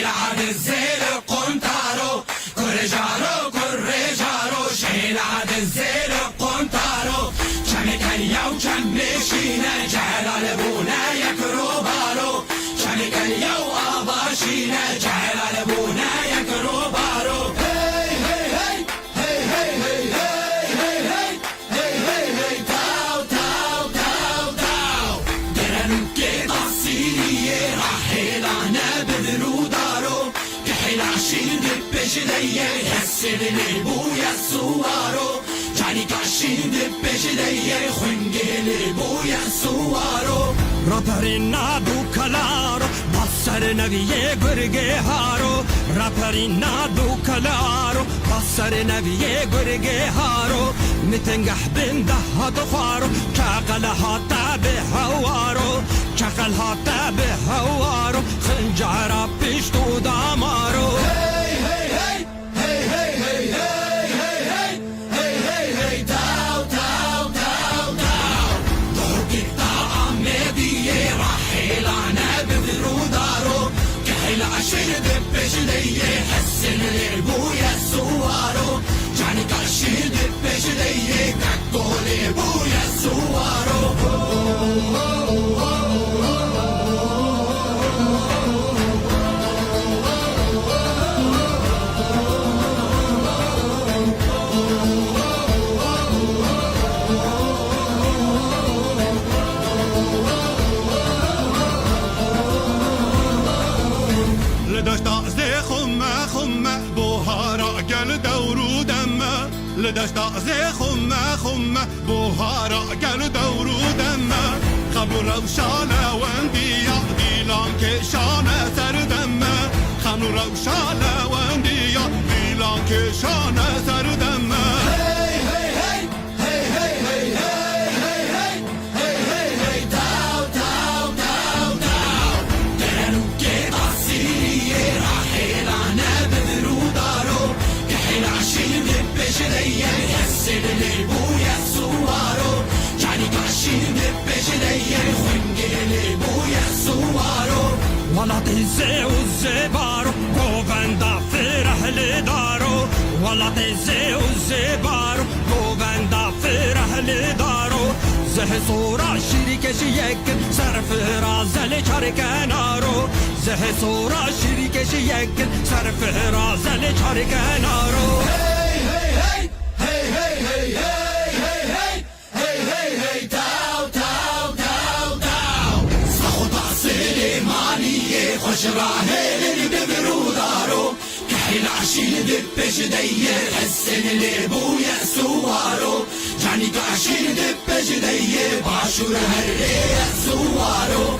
شيلعب الزيل قنطارو كرجارو كرجارو شيلعب الزيل قنطارو شمكليا وشمشينا جلال بونا يكروبارو شمكليا واباشينا جلال بونا يكروبارو peşideye hessedili bu yasuvaro Cani kaşindi peşideye hüngeli bu yasuvaro Raparina du kalaro Bassarına viye gürge haro Raparina du kalaro Bassarına viye gürge haro Mitengah bin daha dufaro Çakal hatta bi havaro Çakal hatta bi havaro Khıncara piştu damaro عشان دبش ليه حسن لابويا السوارو جاني كاشي دبش ليه كاكو لابويا السوارو لدشتا زي خمة بوهارا قال دورو دمه خمر وشالة واندي يعدي لانك شانة سر دمه خمر وشالة واندي يعدي لانك شانة سر دمه لابويا السوارو جاني كاشين بجليه خنجلي بويا السوارو ولا تنسي والزبارو جوفندا فرح لدارو ولا تنسي والزبارو جوفندا فرح لدارو زه صورة شريك شيك صرف رازل شركنارو زه صورة شريك شيك صرف رازل شركنارو خوش راهل ببرودارو كحيل عشيل دبش ديه حسن لابويا سوارو جاني كعشيل دبش ديه باشور هريه سوارو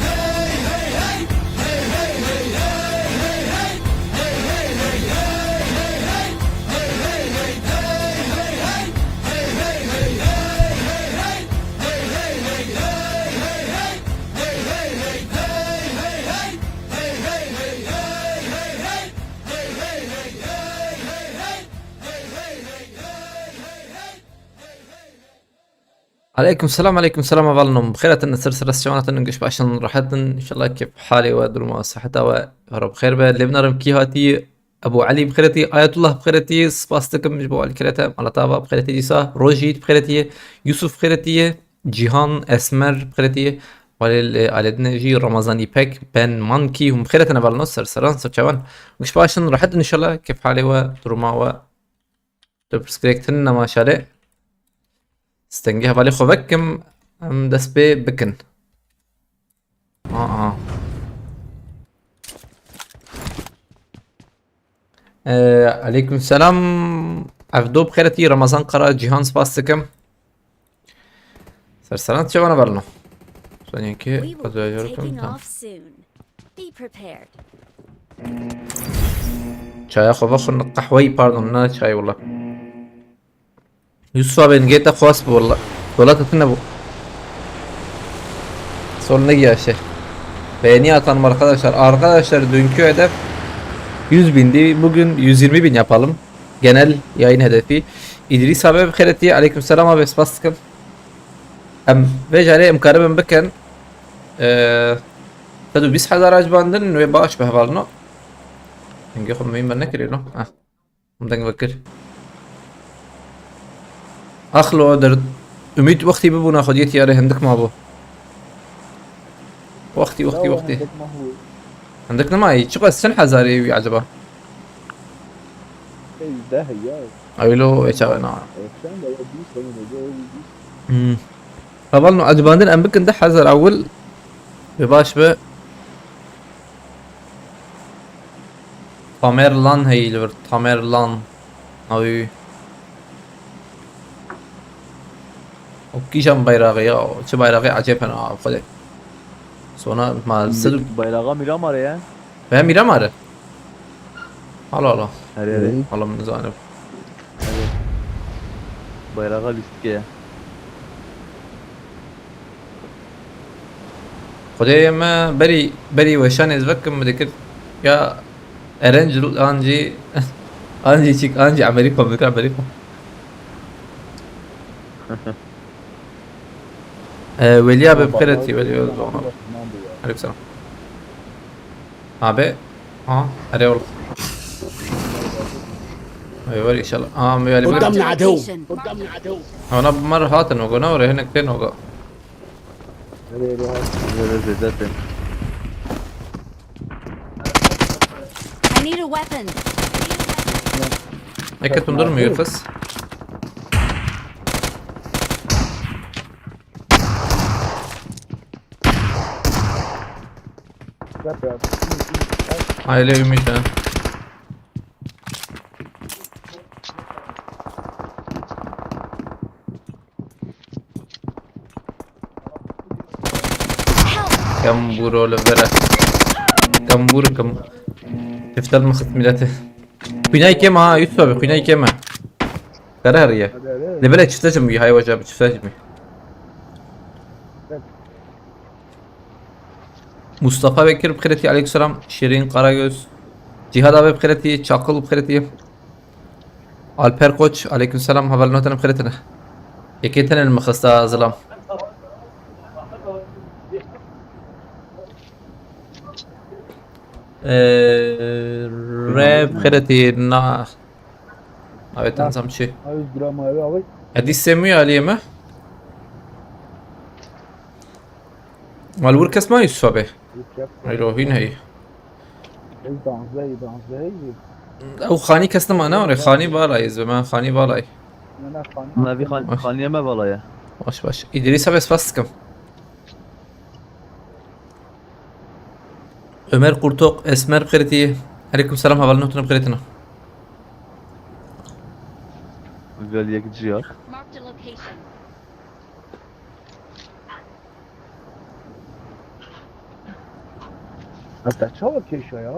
عليكم السلام أفضلكم بخير سلسلة السيونات ننقش باشن راحتن إن شاء الله كيف حالي ودرما صحتها ورب بخير اللي بنرم كيهاتي أبو علي بخيرتي آية الله بخيرتي سباستكم جبوا على كريتا على طابة بخيرتي ديسا روجيت بخيرتي يوسف بخيرتي جيهان أسمر بخيرتي على دنجي رمضاني بيك بن مانكي هم بخيرتنا بالنص سرسران سرچوان نقش باشن راحتن إن شاء الله كيف حالي ودرما و تبسكريكتن ما شاء الله استنجيها بالي خوبكم ام دس بي بكن عليكم السلام عفدو بخيرتي رمضان قرأ جيهان سباستكم سرسلان تشوانا برنو ثانية كي قد يجركم شاي خوبخن قحوي باردون نا شاي والله Yusuf abi gete خواست والله dolat atına bu sonuna geldi. Beğeni atalım arkadaşlar dünkü hedef 100.000'di, bugün 120.000 yapalım genel yayın hedefi. İdris abi bخيرتي aleykümselam abi spastikam ve jale imkarım بكن تدو 20,000 عجباندن ve bağış behvalno نجي خم مين بنكر له مدن بكر اخلو درد ümit وقتي ببونا خديت يا عندك ما بو وقتي عندك نماي شو قص شن حزاري عجبه ده هيا ايلو ايش انا عشان لو بيس لو فضلنا عجباندن ام بك ندح حزر اول بباش به Tamerlan heyliver Tamerlan abi o kişan bayrağı ya şu bayrağı acayip ana abi sonra maalesef bayrağa Miramar ya. ben Miramar'ı hala hala Hadi. hala من زانب Bayrağa listike ya. خدای ما بری وشان از وکم مذکر یا ارنجل انجی چیک انجی امریکا مذکر امریکا ولي ابي بخيرتي ولي عليك السلام ابي اري والله ايوه ان شاء الله ميالي قدامنا عدو انا بمره هاتن وقنا ورا هنا كتير وقا Hadi zaten. I need a weapon. هيك durmuyor kız aile ümit ha كمبور ولا برا كمبور كم شفت المخت ملاته قناي كما يوسف قناي كما قرار يا لبلا شفتهم هاي وجاب شفتهم Mustafa Bekir Bkhireti aleykümselam Şirin Karagöz Cihad abi Bkhireti Çakıl Bkhireti Alper Koç aleykümselam habernotan Bkhiretine Yeketen المخستا ظلام راب Bkhireti na Evet tanzam şey 100 gram abi abi. هدي سميه عليه ما والوركس ما يسوى به هين هي او خاني كسنا ما نوري خاني بالاي زمان خاني بالاي Buna bir kaniyeme bala ya. باش ادريس بس فاسكم عمر قرطوق اسمر بخيرتي عليكم السلام هبلنوتنا بخيرتنا Böyle gidiyor. Marked a location. Hatta çok keşo ya.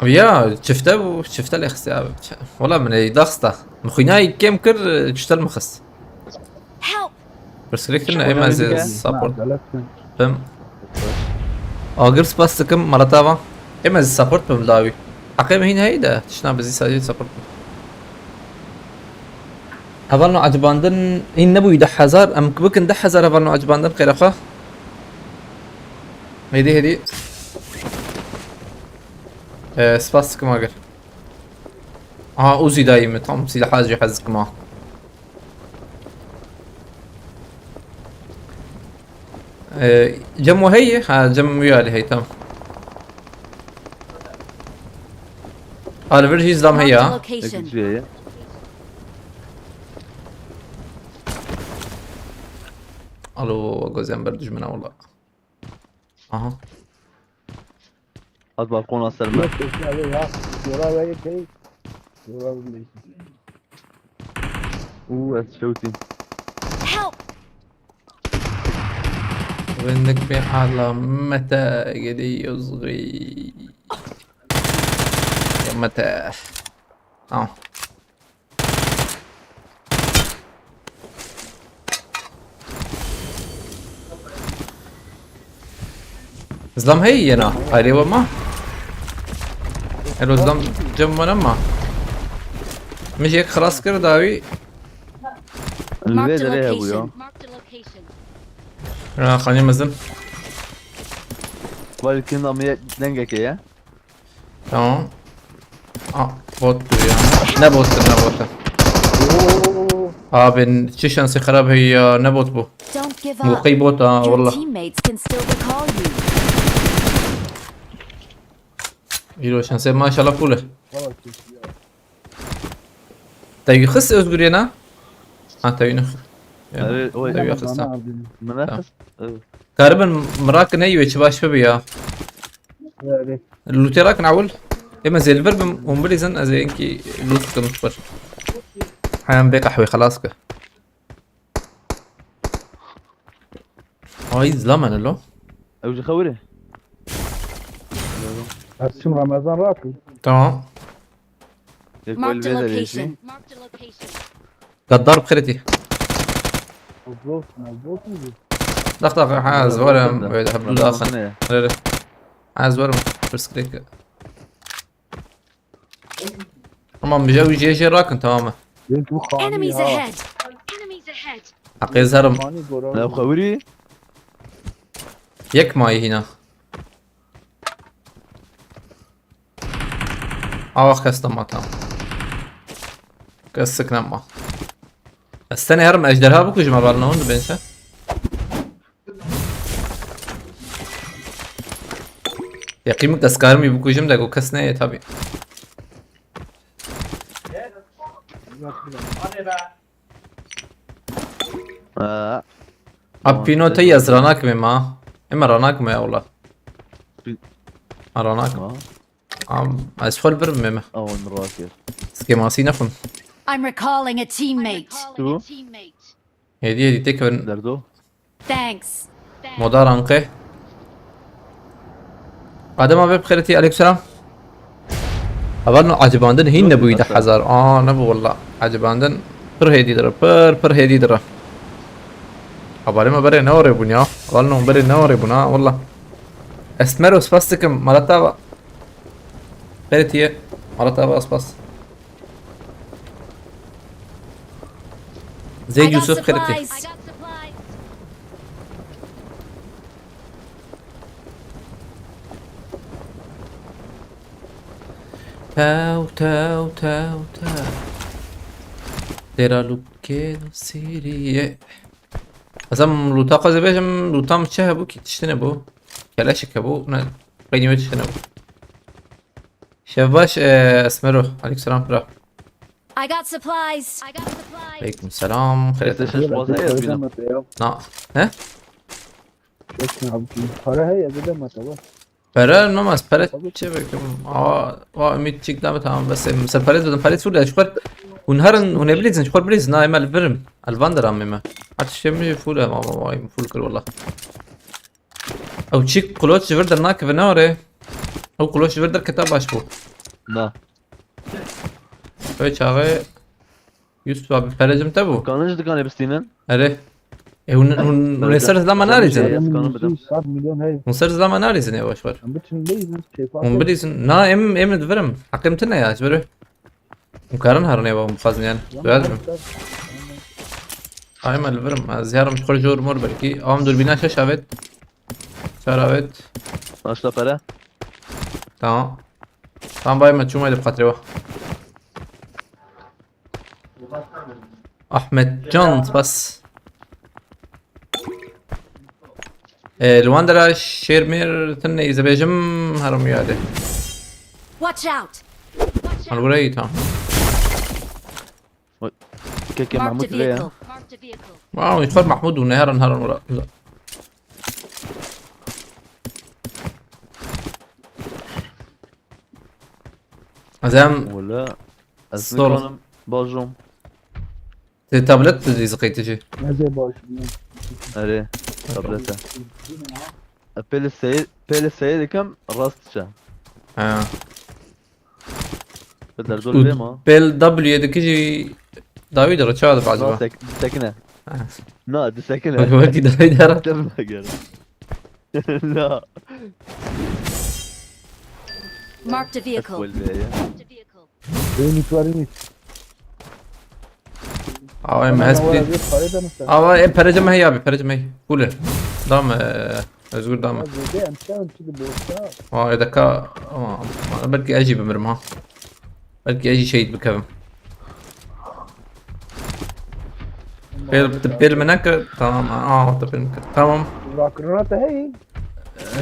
يا شفته الاختيار والله من ضغطه مخيناي كم كر شفت المخص Help! بس كنا ايما زي سابورت فهم اگر سباستكم مرتابا ايما زي سابورت بملاوي حقيقة هين هيدا تشنا بزي ساجي سابورت هفالنو عجباندن این نبوی 10,000 ام بکن 10,000 هفالنو عجباندن خیر اخواه هدي سباستكم اگر اوزي دايما tam silah حاجة حزك معه جم وهي جم ويالي هي تمام الفيرجي زلام Marked هي a location. Gidiyor ya. الو جوزين بردج منها والله اها Hadi balkon asarım ben. شوتي. Help! وينك بحالة متى قدي يصغي يا متى زلام هي هنا هاي ما الو زلام جنبنا ما مش هيك خلاص كده داوي Elbette Marked a nereye bu ya? location. Marked a location. خليني مزن Balkın amaya dengeke ya. تمام بوت ya. Ne botu ne botu. Abi çi şansı خراب هي ne bot bu. Don't give مو up. قي بوت Your والله. teammates can still recall you. يلو şansı maşallah full. تبي خس özgür yana. Ha تبي نخ. أري تبي وي خس. منافس غالبا مراكن ايوه تشباش بيا. اللوتيراك نعول. اما زي الفرب ومبريزن زي انكي لوت كمشبر. حيان بيك قحوي خلاص كه. هاي زلمه لو. أوجي خوري هرسم رمضان راكي تمام. يكوي Marked a الفيزا location. ليشي Marked a location. قدار بخيرتي. مظبوط مظبوط دق عايز ورم حدود اخر. لا عايز ورم بس كليك. تمام بجوي جي راكن تماما. بنت خاني Enemies ها ahead. Enemies ahead. عقيز هرم خاني لا قرار خوري يك ماي هنا. اواخ كاستم تمام. كسكنا ما. استنى هرم اجدرها بكو جمع بالنا هون بنسى. يا قيمة اسكارمي بكو جم دقو كسنة تابي. ابينو تي ازراناك مما اما راناك ما والله. راناك اسفل بر مما أو نراكر سكيماسي نفهم. I'm recalling a teammate. شو هدي تكن دردو Thanks. مدار انقه. قدم ابي بخيرتي عليكم السلام. أبغى عجباندن هين نبوي ده حزار نبو والله عجباندن پر هدي درا پر هدي درا. أبغى ما بري نوري بنيا والله بري نوري بنا والله. اسمر وسباستكم مرتبة. خيرتي مرتبة اسباس. زيد I got يوسف خيرتي. supplies. I got supplies. تاو تاو تاو تاو ترى لوكي سيري أزم لوتا قزي بيجم لوتا متشاه بو كي تشتني بو كلاشك بو قيمة تشتني بو شباش اسمرو عليك السلام برا I got supplies. I got supplies. عليكم السلام خير شش بازايا بينا نا ها اسمع بكي خرا هي بدأ ما تبغى برا نماز برا چه بكم امید چیک دام تمام بس مثل پرید بدم پرید فول اشکر ونهرن ونبليزن شكور بليز نايم الفيرم الفاندر عمي حتى شيء فول ما فول كل والله او تشيك قلوش فيردر ناك فينوري او قلوش فيردر كتاب اشبو نا اي شاغي يوسف ابي فرجم تبو كانش دكان بستينن اري ونسر زمان اناليزن كانوا بدهم 7 مليون هي ونسر زمان اناليزن يا وشور عم بتشن ليزن شايفها ونبليزن نا ام الفيرم حقيمتنا يا اجبره مكارن هرني ابو مخازن يعني لازم ايما الفيرم زياره مش كل جور مر بلكي اوام دور بينا شافت شرابت اشتا فرا تمام تمام باي ما تشومي اللي بقطري احمد جونز بس الواندرا شيرمير تني اذا بيجم هرم ياده Watch out. الوري تمام كيكي Marked a محمود ليه vehicle. Marked a vehicle. واو يدخل محمود ونهرا ورا لا ازام ولا الصورة. اسمي باجوم تابلت اللي زقيت تجي زي باش اري قبلتها بيل السيد كم راستشا بدر دول بيما بيل دبليو يدك يجي داويد رشاد بعد ما سكنة لا دي سكنة هو كده داويد هرب تبلغ لا Marked a vehicle. والبيع Marked a vehicle. بيني توريني اه ما هسبي خريطة مثلا اه برجم هي ابي برجم هي قول دام ازقول دام زي امشان كده بوسطة اه اذا كا انا بدي اجي بمرمها بلكي اجي شهيد بكفم تبيل منك تمام تبيل منك تمام ذاكرنا هي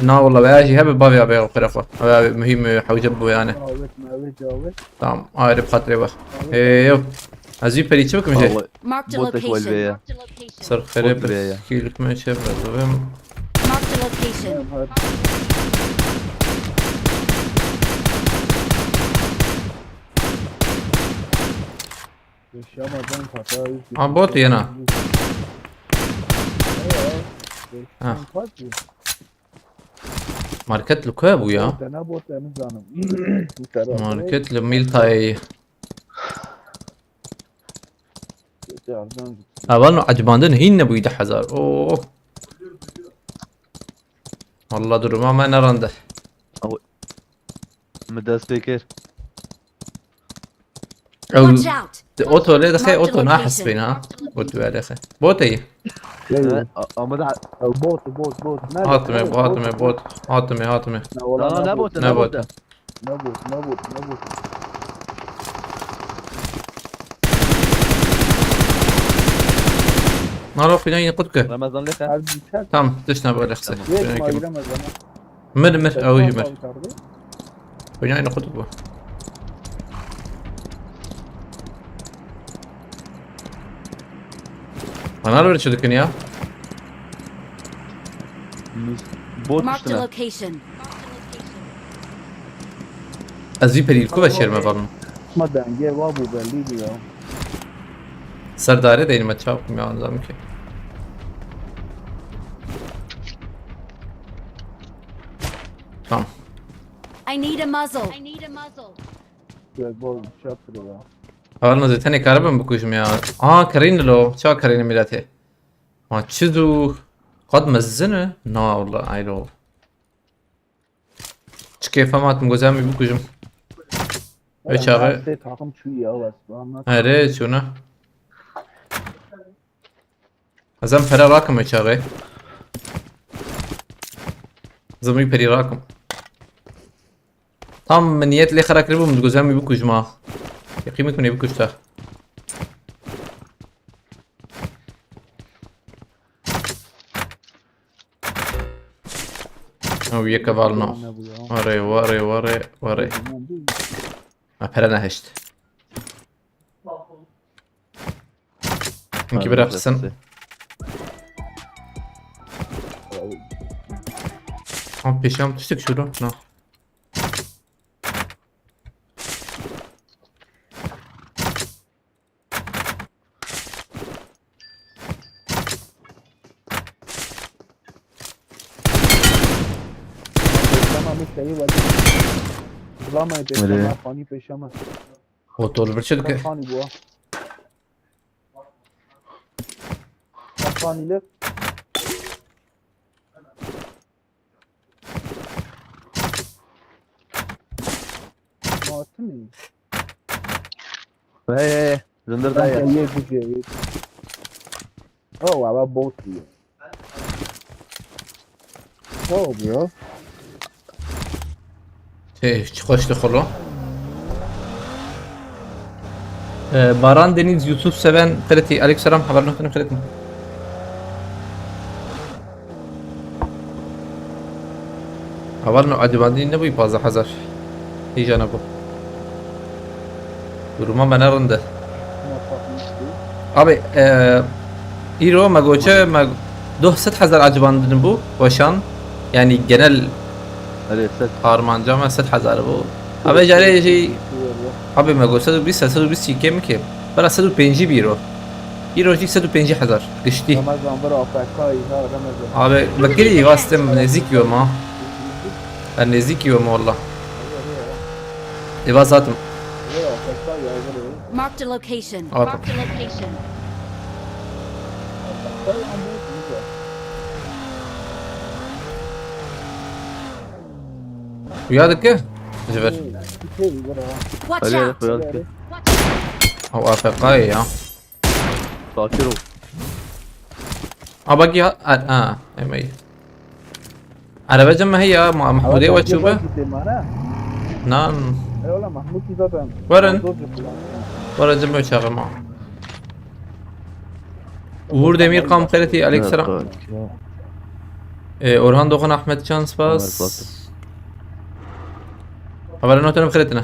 نا والله باجي هبه بابي ابي وخرفه مهم حوجبه يعني جاوبت ما جاوبت تمام عارف خاطري بخ ايوه ازي بري تشوك مش والله Marked a بوتك location. والبيع. Marked a location. صار خرب بوت بيا. كيلك ما شاف المهم Marked a location. الشام أظن خطاي بوتي انا ماركت لكاب ويا أنا بوت أنا زانم ماركت لميل تاي اول عجباندن هين نبو يدح هزار اوه والله دور ما نرنده مدى سبيكر او Watch out. اوتو ليه دخي اوتو ناحس بينا بوت بالي اخي بوتي مدى بوت هاتمي بوت هاتمي لا نبوت نبوت. نبوت نعرف فيني قدك رمضان لك تمام تشنا بقى خسي ليش ما يرمز مر او يمر فيني قدك انا اعرف شو ذكني يا بوت Marked a اشتنا location. ازي بري كوبا شير ما برن ما دنجي وابو بليدي يا سرداري دين ما تشاف يا نظام كي تمام I need a muzzle. I need a muzzle. بول شاطر يا اول نزل تاني كهرباء بكوش يا كرين لو شو كرين ميلاته ما تشدو قد مزنه نا والله عيلو كيف ما تمغزامي بكوجم ايش هذا تاقم شوية بس فاهم هري شونا ازم فرا راكم ايش هذا زمي بري راكم tam من نيت لي خراك ربو من جوزامي بكو جماعة قيمة من يبكو شتا او يكفالنا وري ابرنا هشت انكي برا خسن بيشام تشتك شورو نا زلمه پیشم خانی پیشم هو طول برشد خانی بوا خانی لف ما تمی هي زندر دايا یه دیگه او بابا بوت دیگه او بیا ايه خوش دخلوا باران دeniz Yusuf seven خلتي عليك سلام حبرنا خلنا خلتنا حبرنا عجباني نبي بازا حذر هي جانبه duruma bana rında abi İro magoça mag 9000 acıbandını bu başan yani genel هذه ست harmanca ama 6000 bu abi jare şey abi magoça 120 كم كم برا 105 بيرو İro 150,000 geçti رمضان برا افریقایی ها رمضان abi بكري واسطم نزيك يوم ها ben نزيك يوم والله إيوا زاتم افریقایی ها Marked a location. Okay. Marked a location. ويادك كيف جبر Watch هذه out. خيالك او افريقاي ها فاكروا باقي اي على بجمع هي محمودية وتشوفه نعم Mahmut zaten. Varın. Zor yapılan. Varacım uçağım ha. Uğur Demirkan bخيرتي عليك سلام. Orhan Doğan Ahmet Can Spas. Haberin notunu bخيرتنا.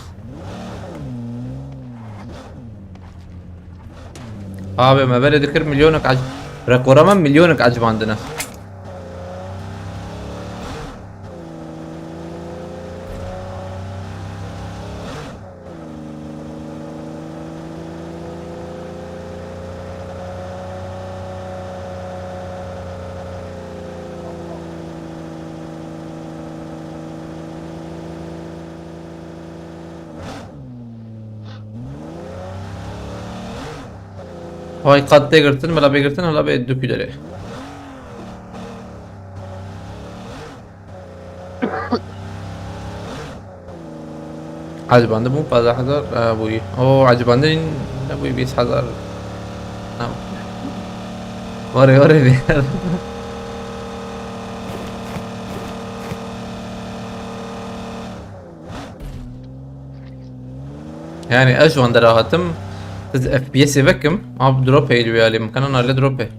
Abi ما بلد ذكر مليونك رقم مليونك عجب عندنا. هاي قد تقرتن ولا بيقرتن ولا بيدوك يدري عجبانده مو 15000 ابوي او عجبانده ابوي 20000 نعم وري يعني اجوان دراهتم اف بي اس يبكم اب دروب هي اللي مكاننا على دروب هي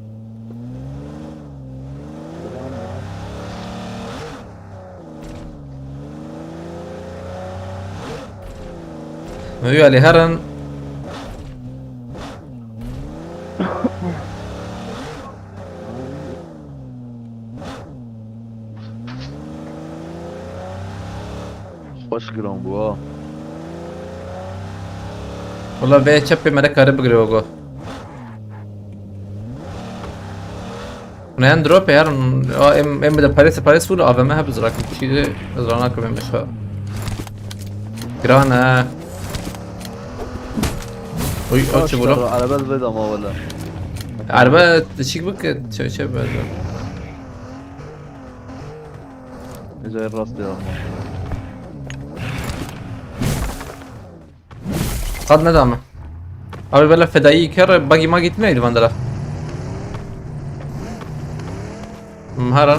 ميو علي هرن Baş gram bu ha. والله بيت شبي ملك هرب جروجو نان دروب يا ام ده باريس فول افا ما بزراك شيء بزرانك من مشا جرانا oy Baş açı bulu araba zed ama valla. araba şık bak şey böyle Güzel rast ya ama. قد ندامه abi böyle fedai kar bagi ma gitmeydi bandara مهرا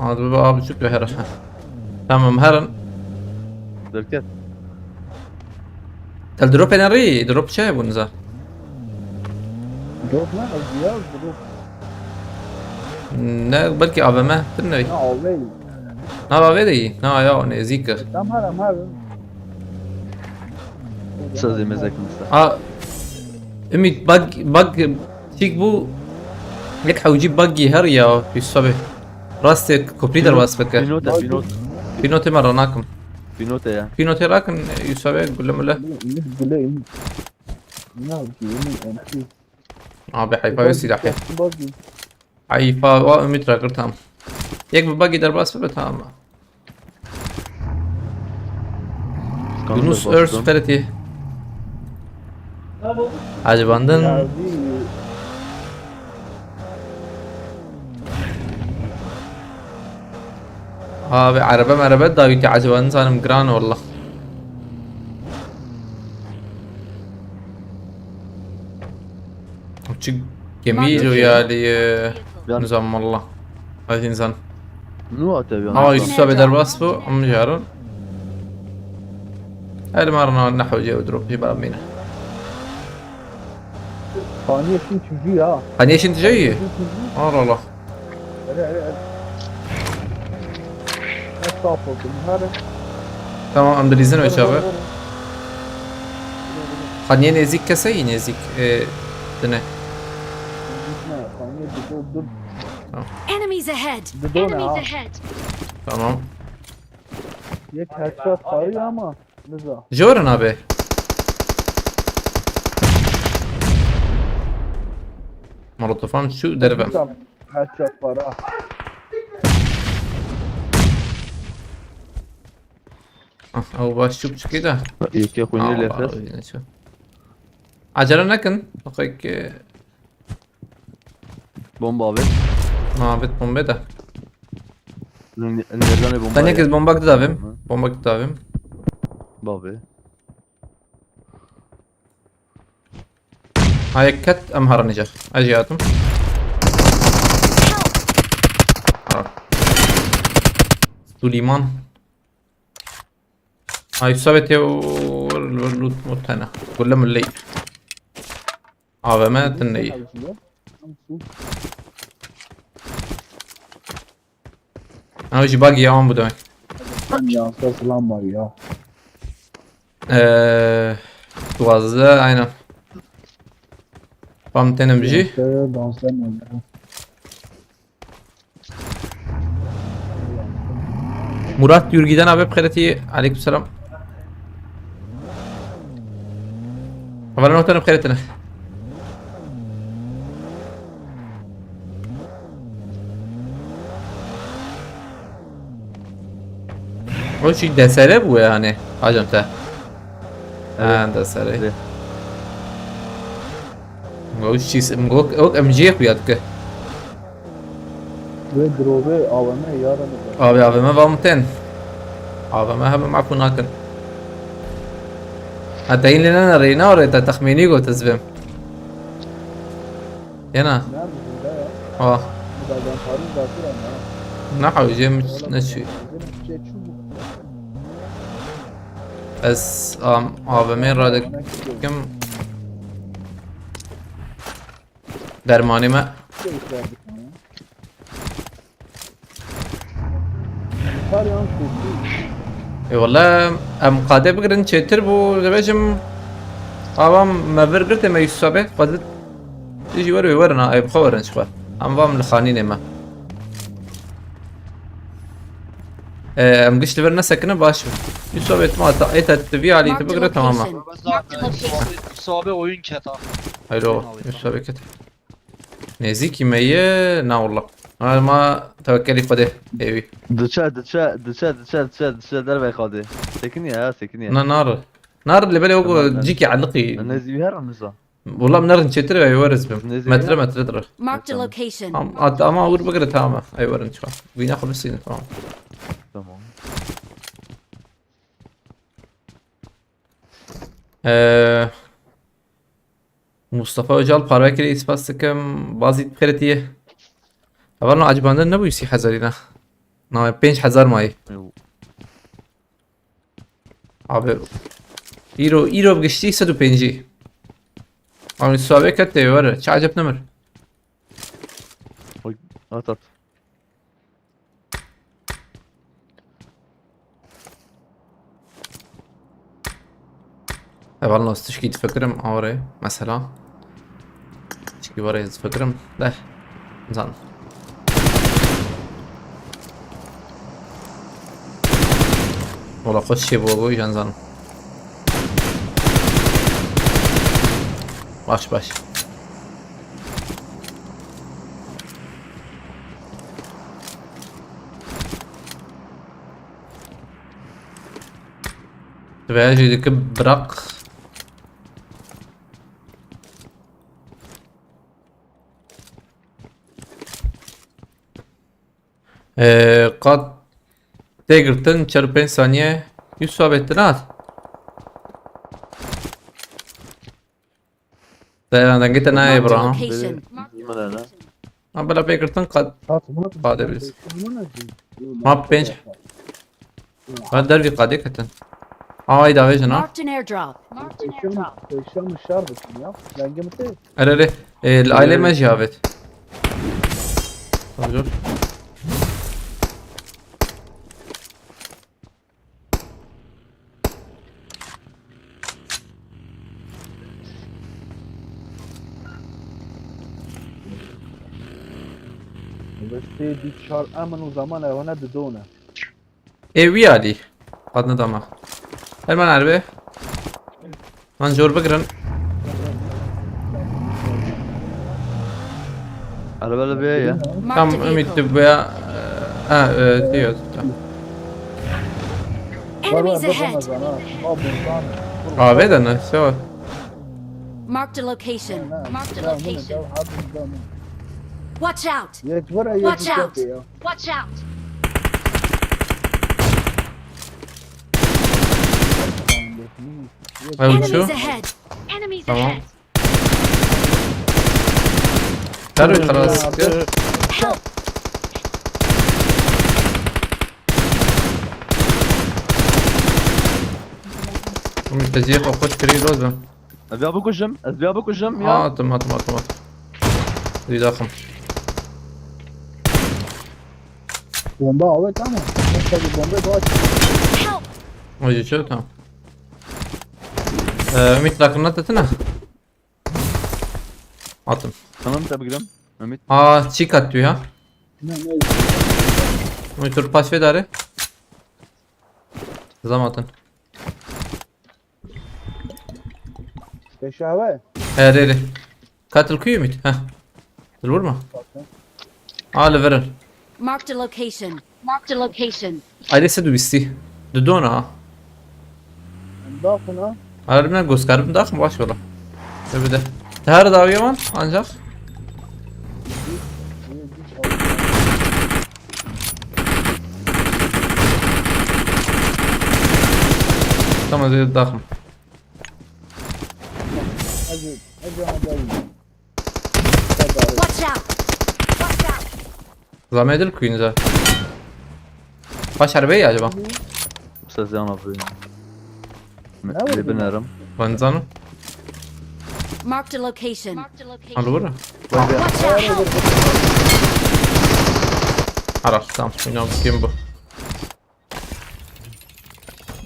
هذا بابا شكله هرا تمام مهرا Derket. الدروب ناري دروب شاي ابو نزار Drop ne? Ya drop. لا بلكي ابا ما تنري Ne olay? نا بابي نا يا نزيكر Tam haram. Söz yemezek mesela. اه امي بق تيك بو لك حوجيب بقي هريا في الصبح راسي كوبريدر واسبك في نوتي مرة ناكم Pinote ya. في نوتي راكن يسوي قول لهم لا Ne? Ne yapayım? اه بحيفا يسي دحيح Buggy. حيفا امي تراكر تام يك بقي در واسبك تام Yunus Örs Fereti Acabandın Abi. abi araba داويتي عجبان صارم جران والله وشي جميل ويالي نظام والله هاي انسان Nu atıyor اه ya. يسوي در واسبو ام جارن هاي مرة نحو جي ودروب جيب امينه Saniye şimdi çocuğu ya. هني ايش انت جاي؟ والله Ne yapalım? Hadi. تمام ام دليزن وشابه خليني نزيك كسي نزيك دنا Dur. Enemies ahead! The door Enemies now. ahead! تمام Ya headshot sarıyor ama. Rıza. جورن ابي مرة فهمت شو دربه Tam headshot var ha. او باش شوف كده İki kuyunu lefes. عجلة نكن دقيق Bomba abi. ما بيت بومبي ده Nereden bomba? ثانية كز بومباك دافم بومباك دافم Babi. هاي كت امهر نجح اجياتهم سليمان هاي صابت ورلوت موت هنا كله من اللي عظمات النية Abi şimdi. Tam su. انا وجي باقي يوم بدوي Sen yansıda falan var ya. توازة aynen فهمتني بجي Yansıda danslar mı ya? Murat Yürgiden abi بخيرتي عليكم السلام اولا نوتنا بخيرتنا o şey desere bu yani hacım te ha desere Evet. o şey o emciye kuyat ki Ve drobe avana yarın da. abi ما فهمتين ما هم معكم ناكن هتعين لنا انا رينا وريتا تخميني قلت تزبم هنا Neredesin be ya? اه Bu da ben tarih dağıtırım ya. نحو جيم نشوي Şey çubuk. بس AVM'nin radyo kim dermanime Şey verdik bana. Kar yağmış والله ام قاعدة بقرن تشتر بو زباجم عوام ما برقرت ما يسابه قد تيجي وري ورنا اي بخورن شخوا ام فام الخانين ما ام قشت برنا سكنه باش يسابه ما ايت تبي علي Marked a تبقرا تماما location. Sabe oyun keta. هيلو يسابه كده نزيكي مية نا والله انا ما توكلي قده ايوي دچه در بخواده سکنی ها سکنی نار اللي بالي هو جيكي علقي نزی هر نزا والله بنار نشتري اي ورز بهم نزل. متر در Marked a location. اما اقول بقرا تماما اي ورن شو بيناخذ بالسين تمام tamam مصطفى وجال پاروکری اسپاس کم بازی بخیرتیه اولا عجبانده نبوی 30,000 اینا نه 5,000 مایی abi ایرو بگشتی 150 اما سوابه کته وره چه عجب نمر at والله استشكيت فكرم اوري مثلا تشكي وري فكرم لا زين والله خش بوغو جنزان باش تبعي يكب برق قد تقدرتن 45 ثانية يسوى بالتنات انا قلت انا Marked a ابراهيم location. منانا بلا بيقدرتن قد Tatlı. Hadi biz. Bunu ما بينش قدر في قادكة هاي دا فيجن Marked an airdrop. Marked an airdrop. Eşyamı şarbetim ya. Renge mi değil? اري العائلة ما جابت رجل Vesti di çar aman o zaman evine dedone. ايه علي قد ندمه هل ما نعرفه منجور بقرن araba bir ya Marked كم a امي vehicle. تبيا تيوز Enemies ahead. اه بدنا سوا Marked a location. Marked a location. Watch out. Watch out. Watch out. ايوه شو Enemies ahead. Enemies Tamam. ahead. تعرف خلاص Help. متجيق او خوش كري لوزة. ابي ابوك الجم ابي ابوك الجم يا اتم دي داخل. Bomba evet ama. Mesela bir bomba doğaç. Help! وجي شو تمام. Ümit rakımına tetine. Atım. tamam tabii gidelim Ümit Çiğ kat diyor ya. Ne? Ümit dur pas ver dari. Zamatın. Teşave. Reri. Katil kuyu Ümit. Heh. Dur vurma. Verin. Marked a location. Marked a location. Ailesi du bisti. Dudona ha. Dafına. Harbiden göz karbim daha mı baş yola. Tabi de. Her daviye var ancak. Tamam dedi daha mı? Hadi. Watch out! Watch out! Zahmet kuyun zaten. Baş harbeyi acaba? استاذ انا ابوي لا اللي والله. بنرم Vanzano. Marked a location. Marked a location. Allora. Watch out! Help! عرفت tamam oynamak kim bu?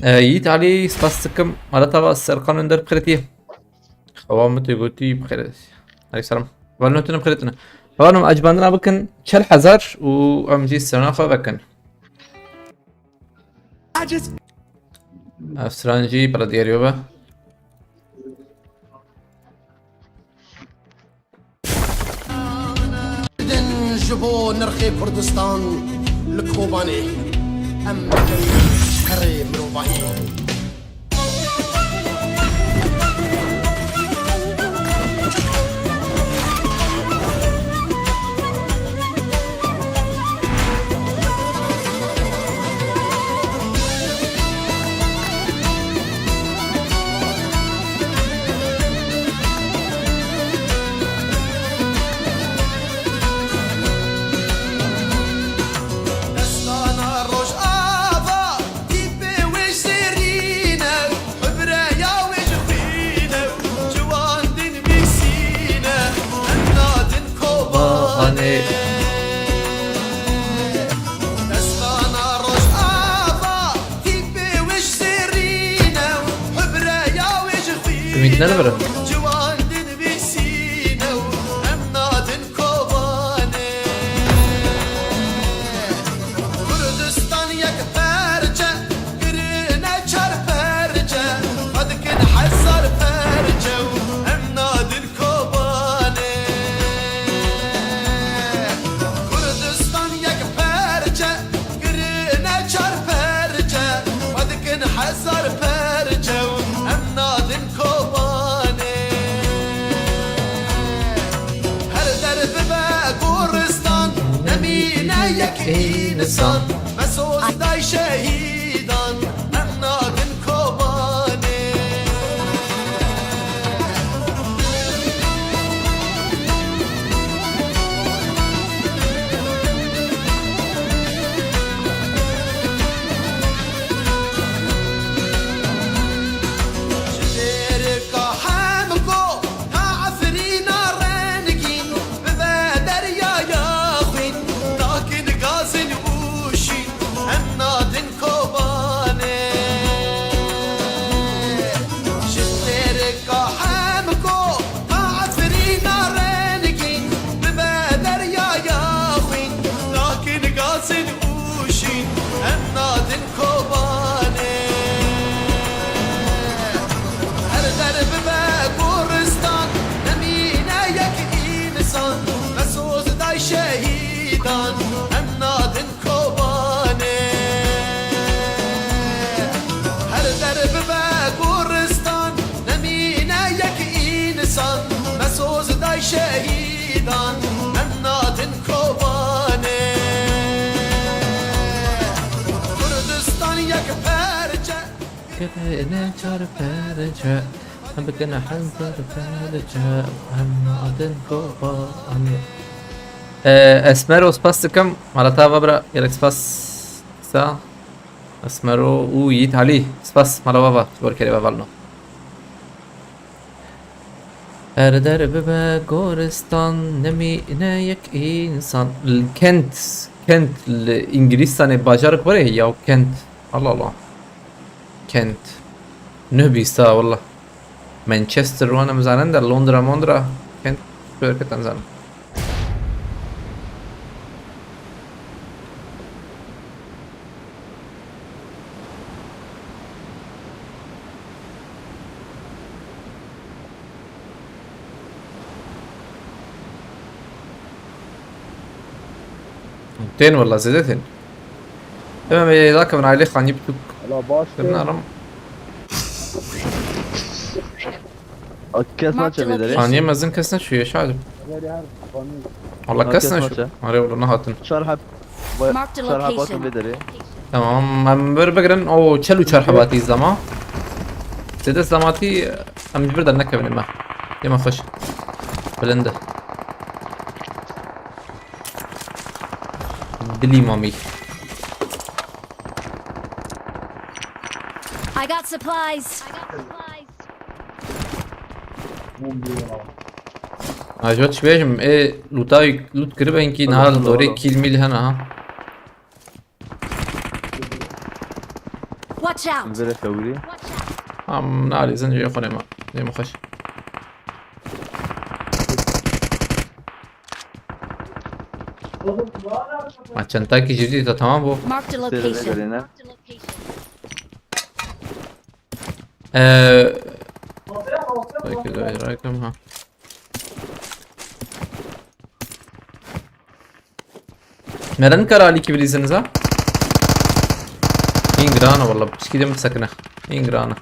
Yiğit Ali spastıkım Maratava Serkan Önder Bkhireti. Havamı tügütü Bkhireti. Aleyhisselam. Valnotunu Bkhiretine. Havanım acbandına bakın. Çel hazar u amci senafa bakın. Afstrancı para diğer be. جبو نرخي كردستان الكوباني أما شهري مروباني دستانا روش آفا تيبي وش سيرينا حبرا يا وش فينا جوان دين بيسينا النادن كوباني دستانا روش آفا تيبي وش سيرينا حبرا يا وش Ümit ne فينا var? جوان دين بيسينا النادن كوباني كردستان يك فرجة قرينا شر فرجة هذك نحصر فرجة وأمناد الكوباني كردستان يك فرجة قرينا شر فرجة هذك نحصر فرجة وأمناد الكوباني هر درب بقرستان نمينا يك إنسان مسوس داي شهيدان أمناد الكوباني شديرك حامكو ها عفرينا رانقين ببادر يا خوين لكن غازن وشين النادن كوباني شديرك حامكو ها عفرينا رانقين ببادر يا خوين لكن غازن وشين النادن كوباني هر درب بقرستان نمينا يك إنسان مسوس داي شهيدان أمنادن كوباني هر درب بقرستان نمينا يك إنسان مسوس داي شهيدان أمنادن كوباني كردستان يك فرجة Kırına çarpıcı. Bakın hazır perce. Hem adın kobani. Esmer spastıkım Maratava bra gerek spas. Sa. اسمرو ويت عليه سباس مالا بابا تبور كري بابالنو her derbe be goristan nemi inayek insan Kent İngilizstan'ı bacarık var ya Kent Allah Allah Kent nübisa valla Manchester وانا مزانن در Londra Kent şirketten zaten تين والله زادتين تمام ذاك من عليه خان يبتك لا باش نارم Kes maç beyler. خان يمزن كسنا شو يشعل غير يعرف قانون والله مركز كسنا شو ماتشا. ماري والله نهاتن Şarhap. Marked a Şarhap location. bakın beyler. تمام ام بربقرن او تشلو شرحباتي الزما زيد الزماتي ام برد النكه من ما يما خش بلنده دلي مامي I got supplies. مو بيونا عجبت شوية ايه لوتاي لوت قريبا يمكن هذا دوري كيل ميل هنا ها Watch out. Böyle favori. ام ناري زنجي يا اخواني ما زي ما خش عشان تاكي جديدة تمام بو Marked a Sırada location. verene. Marked a location. كذا ايه رايكم ها نرن كرالي كي بليزنز ها انجرانا والله بس كده مسكنا انجرانا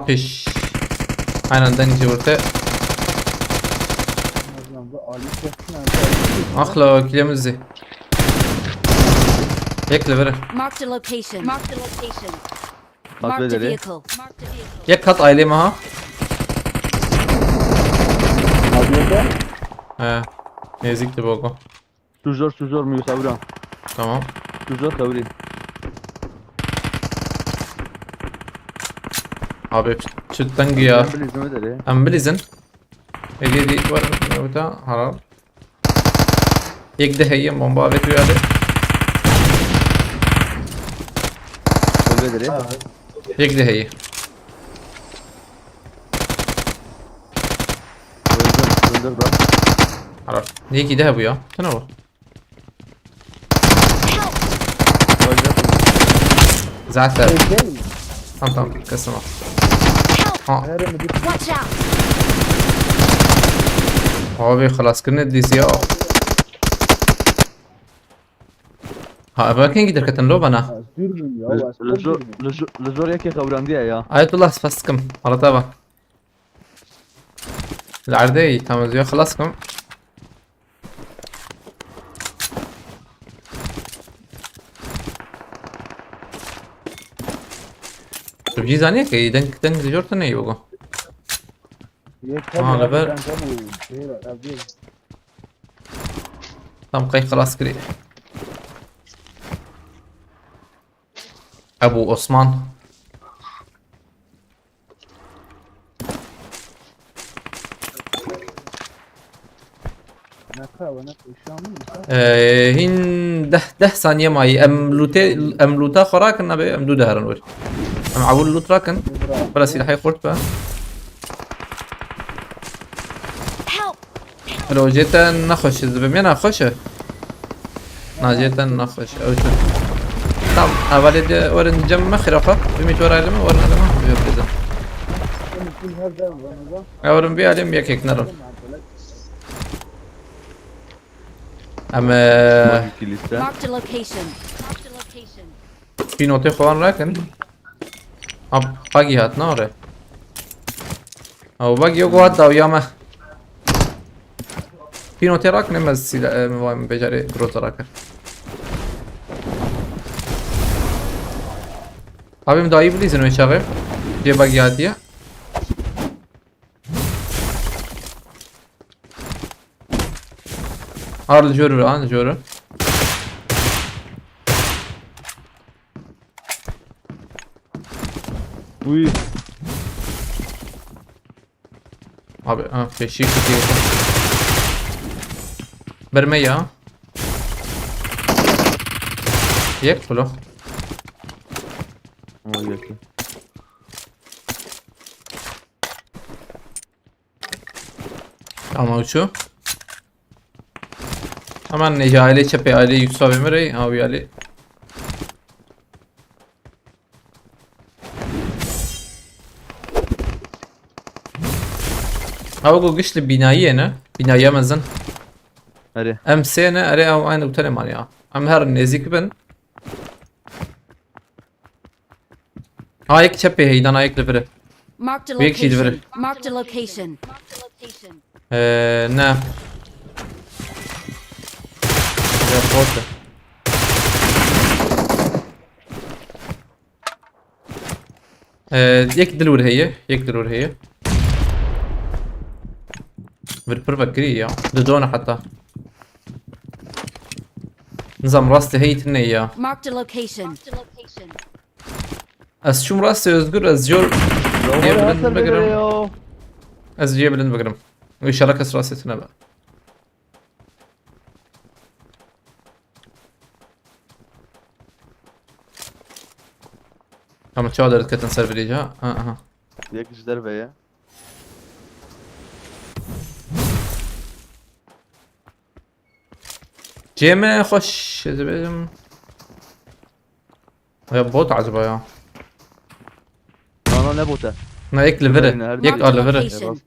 پیش aynen denize vurdu. لازم علي كيفنا Akla kilemizi. Yekle verin. Marked a location. Marked a location. Bak Marked a beyler. vehicle. Marked a vehicle. Yek kat ailemi ha. هذا He. Nezikli bogo. Suzor mu Savran? Tamam. Suzor favori. Abi çıttan ya. Ben bilizim beyler. Am bilizin. Hediye di var burada haral. Yek de heyim bomba ve tüyade. Beyler. Yek de heyi. Öldür bak. Haral. Niye ki de bu ya? Sana bu. Zaten. جاي Tamam kısma. Help. Ha. غير مدير Watch out. Abi خلاص كنا ديزي اه. Ha bakın gider katan lo bana. زور يا Lezor yake Savran diye ya. Ayetullah spastkım. على طبعا. العردي تمام زي خلاصكم. تبجي زانية كي دنك زجورت نه يوغو. غبر. تم قي خلاص كري. ابو عثمان. هين ده ثانية معي ام لوتا خراكن ابي ام دو دهرن ور ام عول لوت راكن بلا سلاح قلت بقى Help. لو جيت نخش بمين اخش ناجيت نخش او شو طب اول ورن جم مخرفه بميت ورا لما ورنا لما يبرز اورن بي علم يك نرم اما Kiliste. Marked a location. Marked a location. في نوتي خوان راكن اب باقي هات ناره او باقي يقعد او ياما في نوتي راكن مز بجاري جروت راكن abim daha iyi bilirsin o iş abi diye bak ya diye الجورو الجورو. Uy. Abi في شيء كتير. برمية. يقتله. Ama yakın. Ama şu. Aman ne aile çepe aile yüksel emre abi aile. Abi güçlü binayı ne? Binaya mezun. Hadi. Em sene are او aynı utane mal ya. Em her nezik ben. Ayık çepe heydan ayık levere. Marked a Büyük şeydi location. böyle. Marked a location. Ne? Ya bote. یک دلور هي یک دلور هي بالبر بكرية دودونا حتى نظام راستي هي تنية Marked a location. از شو راستي özgür az jor Lavara بلند hasar بقرم veriyor. az جي بلند بقرم ويشارك راسي تنبأ ama çağdır dikkatin serverici ha aha Yakıcılar be ya. جيمي خش زبيم يا بوت عجبه يا Ana ne bota? ما يك ليفر يك اه ليفر Location.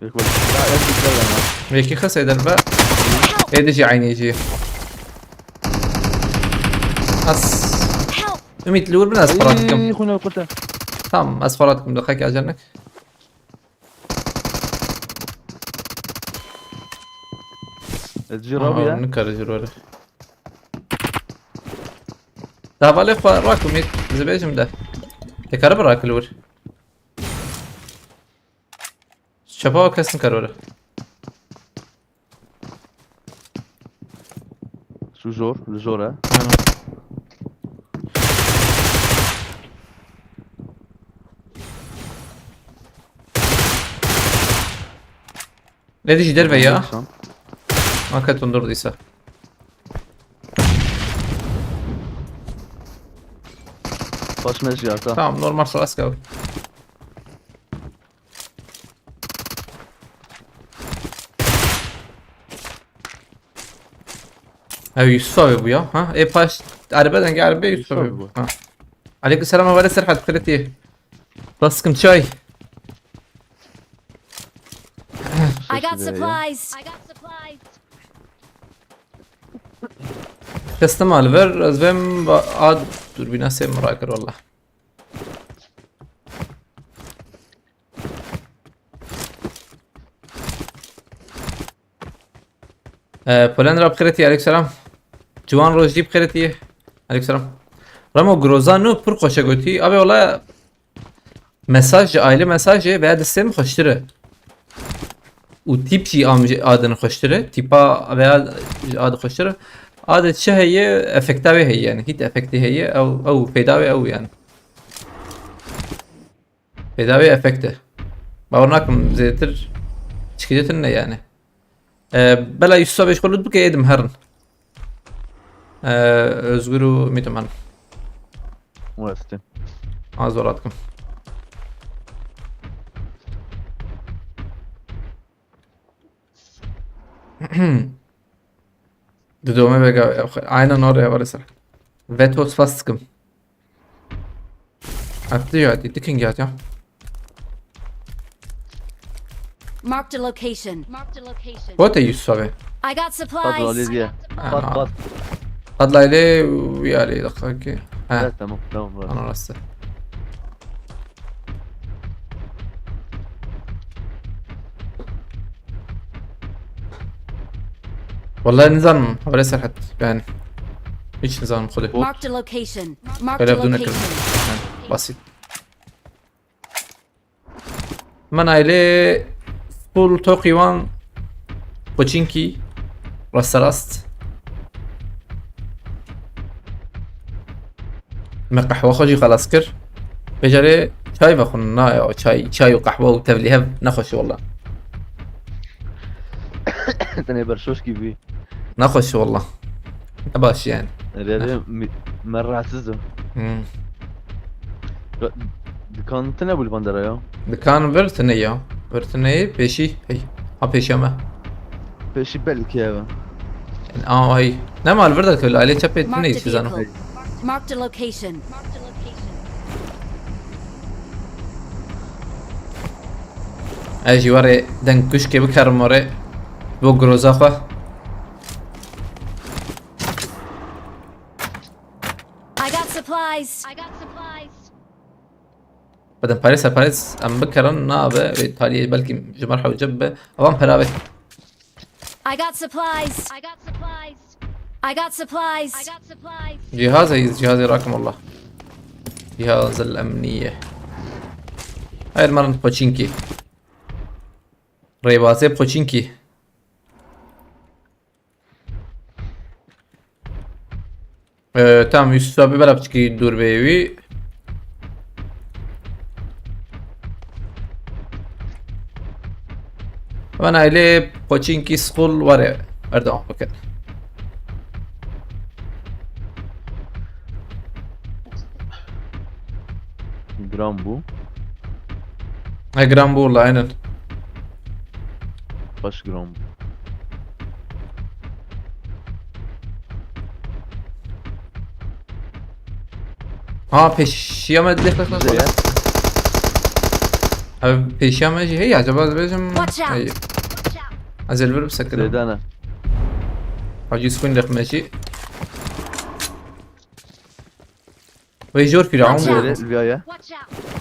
Yakıcılar ya. يك خس يد الباء يدجي عيني يجي اس Help! اميت لور من اسفراتكم Khuna kota. تمام اسفراتكم دخلك اجنك Tجرب ya. نكر جرور ده بالي راكم يت زبيجم ده تكرب راك لور شباب كسن كرور Şu zor. Zor ha. Ne diyeceğiz der ya? Sen. Hakikaten durduysa. Basma ya. Tamam. Tamam normal soras kal. Abi Yusuf abi bu ya. Ha? Paş arabadan gel arabaya Yusuf Yusuf abi abi bu. bu. Ha. Aleykümselam abi Serhat Kırıtı. Baskım çay. I got Sesi be ya. supplies. I got supplies. Teslim al ver azvem ad dur bir nasıl merakır valla. Polen rab Kırıtı aleykümselam. Civan Rojdi Kırıtı. Aleykümselam. Ramo Grozanu pur koşa götü. Abi valla mesaj aile mesajı veya destem hoştırı. O tip şey adını hoştırı. Tipa veya adı hoştırı. عادة شيء هي افكتاوي هي يعني هيت افكتي هي او فيداوي او يعني فيداوي افكته باورناكم زيتر تشكيلتنا يعني بلا يسوى بيش كله بك يدم هرن özgürü mitaman Uğraştım. az oratkum Dudome vega aynen oraya var eser. Vetos fastım. Attı ya, dikin ya. Marked a location. Marked a location. Bu da Yusuf abi. I got Pat supplies. roli diye. Pat pat. Adlayla uyarı dakika ki. Ha, Evet tamam tamam. Bravo. ana orası. والله نظام ولا سرحت يعني Hiç nizam خذه. Marked a location. Marked Öyle a بدون location. يعني بسيط. من aile full Tokyo Pochinki راست ما قهوة خوشي خلاص كر بجري شاي بخون أو شاي وقهوة وتبليها نخش والله تاني برشوش كيفي نخش والله نباش يعني ريالي مرة عسزو مم. كان تاني ابو البندرة يا دكان برتنية بيشي هي بيشي ما فيش بالك يا هي نعم على البردة كله عليه شبه Marked تنية a شو زانو vehicle. Marked a location. اجي وري دنكوش كي بكر مري بوغروزا خو I got supplies. I got supplies. بدن باريس ام بكرن نابه ايطاليا بلكي جمرحه وجبه اوام هرابه I got supplies. I got supplies. I got supplies. I got supplies. جهازي راكم الله جهاز الامنيه هاي المره بوتشينكي ريبازي بوتشينكي تمام Yusuf abi بلا بتشكي دور بيوي وانا الي بوتشينكي سكول ورا اردو اوكي جرام بو هاي جرامبو والله عينن باش جرام بو پیشیام دلخ پیشیام هی عجبا بيجم Watch out. هي از البر بسكر زيدانا حاجي سكون لك ماشي ويجور في العمر Watch out. الفيايا Watch out.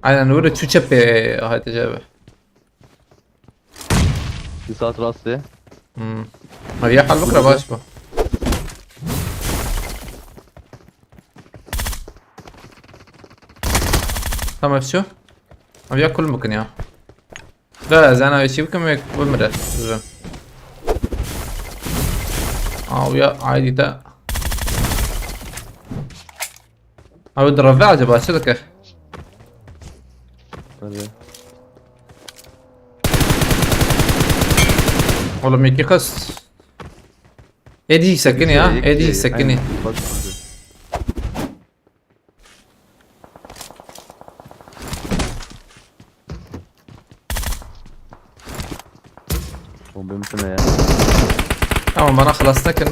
على نور شو تشبي هاي تجابه في ساعة راسي ما بيح على بكره باشبه تمام شو ما بيح كل ممكن يا لا زانا يشي بكم بمرة ويا عادي تا أود الرفاعة جبا شو ذكر والله ميكي خص ايدي سكني ها ايدي سكني وبمتنا يا تمام ما انا خلصت لكن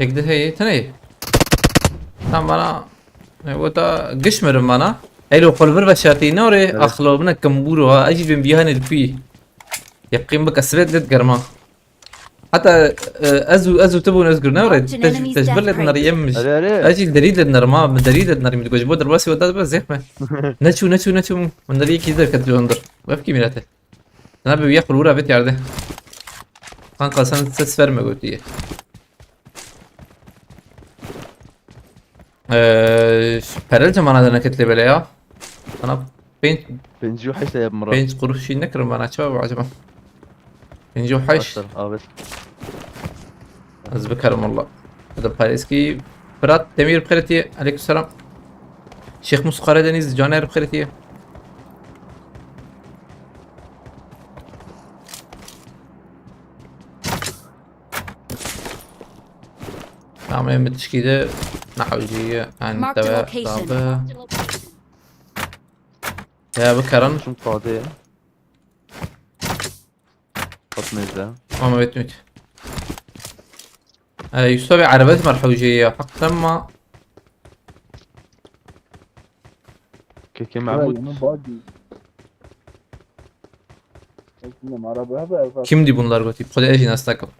يقدر هي تني تمام انا وتا قشمر مانا ايلو قلبر بشاتي نوري اخلو من كمبورو اجي بيهان الفي يقيم بك اسرد لتقرما حتى ازو تبو نذكر نوري تجبر لك نار يمش اجي دليل النرما من دليل النار من تجبو درباسي ودا بس زحمه نشو من دليل كذا كتجو اندر وافكي ميراته انا بياكل ورا بيت يارده كان قسم تسفر ما قلتيه برلت معنا ده نكتلي بلايا انا بنجو حيش يا بمرة بين قروشي نكرم انا شباب عجبه بنجو حيش بس از بكرم الله هذا باريسكي فرات تمير بخيرتي عليكم السلام شيخ مسقرة دنيز جانير بخيرتي عملية متشكيدة نحوجية عن Marked a تبع location. طابة يا بكرن شو مقاضي حط ميزة ماما بيت يسوي عربات مرحوجية حق لما كيكي Bro, معبود you know body. Bilmiyorum araba haber. Kimdi bunlar gotik? Kode ejin astakım.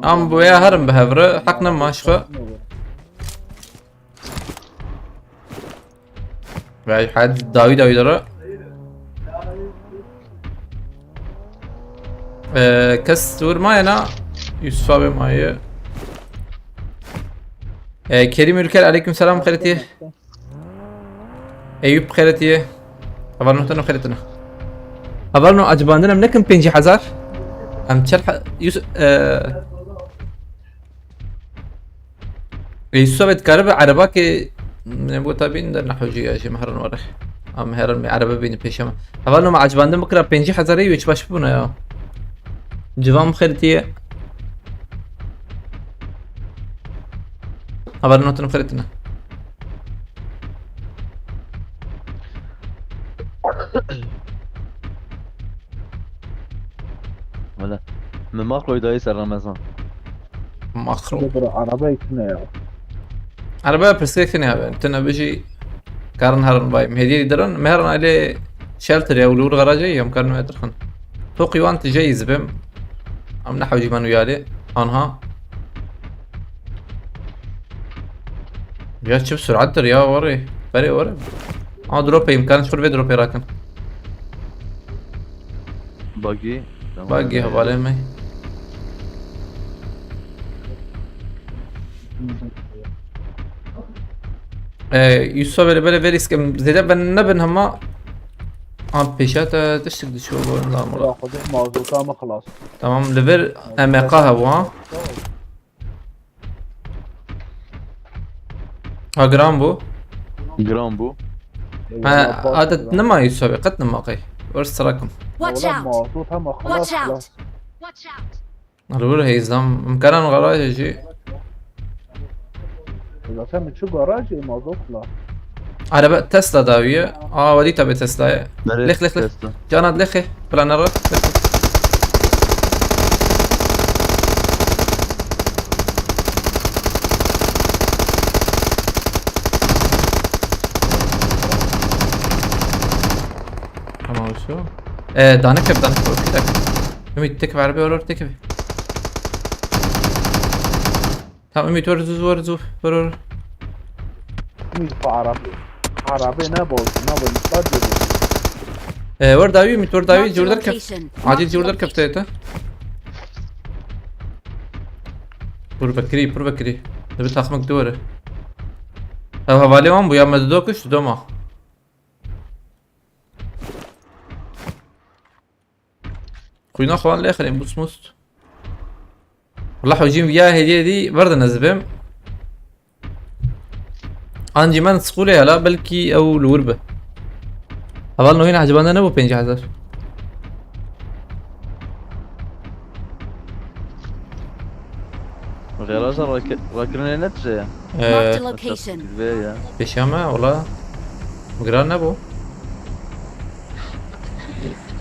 Am bu ya harım behevre hakna maşka. Ve had davi dara. Kes dur mayana Yusuf abi mayı. Kerim Ülker aleyküm selam khairetiye. Eyüp khairetiye. Havalno tano khairetنا. Havalno acabandana منكم 50,000. ام تشرح يوسف يوسف بتكرب عرباك نبغى تابين در نحوجي يا شيء مهرن ورخ ام هرن عربه بين بيشما اولو ما عجباندم بكره 50,000 ويش باش بونا يا جوام خيرتي اولو نوتن خيرتنا ولا من ماكرو يداي سر رمضان مخرو Dur araba ikna ya. عربه برسكتني يا انت بيجي كارن هرن باي هدي درن مهرن عليه شلتر يا ولور غراجي يوم كانوا يدرخن توقي وانت جايز بهم ام نحوجي من ويالي انها يا شوف سرعة يا وري فري وري دروبي يمكن شو دروبي راكن باقي باقي حوالي مي يوسف böyle verisk زيدا ben نبن هما بيشات تشتغل شو بقول لا مرة خذ موضوع ما خلاص. تمام ليفر امقاها وا ها جرام بو جرام بو هذا نما يوسف قد نما قي ورس رقم Watch out! موضوع ما خلاص. Watch out! Watch out! الأول هي زام مكان غراج يجي إذا سمت شو جراج الموضوع خلاص. عربة تسلا داوية ودي تبي تسلا لخ لخ لخ جانا لخ بلانر تمام شو دانك كده ümit tek ver bir olur tek bir. Tamam ümit var. مين في عربي نابول صدق. ور داوي ümit ور داوي Marked a جوردر كف. location. عادي Marked a جوردر location. كفتيته. بور بكري. ده بتاخمك دوره. او havale var mı bu ya dokuz doma. خوينا اخوان الاخر بوس موست والله حوجين وياه هديه دي برضه نزبهم انجي ما نسقولي هلا بلكي او الوربه اظل هنا عجبنا نبو 50,000 غير اجر راكرين نتجه Marked a location. يا بشامه والله مقران نبو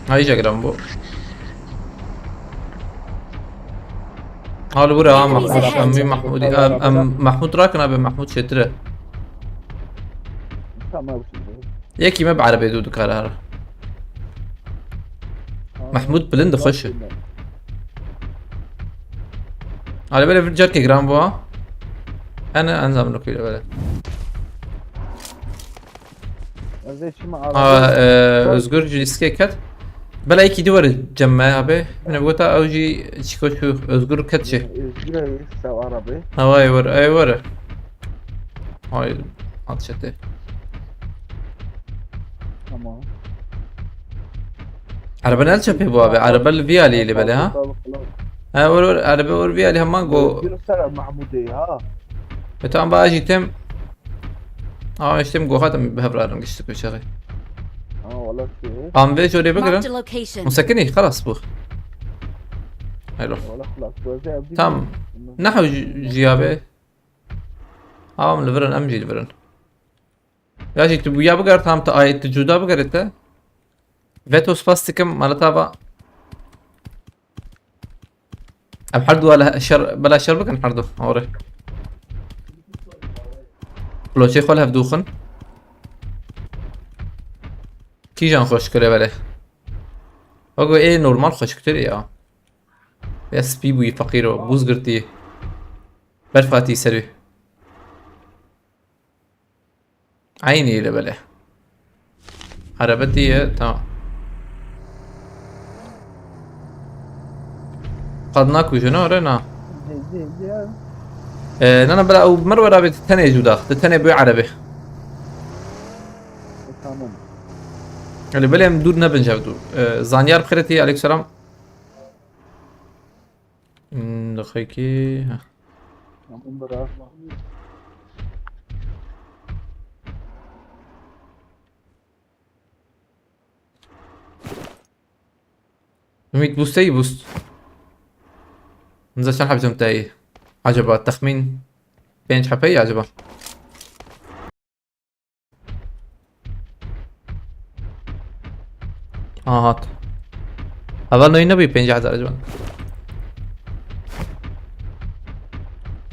هاي جاكرام بو هالو برا امي محمود محمود راكن ابي محمود شتره تمام. ياكي ما بعربي دودك هذا محمود بلند خش على بالي في جركي جرام بوا انا انزل لك كده بالي زي شو ما özgür riske kat بلا يكي دور جمع ابي انا بقولها اوجي تشكو شو özgür كاتشي إزاي سو عربي. هواي ور اي ور هاي عطشتي تمام. عربنا الشبه بوا ابي عرب الفيالي اللي بالي ها ها ور عرب ور فيالي هم جو سلام محمودي ها. بتاع باجي تم اشتم جو خاتم بهبرارم قشتك شغل والله شيء. ام في شوري Marked بقرا a location. مسكني خلاص بو حلو والله خلاص وزي تمام نحو جيابه لفرن امجي لفرن يا جي تبو يا بقر تام تا ايت جودا بقرته فيتوس فاستكم مالتابا ام حردو ولا شر بلا شر بكن حردو اوري بلوچه خال هفدوخن کی جان خوش کرده بله اگه ای نورمال خوش کرده یا بس بی بوی فقیر و بوز گرتی برفاتی سروی عيني اللي بله عربتي تمام قد ناكو شنو رنا انا بلا او مره رابط الثانيه جودا الثانيه بيع عربي تمام اللي بلا مدود نبن جابدو زانيار بخيرتي عليك السلام دقيقي تمام برا ميت بوستي بوست نزل شحال حبته متاعي عجبه التخمين بين حبي عجبه هات هذا انه ينبي بين حتى عجبه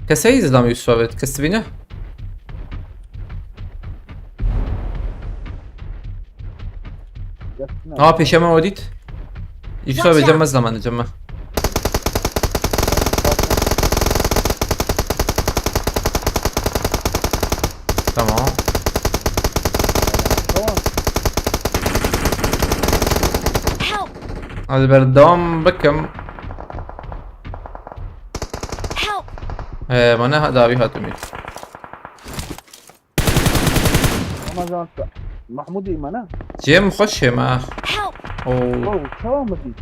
كسيز دام يوسف كسبينه بيشما وديت يوسف بجمع زمان جمع تمام Help! هذا بردام بكم Help! معناها دابي هاتمي رمضان محمود إيمانا جيم خوش ما Help! او أوه شو مفيد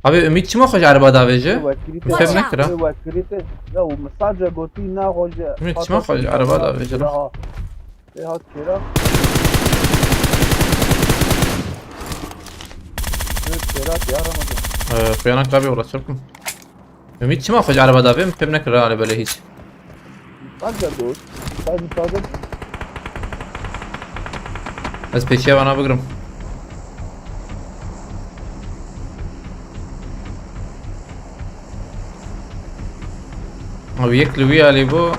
ابي امید چما خوش عربا داویجه وكريته فهم نكره وكريته لو مساجة قلتي نا خوش امید چما خوش عربا داویجه لا هات كده كيرات يا رمضان خیانه قابی ولا شركم امید چما خوش عربا داویم فهم نکره على بله هیچ مساجة دوست مساجة از پیشیه وانا بگرم او یک لوی علی بو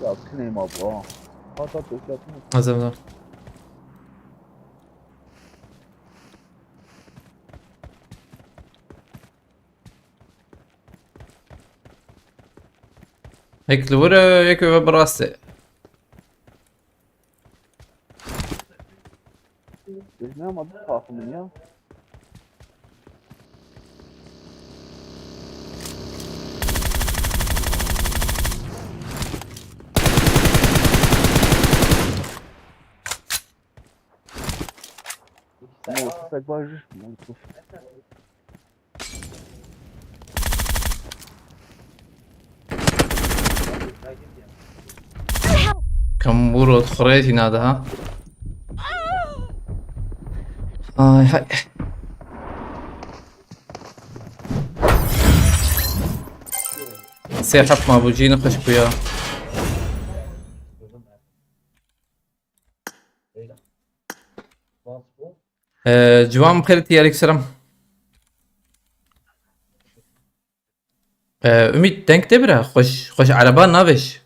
يا كني ما ابغاه هات توكلت ازم هيك لورا هيك براسي هنا ما بخاف منها موقفك باجش موقف كم ورود خريتي نادا ها هاي سيحف ما بوجي نخش بيا جوان بخيرتي عليك السلام امید دنگ تبره خوش عربان ناوش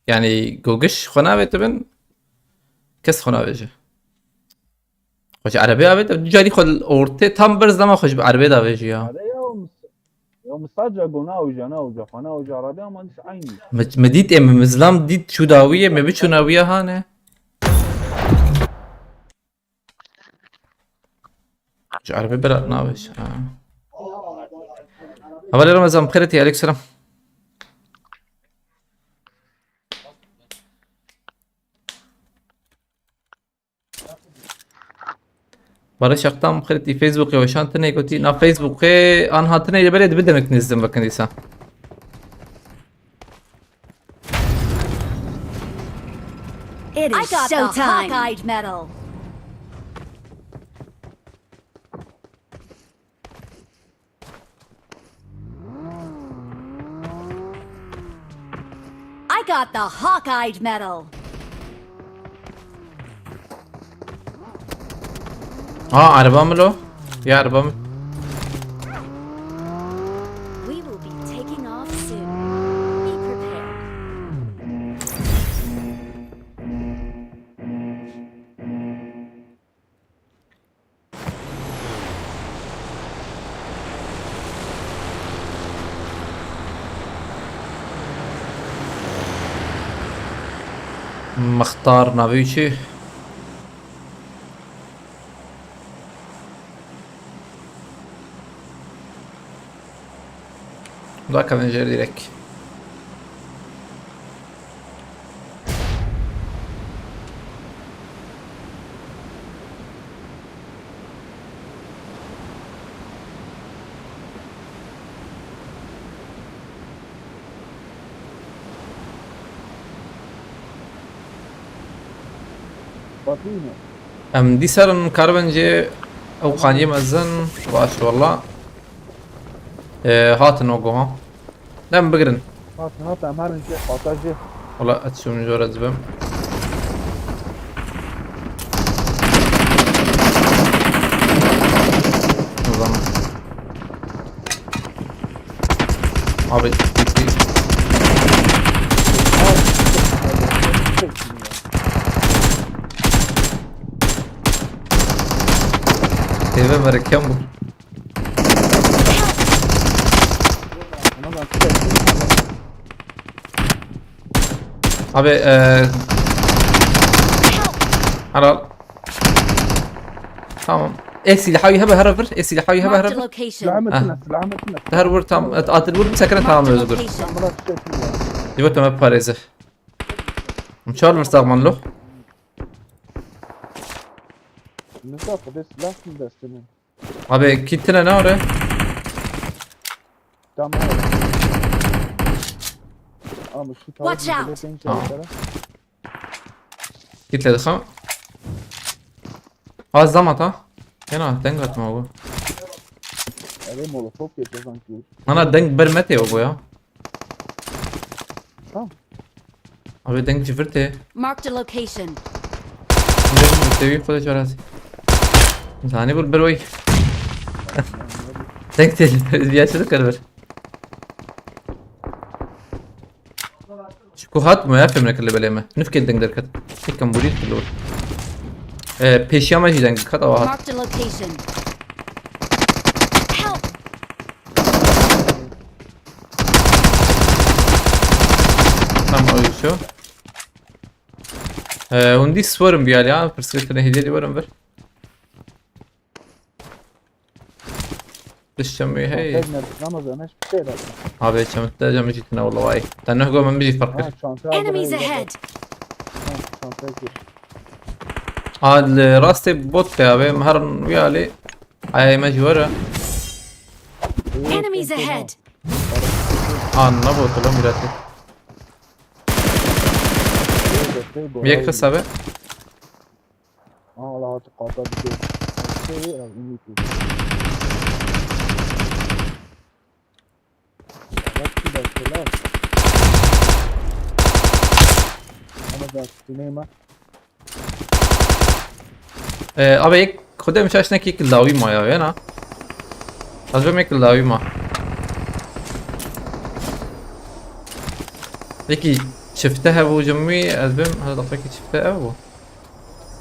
يعني جوجش خناوي تبن كس خناويجه خوش عربي آبد جاري خل اورته تام برز لما خوش بعربي داويجه يا هذا يوم مساجة قلنا وجانا وجفنا وجاربي ما ندش عيني مديت ام مزلام ديت شو داويه ما بيشو ناويه هانه عربي بلا ناوش اول رمضان بخيرتي عليك السلام برای شخصم بخيرتي فيسبوك وشان تني قلتي نا فيسبوك انا هاتني البلد بدنا ننزل بكنيسه It is showtime! Hawkeye medal! I got the Hawkeye medal! عربة ملو يا عربة مختار نافيتشي. ذاك من جري لك. باطينه ام دي سرن كاربنجي او قانية مأذن باش والله. هات نوقو ها. لم بقرن. هات امرن جه باطاجه والله اتشو من جورة زبم. نظام. عبد كيف مركب انا كده ابي على تمام اكسي لحاوي هبه هرفر اكسي لحاوي هبه Marked a هرفر location. سلامتنا سلامتنا هرور تام اتلور مسكرت تمام Marked a يزغر location. مرات شكلها يبقى ما باريزه مشال مستغمن له نسافة بس لا تندستنين ابي كيتنا ناره تمام مش في Watch out. كيت دخل زمت ها هنا دنگت ما هو عليه مولوتوف يتزن كيوش انا دنگ برمتي ابويا ابي دنگ جفرتي Marked a location. تبي خذ جراسي ثاني بالبروي دنگ تل يا شو كربر شكو هات ما يفهم لك اللي بليمه نفكر دنگ دركت كم بوليت كلور پیشیا مجی دنگ خط آواه Marked a location. Help! tamam öyle şu وندي سورم بيالي ها برسكتنا هديه دي ورم بر الشمي هي رمضانش بخير abi çamette cam jitna والله واي تنه جو من بيجي فرق Enemies ahead! الراستي بوت يا ابي مهرن ويالي هاي ماجي ورا Enemies ahead! نبوت لهم يراتي بيك حسابه الله تقاطع ابي एक खुदे में शायद की किल्लावी माया है ना अजब में किल्लावी मा لكي شفتها ابو جمي ازبم هذا طفيك شفتها ابو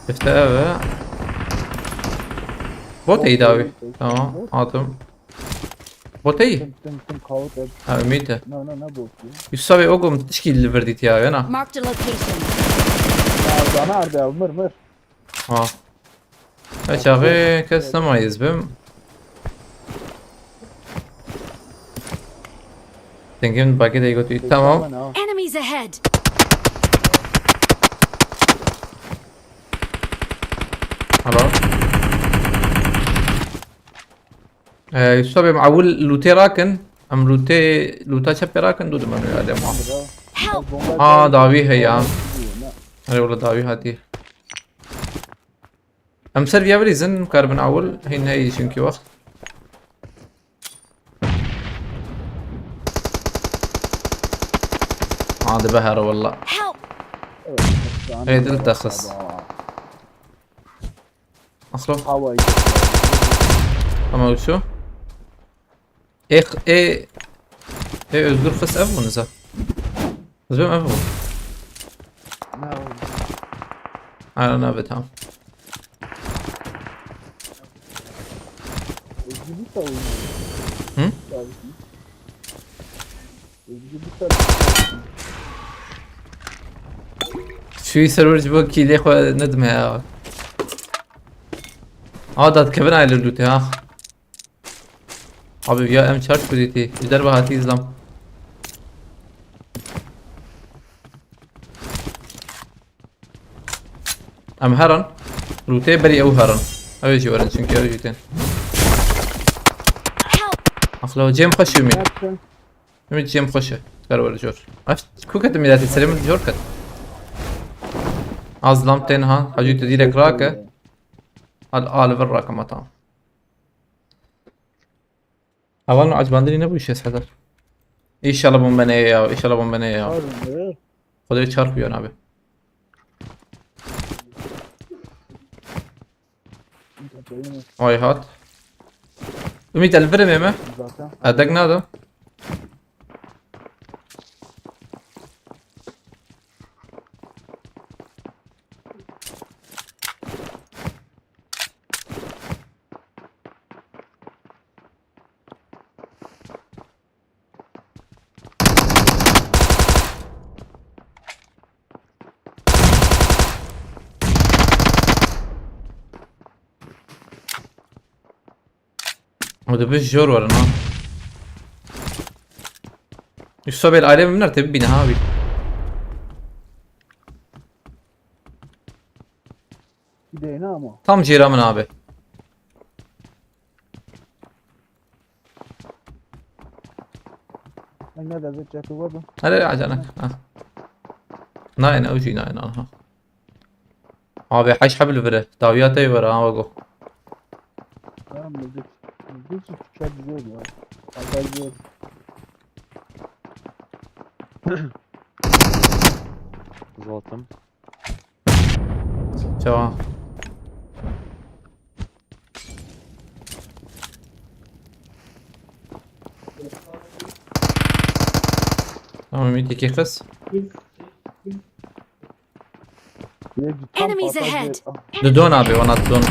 شفتها ابو بوتي داوي تمام عاطم بوتي ميته يساوي اوقم تشكيل اللي فرديت يا انا Marked a location. nerede mır mır ها شاغي كاس ما يزبم تنجم باقي ده يقول تمام Enemies ahead! خلاص يساوي معول لوتي راكن ام لوتا شبي راكن دود منو يا دمو Help! داوي هي يا अरे والله داوي هاتي ام سر فيها بريزن كاربن اول هين هي شنكي وقت هذا بهر والله Help! هي دلتا خص اخلو havayı ama şu özgür kız ev bunu za زبم ev bu ne oldu aynen abi tamam Özgür bir savunuyor Hı? Özgür bir savunuyor شوي سرور جبوكي ليه خو ندمه يا عادت كبن عيل اللوتي ها abi ya em charge kuditi gider bahati izlam am haran روتي بري او هرن او يجي ورن çünkü öyle جيتين اخلو جيم خش يمين يمين جيم خش كار ور جور اف كوكت ميلاد السلام جور كت ازلام تنها حاجه تديرك راكه الال براك مطعم اول عجباندني نبو iş Serdar. İnşallah bombaneye ya, inşallah bombaneye ya. Kodayı çarpıyor abi. Vay hat. Ümit الفيلم mi? Adak ne adam? هذا بس جور ورا نعم يصاب العائلة من نرتب بينا هابي Gideyim ama. tam ciramın abi Ne de zıçatı var mı? هلا عجلك ناين اوجي ناين ها abi حيش حبل بره داويات اي ورا ها وقو Tamam müzik. Müzik çok güzel ya. Güzel. Zoltım. تمام tamam Ümit iki kız Enemies ahead. دون abi ona دون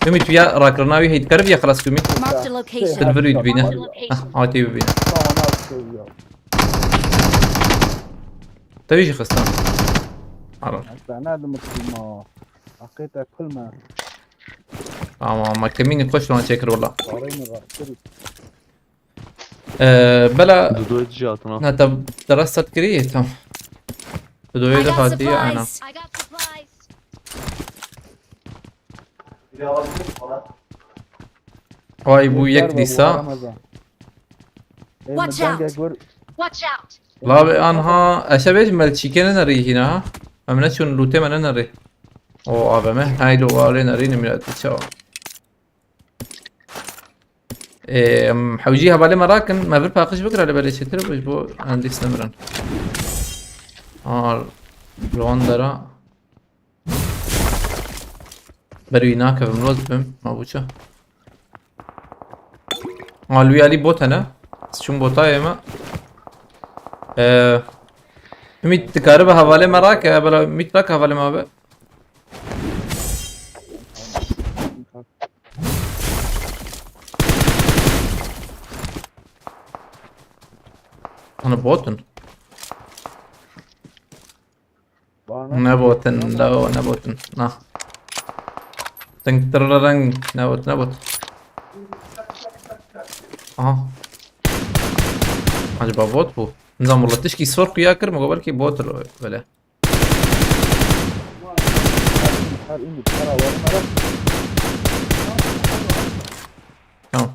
Ümit ويا راكرناوي هيتقرب يا خلاص Ümit Marked a location. سيلفر يدبينا Marked a location. عاتي بينا Tamam seviyor. تبيش خستان عرف أنا هذا ما حقيقة كل ما ما كمين يخش لون شكر والله صارين غير بلا Dudu edici altına. انت درست كريه تم بدو I got يدفع انا supplies. I got supplies. واي بو يك ديسا Watch out. Watch out. لا انها اشبه مال تشيكن نري هنا امنا شون لوتي من نري او ابا ما هاي لو واري نري من تشاو حوجيها بالي مراكن ما برفاقش بكره على بالي شتر بس بو عندي استمرن لون درا بريناك بمروز بم ما بوشا لوي علي بوت انا شون بوتاي ما ümit galiba havale merak ya böyle ümit bak havale mi abi? Ana botun. Ne botun la ne botun na. Teng terlarang ne bot ne bot. Aha. Acaba bot bu. نظام والله تشكي صورك يا كرم قبل كي بوت ولا تمام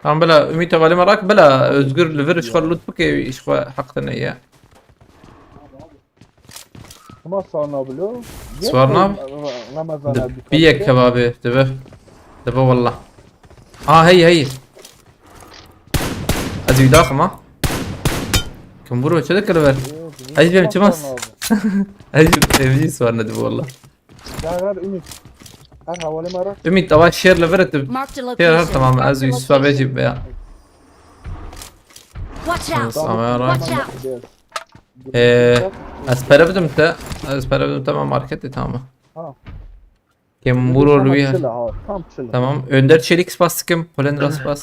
tamam بلا ميتا بالي مراك بلا özgür ليفر شغل لوت بكي شغل حقتنا اياه ما صارنا بلو صورنا رمضان بيك كبابي دبا والله هي ازي داخل ما كم برو كذا كلام اجي بهم تماس اجي بيجي صورنا دبا والله غير إمي أنا حوالي مرة ümit avaş şer leverت Marked a شير location. tamam Marked a az Yusuf'a location. becib ya Watch out. Samara Watch out. اسپره بدم tamam markette tamam Ha. Kim vurur bir Tam çile. tamam Önder Çelik bastıkım Polen Ras bas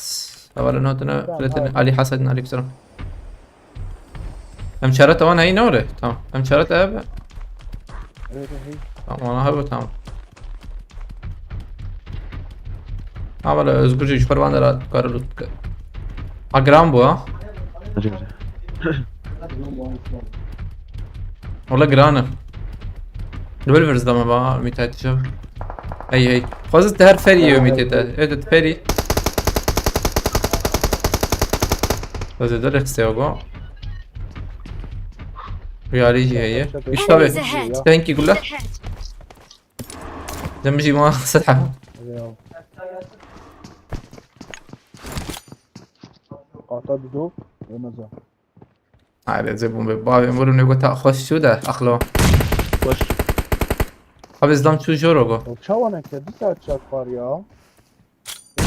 اولا نوتنا خلتني علي حسد عليك سلام هم شرط وانا هي نوره tamam هم شرط اب Evet hey. tamam ona هبه tamam عمل özgürce yukarı bandara karılı agram bu ha Hadi hadi. والله جرانه الولفرز لما بقى ميتات شوف هي خذت هر فري ميتات ادت فري بس دولك سيوغو رياليجي هي ايش طبعا Enemies ahead. تانكي كلها دمجي ما سطحه Hadi ya. Ata dudu. Yemez ha. عادي زبون ببابي يقولوا انه قلت خوش شو ده اخلو Koş. ابي زدام شو جوروغو Ya çavana ke bir saat çat var ya. Bir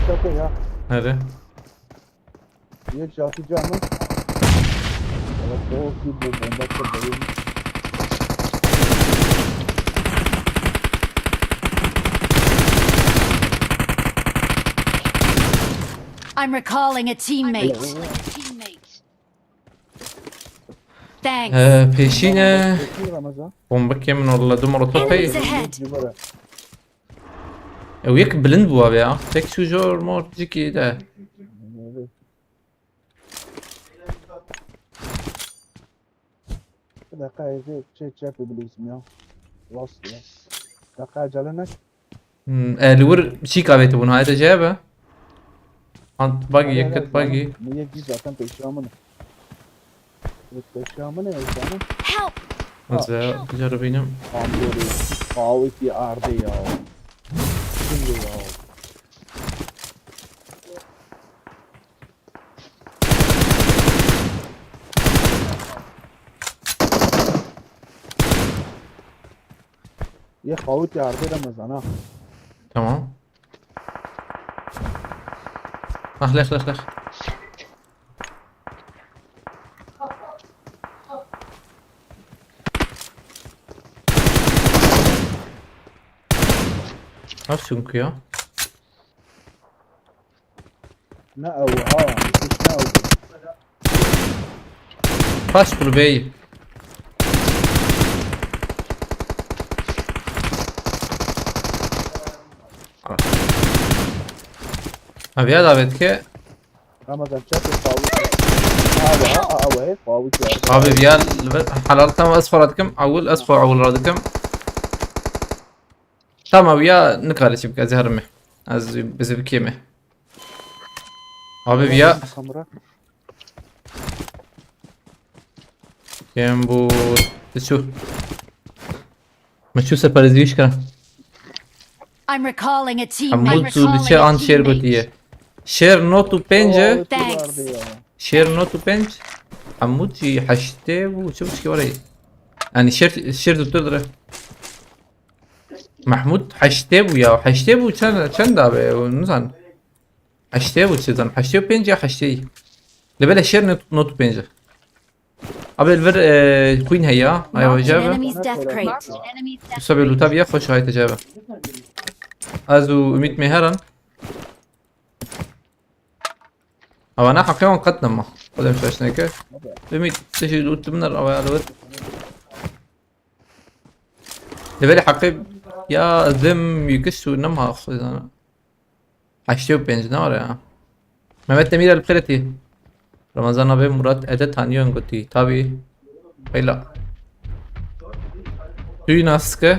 saat de ya. هذا Bir saat canım. Evet o ki bu bomba çabuk. I'm recalling a teammate. Thanks. peşine Peki Ramazan. bombak yemin والله دمر طفي Enemies ahead. Cibara. وياك بلند بواب يا تك شو جور مور جيكي ده Evet. Bir dakika evde şey yapabilirsin ya. Lost ya. Bir dakika acelenek. الور شيك ابي تبون هاي جايبه انت باقي يكت باقي Niye ki zaten peşamını. Peşamını ya canım. Help. زين جربينهم Ambori. Kaviti ardı ya. Şimdi ya. Ya kaviti ardı Ramazan ha. تمام لخ لخ لخ نفسك يا Ne ev ha. Müthiş ne ev. فاش بالبي ابي هذا بدك Ramazan çatı kaviti. Abi kaviti ardı. ابي بيال حلالتهم اصفر عندكم اول اصفر اول عندكم تمام ويا نقال شي بك زهرمه از بزبكيمه ابي بيا Kamera. كم بو شو مشو سباريزيش كان I'm recalling a teammate. عمود تو بيشي ان شير قوتيه شير نوتو بنجه Kaviti ardı ya. شير نوتو بنج عمود شي حشته وشوف شي وري يعني شير دكتور درا محمود حشته يا حشته كان دابه نزان حشته چیزان حشته بنج یا حشته لبلا شير نوتو بنج قبل الفر كوين هيا ايوه Marked an جابه enemy's death crate. سبب لوتا بيا خوش هاي تجابه ازو اميت مهران او انا حقيقة قدم ما قدم شاش نيكه اميت تشي لوت منر او على ود لبالي حقيقة يا ذم يكسو نمها اخذ انا حشتيو بينج نار يا ما تميل البخيرتي رمضان ابي مراد ادت تانيون قلتي تابي بيلا توی ناس که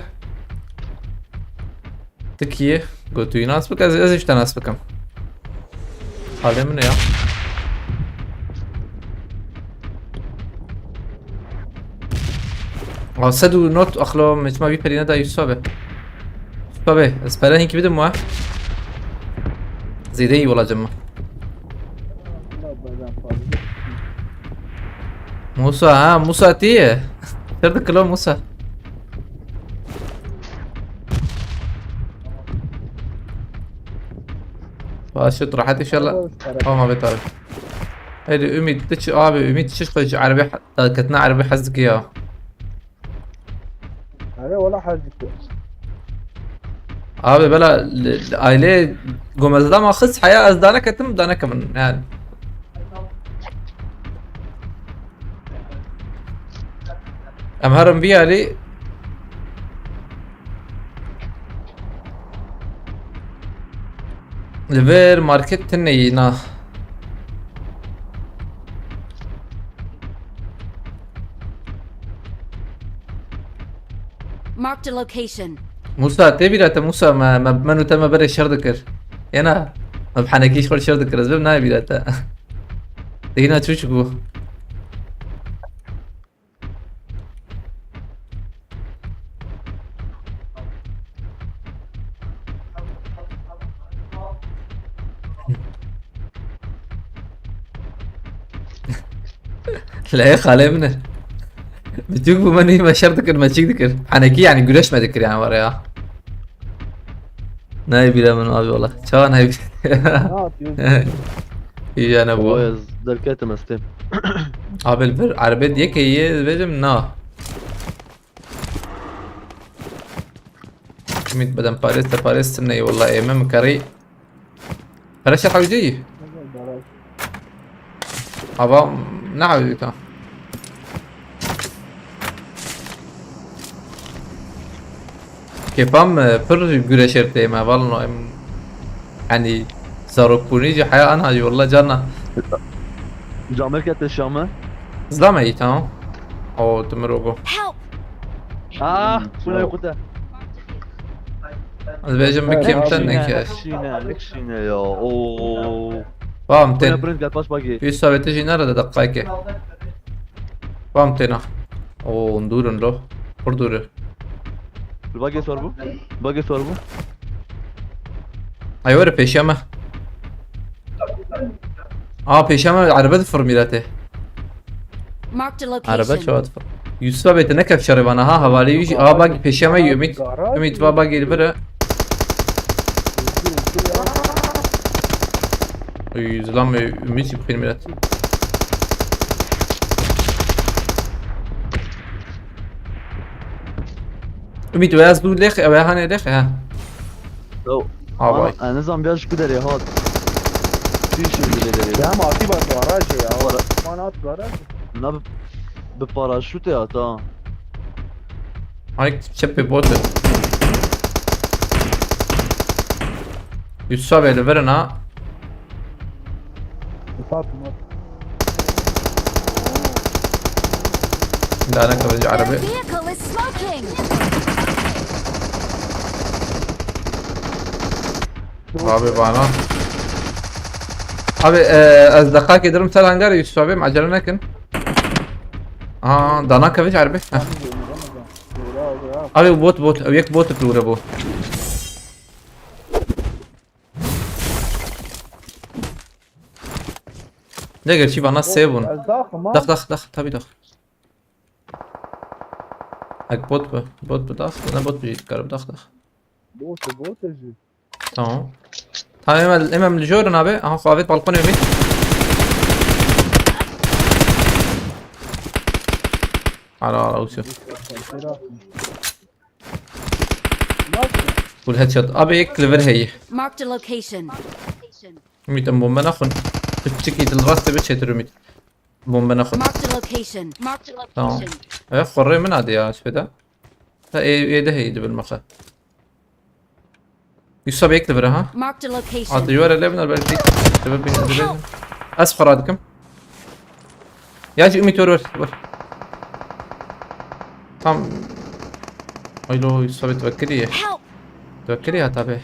تکیه گو توی ناس بک از اشتا ناس بکم حاله منه یا صدو نوت اخلو مجمع بی پرینه دا یوسفه صبه اسپره هینکی بدم موه زیده ای والا جمع موسى ها موسى تيه ترد كلام موسى فاشط راحت ان شاء الله ما بيطرف هيدي امي تش امي تشقج عربي كتنا عربي حزك اياه هذا ولا حاجة Abi bela aile gomezda ma khis haya az dana ketim dana kaman yani. Em haram bir ali Lever market neyi na. Marked a location. موسى تبي موسى ما منو تم بري شر ذكر ينا ما بحنكيش كل شر ذكر زبنا نايبي لا هنا تشوفوا لا يا خالمنا بتجيبوا مني ما شر ذكر ما تشيك ذكر حنكي يعني قلاش ما ذكر يعني ورا نايبي لا من ابي والله شو نايبي Ne yapıyorsun? يجي انا ابو Boyaz derket mestem. abi الفر عربية ديك هي بيجم نا ميت بدن باريس ناي والله امام كاري فرش حوجي ابا نعم كان Kepam pır güreşir tema vallahi yani zarokunici haya ana والله جانا Camel kette Şam'ı. زلمه اي تمام او تمرقو Help! Ah, şuna yokuta. بيجم بكيم تنك يا Nekşine ya. Oo. فهم Buna تن print gel baş bagi. في سوى تجي نرى دقائق فهم تنا او ندور له بردور Bagi sor bu. Bagi sor bu. ايوه بيشامه بيشامه عربة فرميلاته Marked a عربة location. شو أدفر يوسف بيت نكف شربانا ها هوالي يجي باقي بيشامه يميت يميت باقي البرا يزلام يميت يبخين ميلات يميت وياز دو ليخ او هاني ليخ ها Yo. باي Ne zaman biraz gider ya hat. Bir şey gider ya. Ya ma fi bas garaj ya. Manat garaj. Ne bir paraşüt ya ta. هاي تشبي بوت يوسف بيت البرنا Fatma. ده انا كمان Their عربي vehicle is smoking! abi bana abi اصدقائك يدرم تل هنجر يوسف abi معجلة لكن دانا كمان عربي abi بوت او يك بوت بلور ابو دقر شي بنا سيفون دخ تبي دخ هك بوت بدخ انا بوت بيجي تقرب دخ Botu ji. تمام امام الجورن ابي اهو خافيت بالكون يمين على اوسف والهيد شوت ابي كليفر هي Marked a location. ميت بومبا ناخن تشكي الراس تبي تشتري ميت بومبا ناخن Marked a location. Marked a تمام location. ايه خري من هذه يا شفدا ايه ده هي بالمخ يصاب يكليفر ها Marked a location. عطيوره لبنى البلدي سبب بين اسفر هذكم ياجي امي تور تمام ايلو يصاب توكلي Help! توكلي يا تابع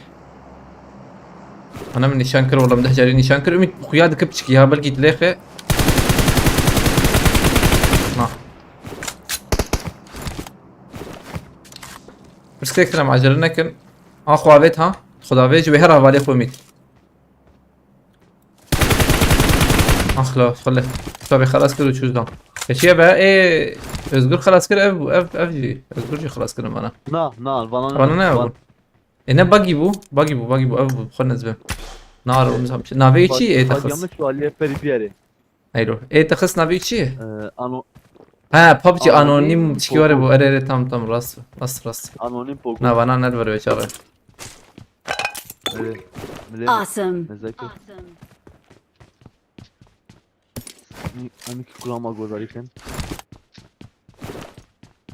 انا من نشانكر والله مده جاري نشانكر امي خياد كبتشكي ها بلقي تليخه ما بس كده مع جرنا كن اخو عبيتها خدا بيج وهرها بالي اخو ميت خلاص خله طب خلاص كده تشوز دام اشياء بقى ايه ازقر خلاص كده اف جي ازقر جي خلاص كده معنا Na وانا نعم انا باجي بو اف خلنا زبم نار ومزهم نافيتشي ايه تخص Yanlış sualiye peripieri. ايوه ايه تخص نافيتشي Ano ها ببجي Anonim انونيم تشكي وري بو اري تام راست anonim pogo. نا وانا نرفر بيشاره öyle. Millet Awesome. nezaket. Awesome. Hani ki kulağıma gozarken.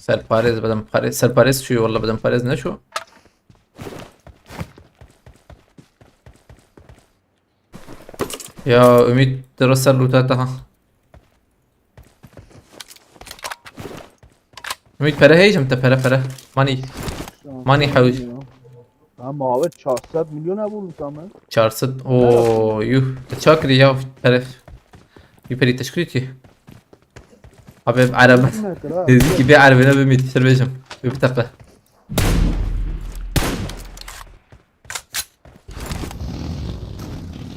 سرپرز بدم پرز سرپرز شوی والله بدم پرز نشو يا امید درست سر لوتاتها امید پره هیچم تا پره مانی حوش Ben muhabbet 400 milyon vurmuşam ben. 400 اوه يو تشاكري يا پره يبري تشكريتي حبيب عرب زيكي بي عربي انا بميت سربيجم بتقه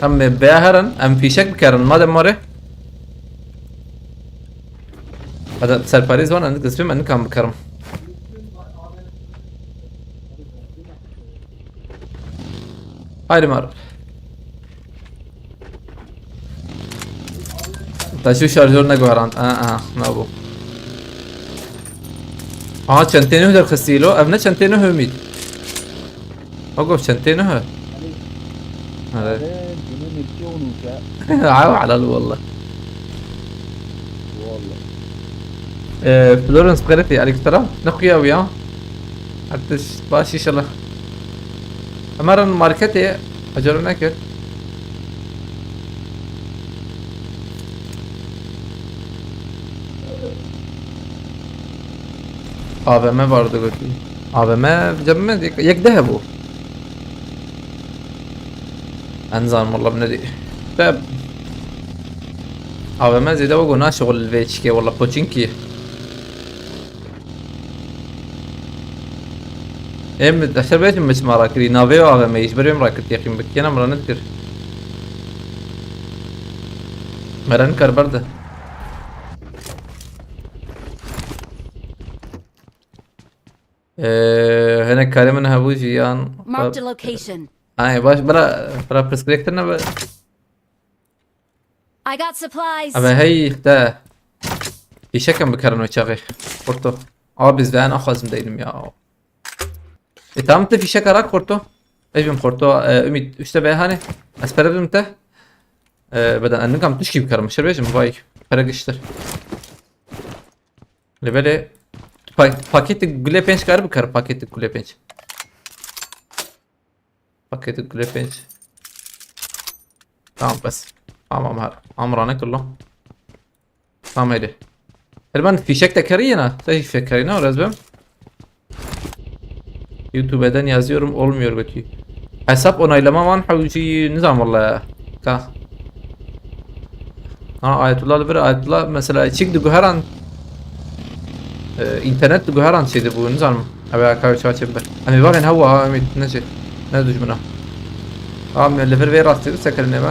ام باهرن ام في شك بكرن ما دمره هذا سربرايز وانا عندك اسمه انك عم بكرم هاي مر تا شو شارجور نگوهران نابو چندتینو در خستیلو ابنا چندتینو همید اگو چندتینو ها هذا Bunun iki onunca. عاو على والله Vallahi. فلورنس بغيرتي عليك ترى نقيا وياه حتى باشي ان شاء الله مرة ماركتي اجرنا كده AVM vardı götü. AVM cebime يك ذهبوا انزل والله بندي طيب AVM زي ده وقلنا شغل الفيتشكي والله بوتشينكي ام دشر بيت مش مراكري نافي AVM يجبرهم راكت يا اخي بكينا مرة نذكر مرة نكر برده هنا كلام هبوجي يعني Marked a location. باش برا برسكريكتنا I got supplies. اما هي ده يشكم بكرنو شاغي قرطو biz ben akhazım değilim ya. Tamam da fişe karak kurtu. Evim kurtu. Ümit işte be hani. Asperedim te. Beden annem kam tuş gibi karım. Şerbecim vay. Para geçtir. Le böyle paketi gülepenç karı kar paketi gülepenç. Paketi gülepenç. Tamam bas. Tamam har. Amrana kullu. Tamam hadi. Elban fişek de karıyına. Sen fişek karıyına orası ben. YouTube'dan yazıyorum olmuyor götü. Hesap onaylama van havuci nizam valla. Ka. Ayetullah bir ayetullah mesela çıktı her an internet de her an şeydi bu nizam. Abi arkadaşlar açayım ben. Hani bakın hava nece ne düşmana. Abi lever ver attı sekerine mi?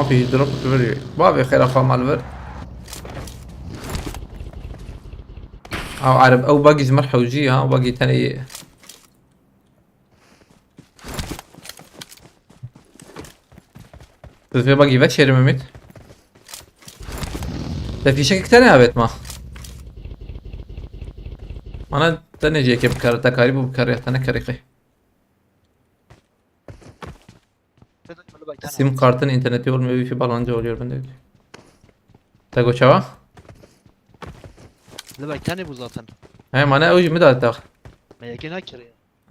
في دروب كبير بابي خير اخوان مع البر او عرب او باقي مرحة وجي ها وباقي تاني في باقي بشر مميت ده في شكل تاني عبيت ما انا تاني جيك بكار تكاريب وبكار يحتانا كاريقي Sim kartın interneti olmuyor, wifi bağlanınca oluyor bende. Tego çava? Demek tane bu zaten. He mana o jimi da tak. Ma yake nakir ya.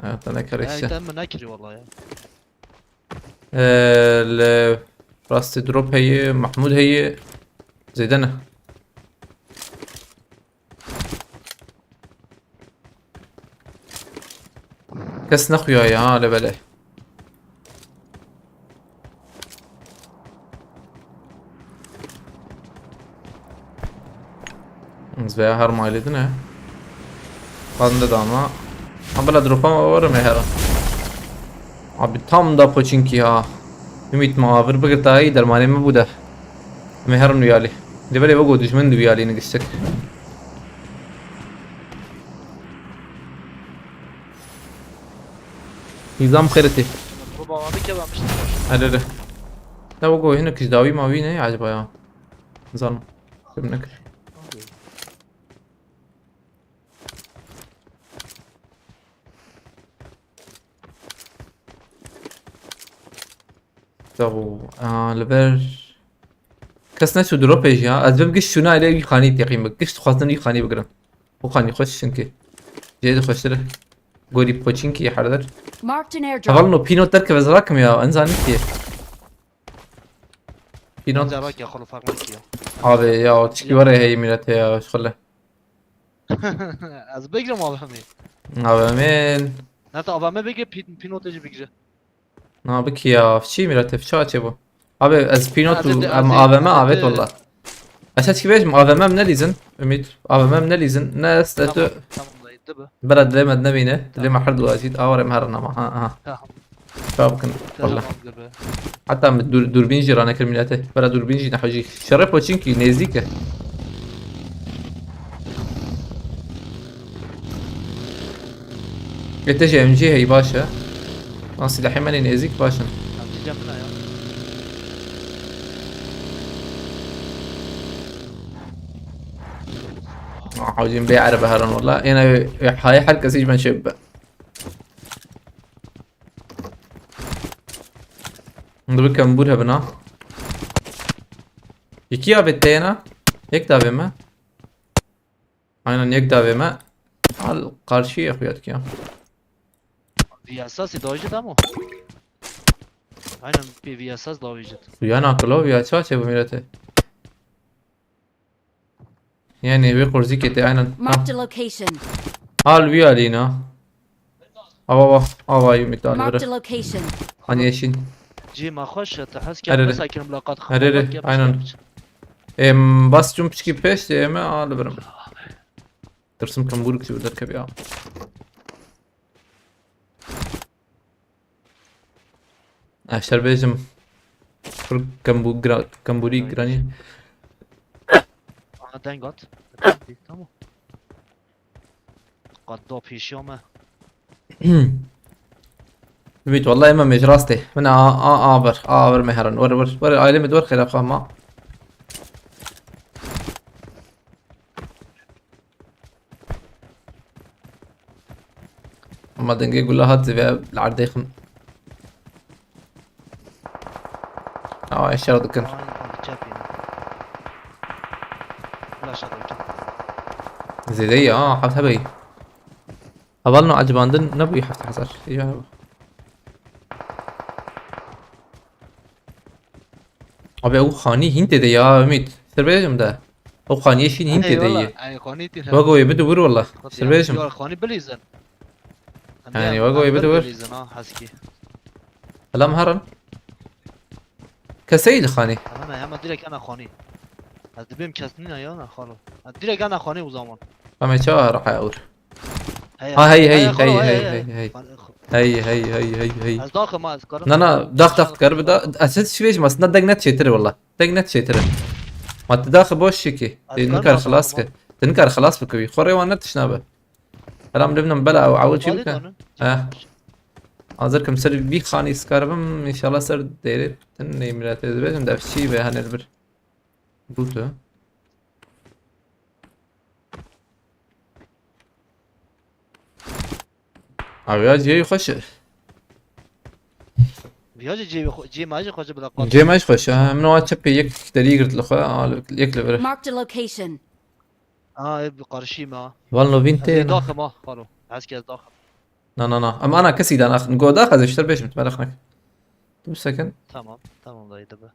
Evet ana Ya karıştı. tam nakir vallahi ya. ال راستي دروب هي محمود هي زيدنا كاس نخويا يا لا بلا زبايا هر مايلدنا قاندا داما abla drop'a var mı her an? Abi tam da poçinki ha. Ümit mağabır bıgırta iyi dermane mi bu da? Meherun uyali. De böyle bu düşman da uyalini gitsek. Nizam khairati. Bu babamı kebamıştı. Hadi. Ne bu هنا كش داوي ما بينا عجبا يا نظام منك تو لبر کس نشو دروپش یا از بهم گشت شونه علی خانی تقیم گشت خواستن یه خانی بگیرم او خانی خوش شنکه جید خوش تره گوری پوچینکی حردر Marked an airdrop. اول نو پینو ترکب از راکم یا انزانی که پینو زراك يا خلو فرق مكيا هذا يا تشكي ورا هي ميلته يا شغله از بگیرم آبهمی هذا مين نه تا آبهمه بگه پینوتش بگیره نا بك يا شي ميلته في شاتي بو ابي از بينوت أزد- ام أزد- افما ابيت أزد- والله اشات كيفاش افما من ليزن اميت افما من ليزن ناس تتو tamam dayı dıbı بلد لما دنبينه لما حرد واجد اور مهرنا ما ها tamam شابكن والله tamam dıbı حتى من دوربين جيرانا كرميلاته بلا دوربين جي نحوجي شرف بوتشينكي نيزيكا يتجي ام جي هي باشا ناصي دحين ماني نيزيك باشا amca camına ya عاوزين نبيع عربة هرن والله انا هاي حركة سيج من شبه نضرب كمبورها بنا يكي ابتينا يك دابما aynen yek daveme al karşıya yapıyorduk ya. VSS dojit ama aynen bir VSS dojit ويانا كلو يا تشاتي بميلته يعني بيقول زيكتي aynen Marked a location. al via lina ava يميت Marked a على location. hani yeşil جي ما خوش تحس أريري. كيف مساكن ملاقات أريري. أينن. بس جم بشكي بيش ما al برم ترسم كمبورك شو دركب يا اشتر بيجم كل كمبوري جراني Aha denk at. Tamam. قد پیشیامه بيت والله ما مش راستي من ابر مهرن ور عائله مدور خلاف خما اما دنجي يقول لها هات العرض يخم ايش راضي Ay, çapayım. Flash atacağım. زيدية حفت هبي أظلنا عجباندن نبي حفت حصر يعني أبي أو خاني هنت دي يا ميت سربيجم ده أو خاني شين هنت دي Ay khani tir. واقو يبدو بر والله سربيجم Yar khani bilizin. Yani vago يبدو بر bilizin ha haski. لا مهرن كسيد خاني Ana ama direkt ana khani. Az dibim kesnin ya ana khalo. Direkt ana khani o zaman. أما شا راح أقول هي Az daxil ma az karım. أنا ضغط كرب ده أساس شويش بس ندق نت شيتر والله دق نت شيتر ما تداخل بوش شيكي تنكر خلاص تنكر خلاص بكوي خوري وانا تشنابه كلام لبنان بلا او عاول شي بك حاضركم سر بي خاني سكاربم ان شاء الله سر ديري تني مرات بيجم دافشي به هنلبر بوتو اويا جي خوش Viyacı G macı khoca bila qat. جي ماش خوش من وقت شبي يك دلي قلت له يك لبر Marked a location. Aa bir qarışıyım ha. والله Az بنتين daxil ma khalo. Az kez daxil. نا اما انا كسيد انا نقول داخل اشتر بيش متبلخنك تو سكن Tamam. Tamam dayı da be.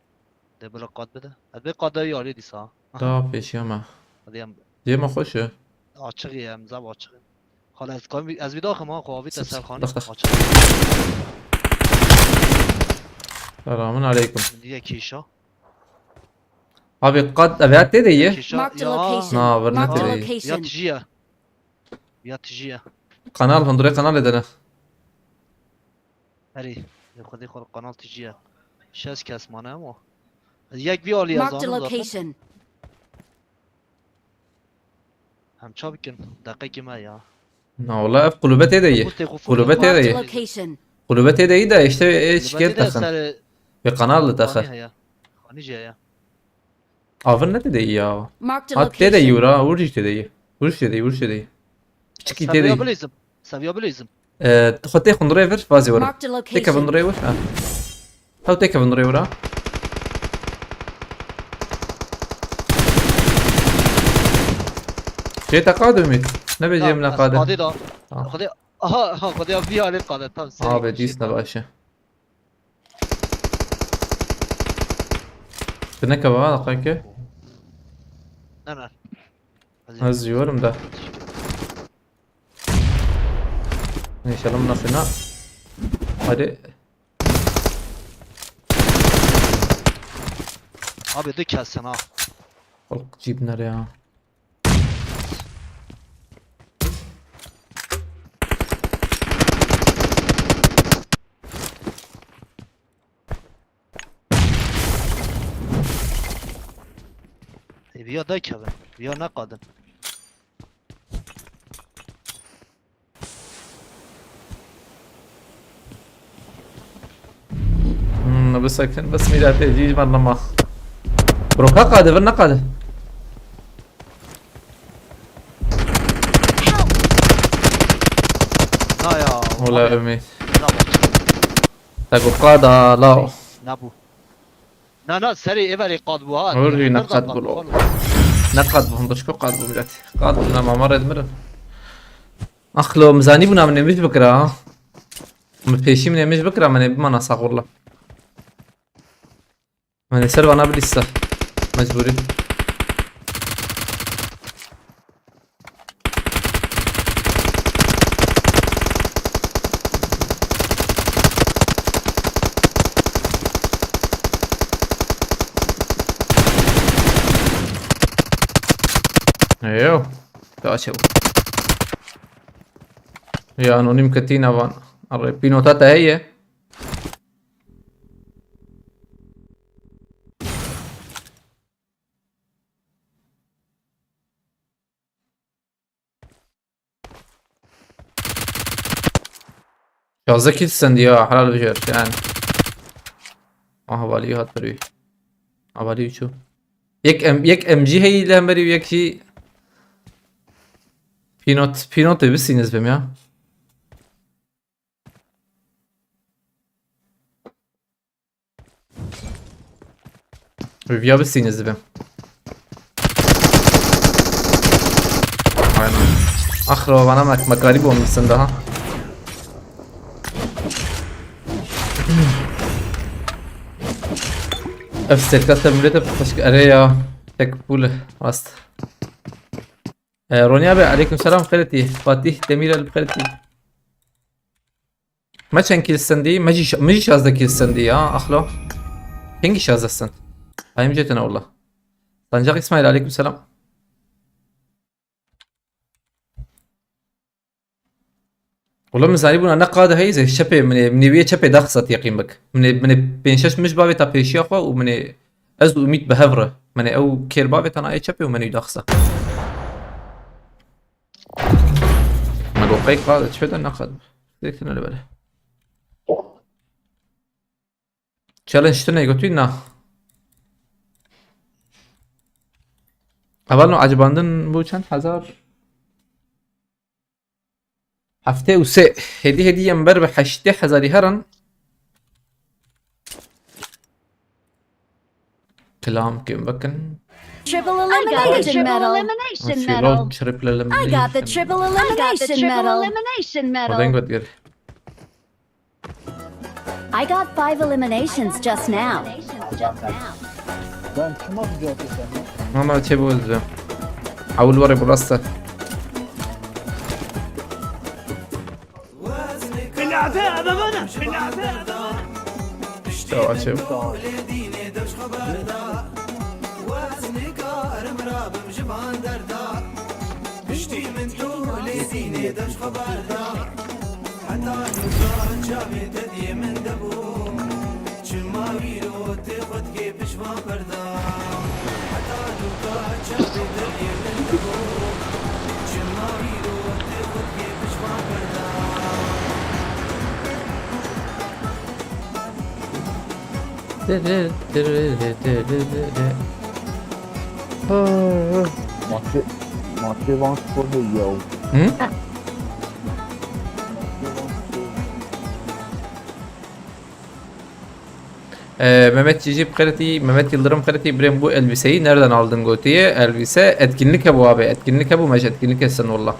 De bila qat bide. Az bir qat da yari disa. دا بيش ياما Hadi yam. جي ما خوشه Açıq yem, zab açıq. Xala az bir daxil ma qavi təsəlxani. Daxil. Açıq. سلام عليكم Diye kişa. ابي قد ابيات تدي Kişa. Marked a location. نا برنا Marked a تدي location. Yatıcıya. Yatıcıya. قناه هندري قناه لدنا Heri. Xudi xol kanal ticiya. Şes kesmane ama. Yek bir ali Marked a yazanı zaten. location. Hem çabikin. Dakika kime ya. نا والله في قلوبات يدي قلوبات Marked a يدي location. قلوبات يدي ده ايش كيف دخل Ser في قناه اللي دخل Khani ya. Khani ya. Avın ne dedi ya? Marked a Hat de location. yura, vuruş dedi. Vuruş dedi. Çık ite سویا dedi. بلیزم سویا بلیزم تخطي خندري ver vazi ورا. Marked a تك location. خندري ور. هاو تك خندري ورا. جيت قادمي. نبي جيم لا قادم. قادی دا قادی آها ها قادی بیا علی قادر tam seri Abi ديسنا باشا. بنك بابا دقيقة. نه نه هزيورم ده. ان شاء الله منافنا. Hadi. abi de kelsen ha Balık cibinler ya. بیا da Kevin بیا نه قادم بس لكن بس ميلاد تجي مرة ما. بروكا قاعدة برنا قاعدة. نه یا ولا أمي. نه بچه تقول قاعدة لا. نبو نه نه سری ایوری قاد بو ها وري نقاد بلو. نقاد بهم دشكو قاد بملات. قاد بنا ما مرة دمر. أخلو مزاني بنا من مش بكرة. مفيشي من مش بكرة من بمنا صغور له. من يسر أنا بلسه مجبوري. ايوه تاشو يا انونيم كتينا فان الريبينو تاتا هي شازة كيل سنديا حلال بجر يعني بالي هات بري بالي شو يك ام جي هي اللي همبري ويك شي بينوت بسينز بهم ya. Rüya bسينز بهم. Aynen. Akhro bana makarib olmuşsun daha. Öfsel katta millete başka araya tek pul rast. روني أبي عليكم السلام خيرتي فاتيح دميرة بخيرتي ما كان كيل السندي مجي شازة كيل السندي ها أخلو هنجي شازة السند هاي مجيتنا والله طنجاق إسماعيل عليكم السلام والله مزاري بنا نقاد هاي زي شبه من بيه شبه داخسة يقين بك من بينشش مش بابي تا بيشيخوا ومن أزو ميت بهفرة من أو كير بابي تنا أي شبه ومن يداخسة ملوقي قاعدة شو هذا النقد ذيك اللي بله challenge تنا يقولنا أولنا عجباندن بو چند هزار هفته و سه هدی ينبر به 8000 هرن كلام كم بكن Triple elimination medal. triple I got the triple elimination medal. بعدين قد قال I got 5 eliminations just now. Ben kim atacağım sen? ما تبوز أول وري براسته ما تبان تكون يو Hı? Mehmet Cici Kreti, Mehmet Yıldırım Kreti İbrahim bu elbiseyi nereden aldın Goti'ye? Elbise etkinlik bu abi. Etkinlik bu meş etkinlik etsin valla.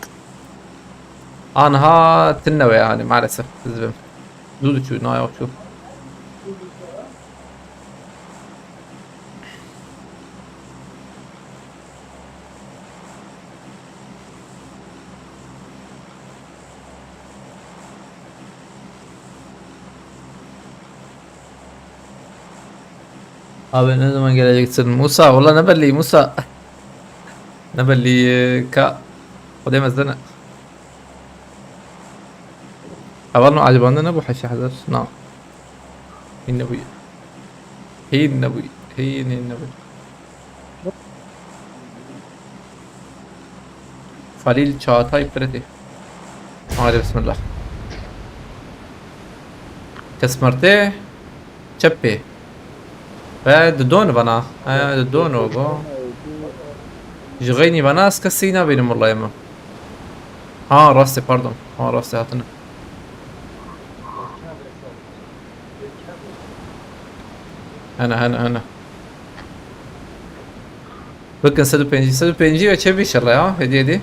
Anha tinne yani maalesef. Sizim. Dudu şu ne yok şu. Abi ne zaman geleceksin Musa? Valla ne belli Musa. Ne belli ka. O demezden. أظن عجبنا أبو حشي حذر نعم هي النبي هي النبي هي النبي Falil Çağatay Preti. Hadi bismillah. Kesmarte Çeppi. Ve dudonu bana. Dudonu bu. Jgayni bana askasina benim vallahi ama. Ha rasti pardon. Ha rasti hatını. أنا بكن سدو بينجي وتشبي إن شاء الله يا هدي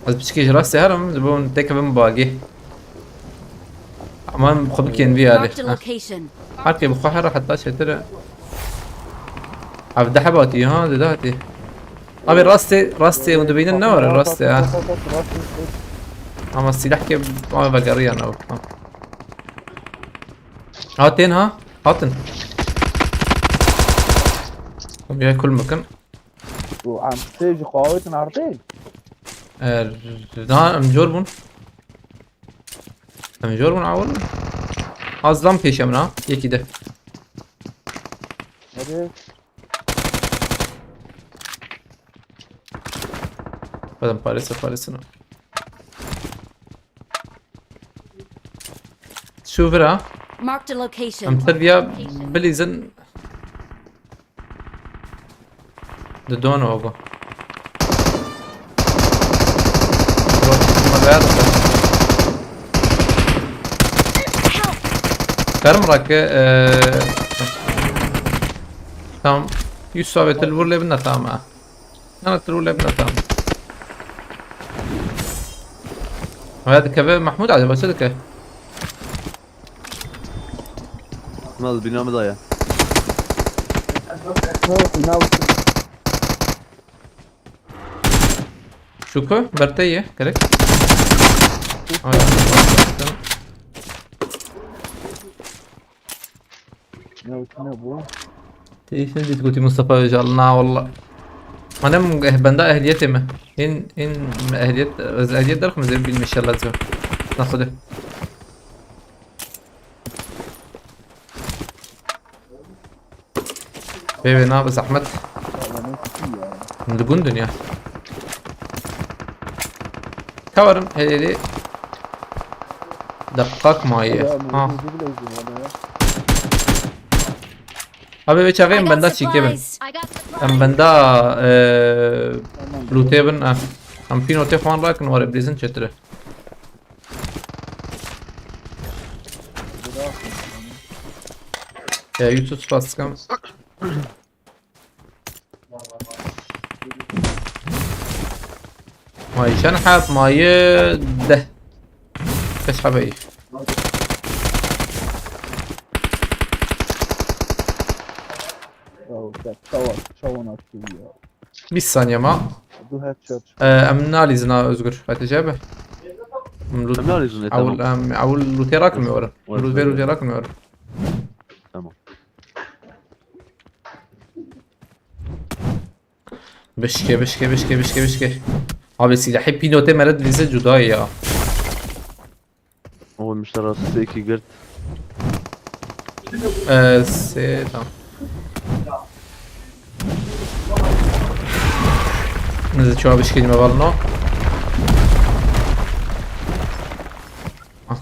بس بتشكي راسي هرم زبون تك بن باقي أمان بخبك ينبي عليه Marked a location. حركي بخحرة حتى شترى عبد حباتي ها داتي أبي راستي مدبين النور راستي ama silah ki ama bagarı yana o. Hatin ha? Hatin. Bir kul مكان. وعم تيجي قوات نهارتين ده مجربون. مجربون عول. Azdan peşem ha. Yeki de. هذيك Badam Paris'e. شوف راه Marked a location. امثل يا بليزن دون اوغو كرم راك تمام يسوى تلور لي بنا تمام انا تلور لي بنا تمام وهذا كبير محمود على بسلكه Mal binamı da ya. شوكو برتيه كرك ايش انت تقولي مصطفى جالنا والله انا بندا اهليتي ما ان اهليت درخم زي بالمشي ان شاء الله زين ناخذه بيبي نابس احمد من الجندن يا كورم هذي دقاق مايه ها ابي بچاقين I got بندا چيكي بن supplies. I got supplies. ام بندا لوتي بن ام في نوتي خوان راك نور بريزن چتره يا يوتيوب سباس كم ماي شنحت ماي ده ايش حبايب bir saniye ma امناليزنا özgür هتجابه Analizini او tamam. او لوتي راكم يورا لوتي راكم يورا Tamam. بشكي abi silahı pilote meret bize cüda ya. O müşterisi 2 girt. Tamam. نزل بش كلمة بالنا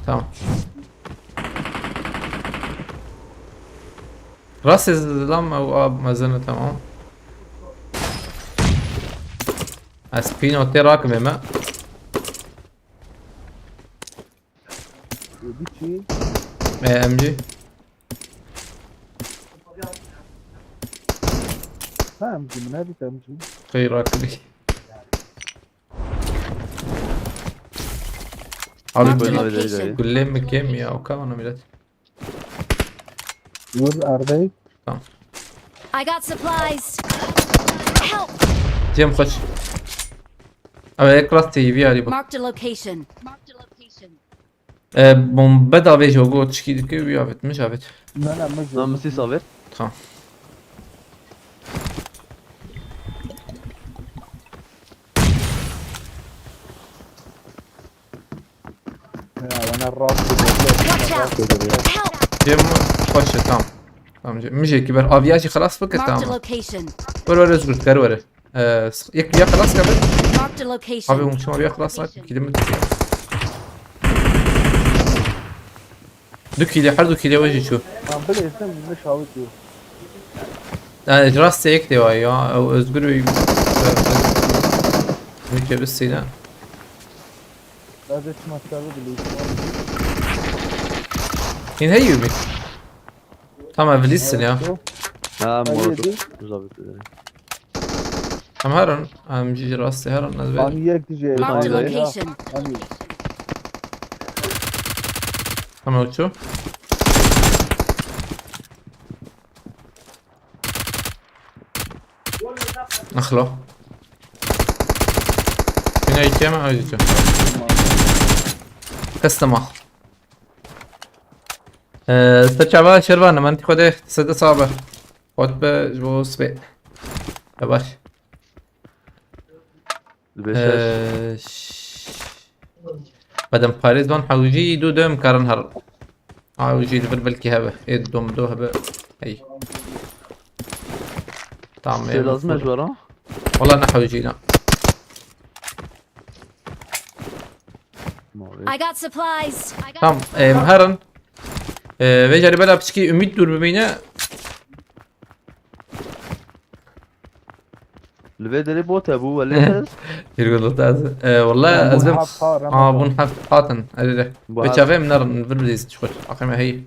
تمام راس الظلام او ما زلنا تمام. اسبينو تي راكم ما Bir şey. ام جي Ha amcim ne bir amcim. خير راكبي Marked a Abi location. قول لي كم يا وكم انا ميلاد Vur Arda'yı. I got supplies. Help! جيم خش ابي اقرا تي في علي Marked a location. بوم بدا بيجو قوت شكي كي بيافت مش عافت Ne ne mecbur. Lan mısın saver? تمام Ya bana rahat Watch out! Help! جيم خش تمام تمام مش كبر افياشي خلاص فكت Marked a تمام location. ور ازغر كر ور يك يا خلاص قبل Marked a ابي location. مش ما بيا خلاص كده من دوكي لي حر دوكي لي وجهي شو Ben bilirsin ne şahit yok. يعني راسي يكتي يا او ازغر مش بس هنا Gazetçi maçlarda biliyorsun. هين هيو بي تمام فليسن يا Ha Hayır, mordu. değil. Zabit. ام هرن ام جي راسي هرن نزل Hani yer diyeceğiz. Marked a Hayır. location. Hani تمام شو اخلو هنا يكيما او يجي كستما استشعبا شربانا ما انت خده سد صعبة خد بجبو سبيع باش بدم باريس دون حوجي دو دم كارن هر حوجي دبر بالكي هبه ايه دوم دو هبه اي tamam Şey lazım mecbur ha? والله انا حوجينا I got supplies. tamam هرن ve جاري بلا بشكي ümit dur ببينه Lüvederi bot ya bu veli. يقول له والله ازبم بون حف قاطن ادري Bu بتشافي من نار بالبليز شوف اقيمه هي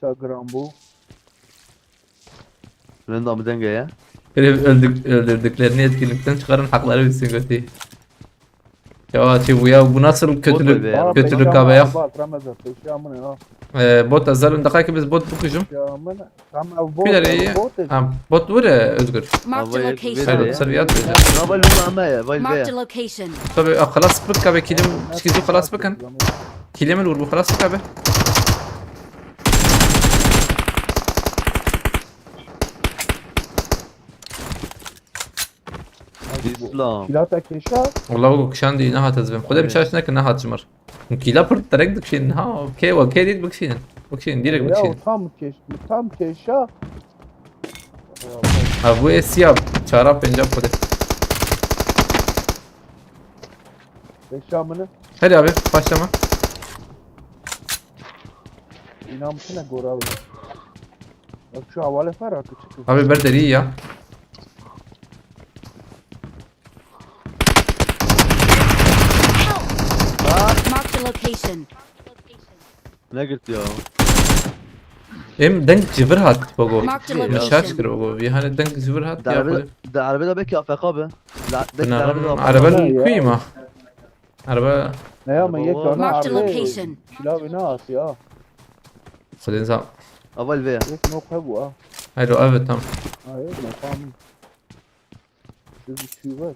Instagram bu. Benim damı denge ya. öldürdüklerini etkinlikten çıkarın hakları bitsin götü. Ya şey bu ya bu nasıl kötülük be ya. kötülük abi ya. Ramazan. Peşamını ha. Bot azalın dakika biz bot bukuşum. Peşamını. Tam bu. Bir araya bot vur Özgür. Marked a Havaya location. ver. Hayır sarıyat böyle. Ne var lu ama ya? Vay Marked be. a location. Tabii خلاص بك abi kilim çıkıyor خلاص bakın. Kilim vur bu خلاص bak abi. İslam. Pilata keşa. والله هو كشان دي نهات ازبم خدها مش عشان كنا نهات جمر كيلا برد ترك دكشين ها اوكي اوكي دي بكشين بكشين ديرك Ya بكشين tam keşa. ابو اسياب çara pencap خده Peşamını. hadi abi başlama İnanmışsın goral. Bak şu havale var akı çıkıyor. abi berderi iyi ya Marked a location. Ne gitti ya? em denk cıvır hat bogo Marked a مش location. هشكر bogo yani denk cıvır hat ya Da arabada belki AFK be. araba kıyma araba Ne ama yek ana Marked a abi. location. Pilav ne as ya. خدين زعم Aval be. Yek nokta bu ha. حلو evet tamam Hayır ne tamam. Bir şey var.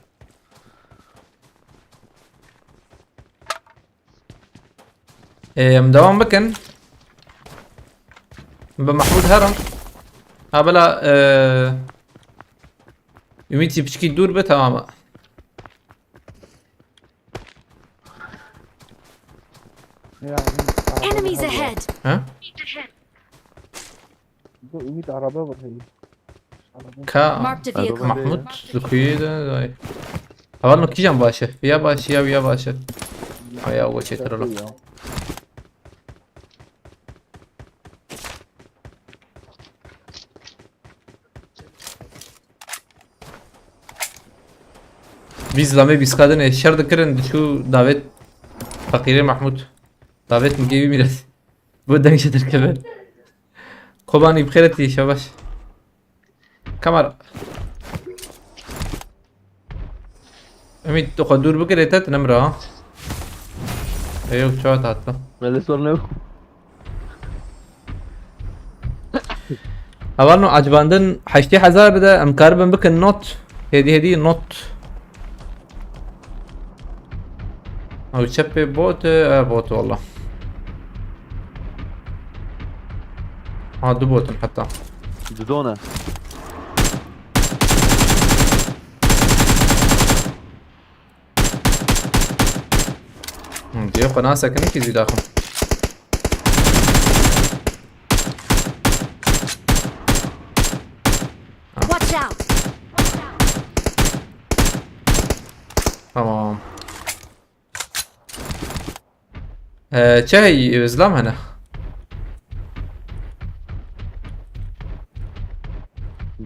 devam bakın بمحمود هرم ها بلا ümit يبشكي دور به تماما Yani. Enemies ahead. ها Bu ümit araba var. Araba. كا Marked a vehicle. محمود زكيدة زي أظن كيجان باشا يا باشا يا باشا يا أول شيء ترى له Biz zame biz kadın şer dikirin şu davet fakiri Mahmud. Davet mi gibi miras. Bu dengi derkebe. Kobani bkhirati şabaş. Kamera. Ümit تقدر بكرة نمرة ها ايوه شو تعطى Öyle sorun yok. اوانو عجباندن حشتي حزار بدا امكاربن بك النوت هدي نوت او تشبي بوت بوت والله دو بوت حتى Dudona. دي قناة ساكنة كي زي داخل Watch out! تمام شاي زلام هنا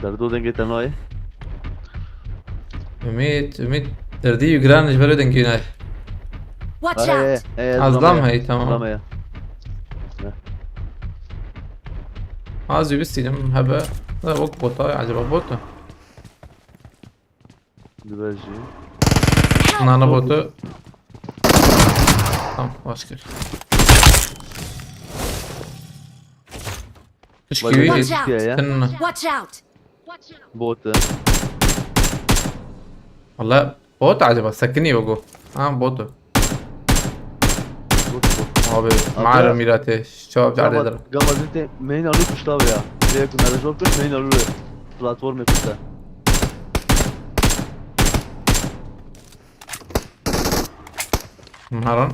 Derdo denge tanoi. اميت دردي يقران جبرو دنكيناي Watch out! Azlam هي تمام Azlam عايز بستيدم هبا لا وق بوطا عجب بوطا Diverji. نانا بوطا tamam başka تشكي Watch out! ya. كنا Watch out! Bote. والله بوطا عجبه سكني بقول بوطا abi معاه ميراته شباب جعل يدرب Gama zinte main alu kuşlav ya. Buraya kunarı zor kuş main alu platform kuşta. مهران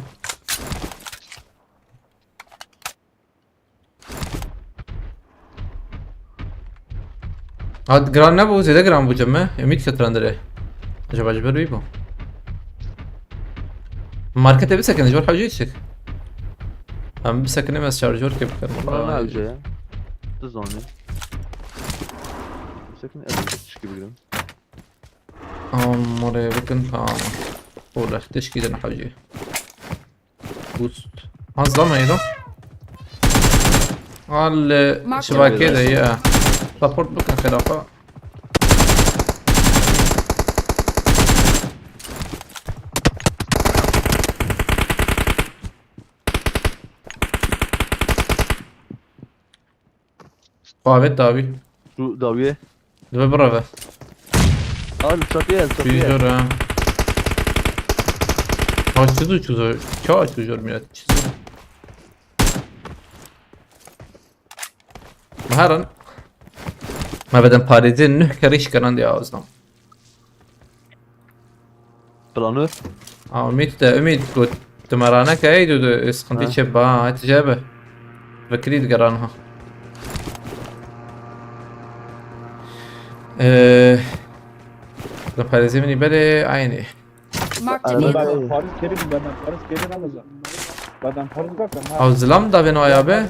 هاد جران نبو زيادة جران بو جمع اميد كتران داره عجب عجب روي بو ماركته بسكن جور حاجة يتشك هم بسكنه بس شارجور كيف كان Bana ne alca ya? Tuz onu. Sakın elbette çık gibi girelim. مرة بكن ولا تشكيل انا حاجة بوست عظم هيدا على شبكة ده يا سبورت بكن خلافة قابت abi Şu davye. dve brave Al çatıya çatıya. çiziyor ha çiziyor çok çiziyor millet çiziyor مهرا ما بدن باريزين نه كريش كران دي اوزنام Planör. اميد اميد قلت تمرانا كايدو اسخنتي شبا هات جابه فكريت قرانها لو باريزين مني بدي عيني Marked a vehicle. Paris kerim ben Paris kerim alacağım. Ben Paris bakın. او زلام دا بينو يا به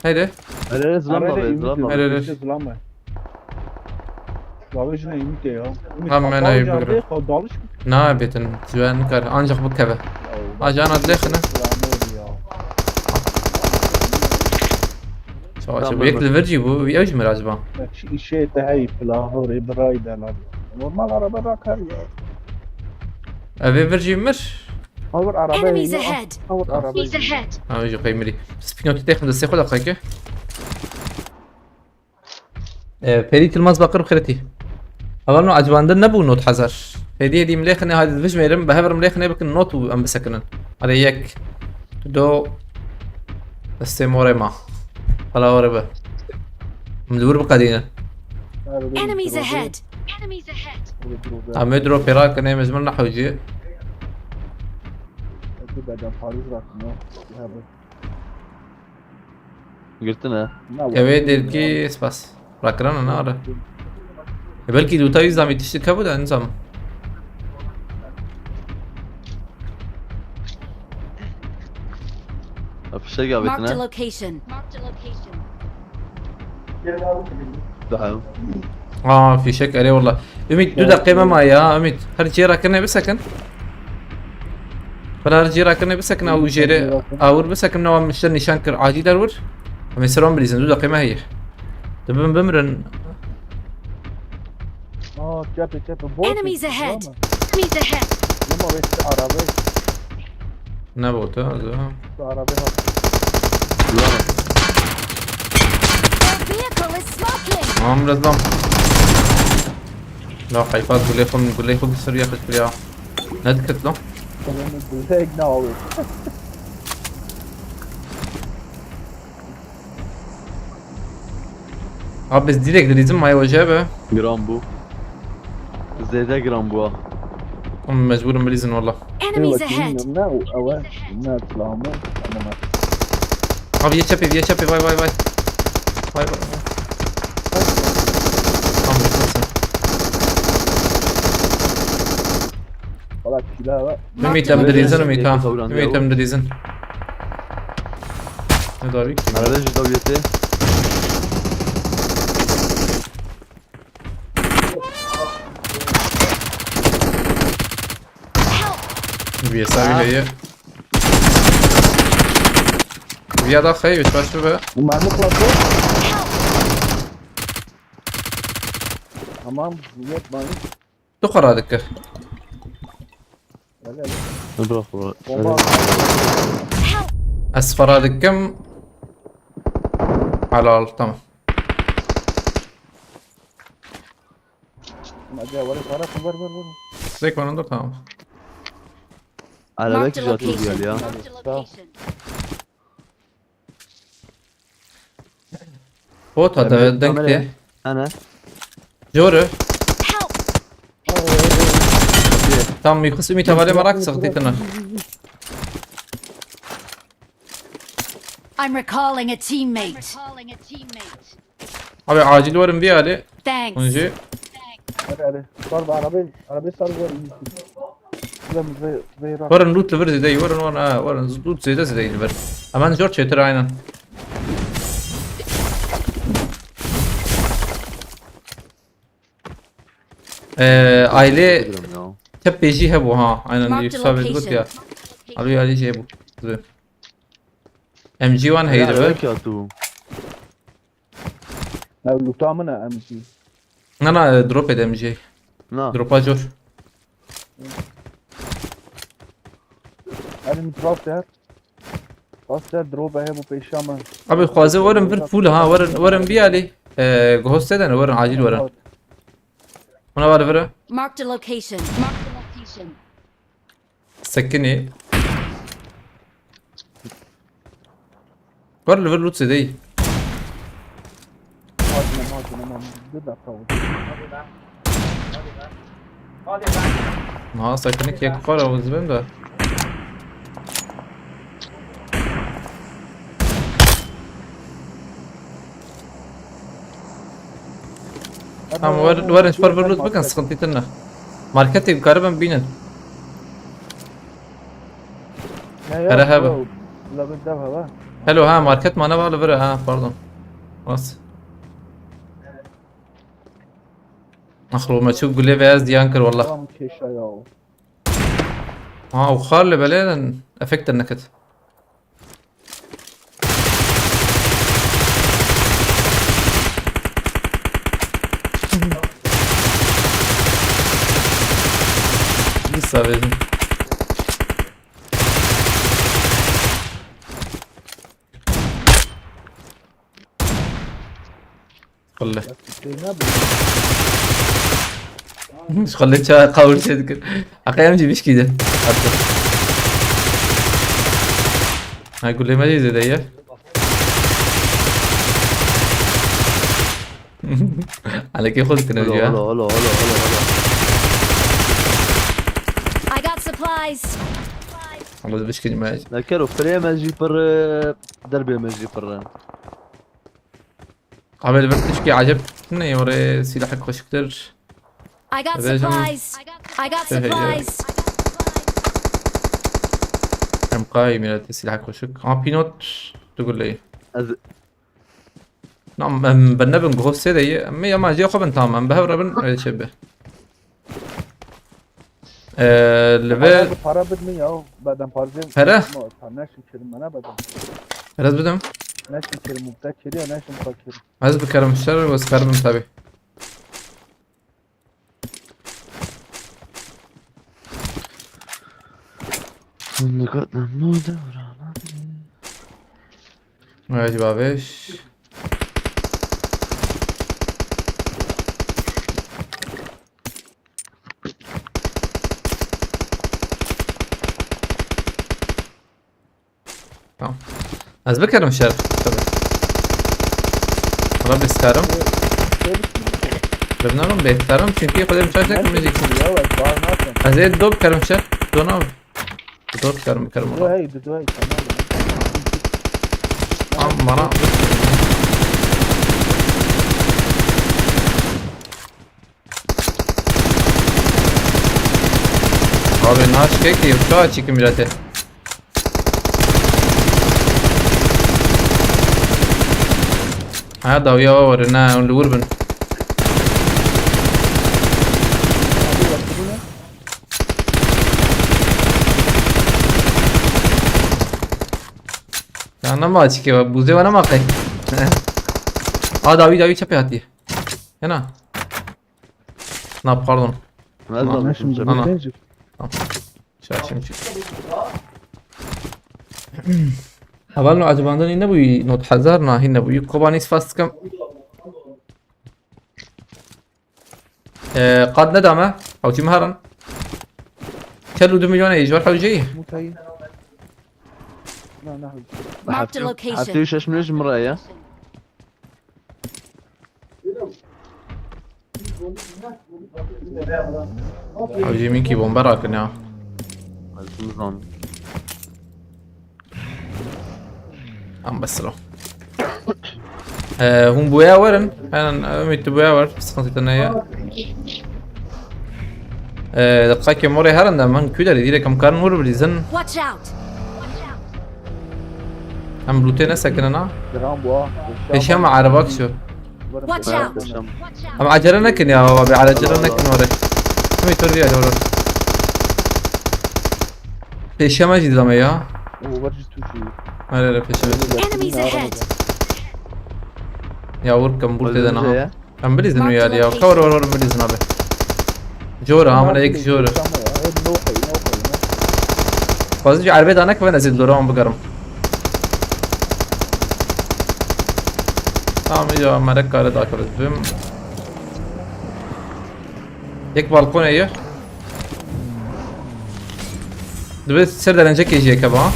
هيدي Hele zılam davye zılam davye. Hele. Zlama. Davajına imite ya. Hemen ayıp bırak. Dalış نا بيتن جوان كار انجح بكذا اجانا دلخنا شو شو بياكل الفرجي بو يوجمر عجبان İşe tehayip lahor ibrayda lan. Normal araba bakar ya. ابي فرجي مر Alır araba. Enemies ahead! Alır araba. Enemies ahead! اه يجي قيمري بس بينو تتاخد السيخ ولا خاكه فريد الماس بقر بخيرتي اولنا عجباندن نبو نوت حذر هدي مليخني هذا الفيش ميرم بهبر مليخني بك النوت وام بسكنن على يك دو استموري ما على وربه مدور بقدينا Enemies ahead! Enemies ahead! امدرو بيراك انا مزمرنا حوجي Ben Paris bakmıyor. Girtin ha. يا ديركي سباس راكرانا نارا بلكي دوتا يزام يتشتكى بدا نظام Afişe Marked a gavetine. location. Marked a location. Daha. في شك عليه والله. ümit دو دقيقة ما يا ümit. هر جيرا كنا بسكن. فلا هر جيرا كنا بسكن او جيري اور بسكن نوع مشتري نشانكر عادي دارور. هم يسرون بليزن دو دقيقة ما هي. تبن بمرن. Çapı. Enemies ahead! Enemies ahead! Ama işte araba. Ne bu da? Şu araba bak. Their vehicle is smoking! عم رزلام. لا حيفاز قول لي خذ السر ياخذ فيها. ندكت له. Benim bu ikna oluyor. Abi biz direkt لازم ما يواجهه. Gram bu. Zeyde gram bu ha. هم مجبور بليزن والله. Enemies ahead! Ne o ava ne silahımı ama Abi via çapı vay. Vay. Tamam sen. valla silah var. Ümit hem de لازم ümit ha. Savran ya Ümit bu. hem de لازم. Ne daha büyük ki? Arada davleti. Bir sabi هي. Via da خي مش باش بقى. Bu mermi klası. Tamam, yetmez. تقرا هذاك. Öyle. Bırak. Bomba. اصفر هذاك كم؟ على tamam. Hadi var var. Zek var onda tamam. Arabek Marked a jatı diyor ya. location. Marked a location. Bot هذا دنكتي. Ana. جوري. Help! Tam يخص ümit havale marak sıkıntına. I'm recalling a teammate. Abi acil varım bir hali. Thanks. Önce Hadi. Sar bu arabayı sar bu. Zeyra. varın loot lever zedey varın loot zedey lever. Aman George yeter aynen. Aile Gram ya. tep beji hebu ha aynen Marked a yükseldi gut ya. location. Abi aile şey bu. MG1 heydi be. Arabek jatı. Ne lutamı ne MC. Nana drop ed MG. Na. Drop acor. Hadi mitraf der. Faster drop he bu peşama. Abi خوازه varın bir full ha varın bir hali. Ghost eden varın acil varın. Ona var vere. Marked a location. Marked a location. سكني قرر ليفل لوتس دي Hadi. Bir dakika. ما سكنك يا قرا وزبم ده هم ورن سبار لوت بكن سكنتيتنا ماركتي قريبا بينن Merhaba. La bedava va. حلو ها ماركت ما انا بقى ليفل ها باردون خلاص اخرج ما تشوف قول لي بياز ديانكر والله Tamam keşa ya. ها وخار اللي بلانا افكت النكت لسه بيزن خله مش خليت قاول شيء ذكر اخي امشي مش كده هيقول لي ما جي زي دي على كيف خذ Olo تنرجع olo. I got supplies. والله مش كده ما Nakero frame مجي بر دربي مجي بر. قبل برتشكي عجبتني وري سلاحك خوش كتير I got There's supplies. I got Hey, yeah. supplies. هم قايم يا سلاحك خوشك بينوت تقول لي Az نعم بنبن جهوز سيدي أمي يا ما جي خبن تمام بهور بن شبه ليفل Para bitmiyor ya. Baden parçayım. Para? Neşim kerim bana baden. راز بدم Neşim kerim mubtakir ya neşim fakir. عايز بكرم الشر واسكرم تابي Fındık namluda vrana. ماشي بابيش تمام عايز بكرم الشر تابي ربي اسكرم لبنانم بهترم çünkü خودم شاشك müzik Ya evet var ne yapayım? عايز دوب كرم شر دونا دوب كرم Dur الله hey dur hey tamam. bana abi naş keki şu açık millete هذا ويا ورنا الوربن انا ما açık ya buze bana mı kay Davi çapı hadi yana pardon Nereden Neşim bakıyorsun? Ana. mubtakir. شاشم شي حبالنا عجباندن اینه بوی نوت حذر نه هینه بوی کوبانیس فاست کم قد ندمه او تي مهرن كلو 2 مليون يجور حوجيه Mutayı. Ne Marked a حتى location. يوشش منيش مرايا. حوجي مين كي بومبراكن يا نظام. ام بس لو هم بويا ورن انا ميت بويا ور سقطت تنيا دقاك موري هرن ده من كده دي كم كان مور بليزن Watch out! ام بلوتين سكننا Gram bu. هشام عربك شو Watch out! شام. ام عجلنا كن يا بابي على جلنا كن وري مي توري هذول هشام جديد لما يا O var tuşu. ما لا فيش Enemies ahead! يا ور كم بولت ده Öldürünce انا ya. ام بليزن يا يا كور ور بليزن ابي جورا عمل هيك جورا فازج عربي دانا كمان ازيد لورام بقرم tamam ya مرك قال ذاك بهم يك بالكون ايه دبي سر دلنجك يجي كبا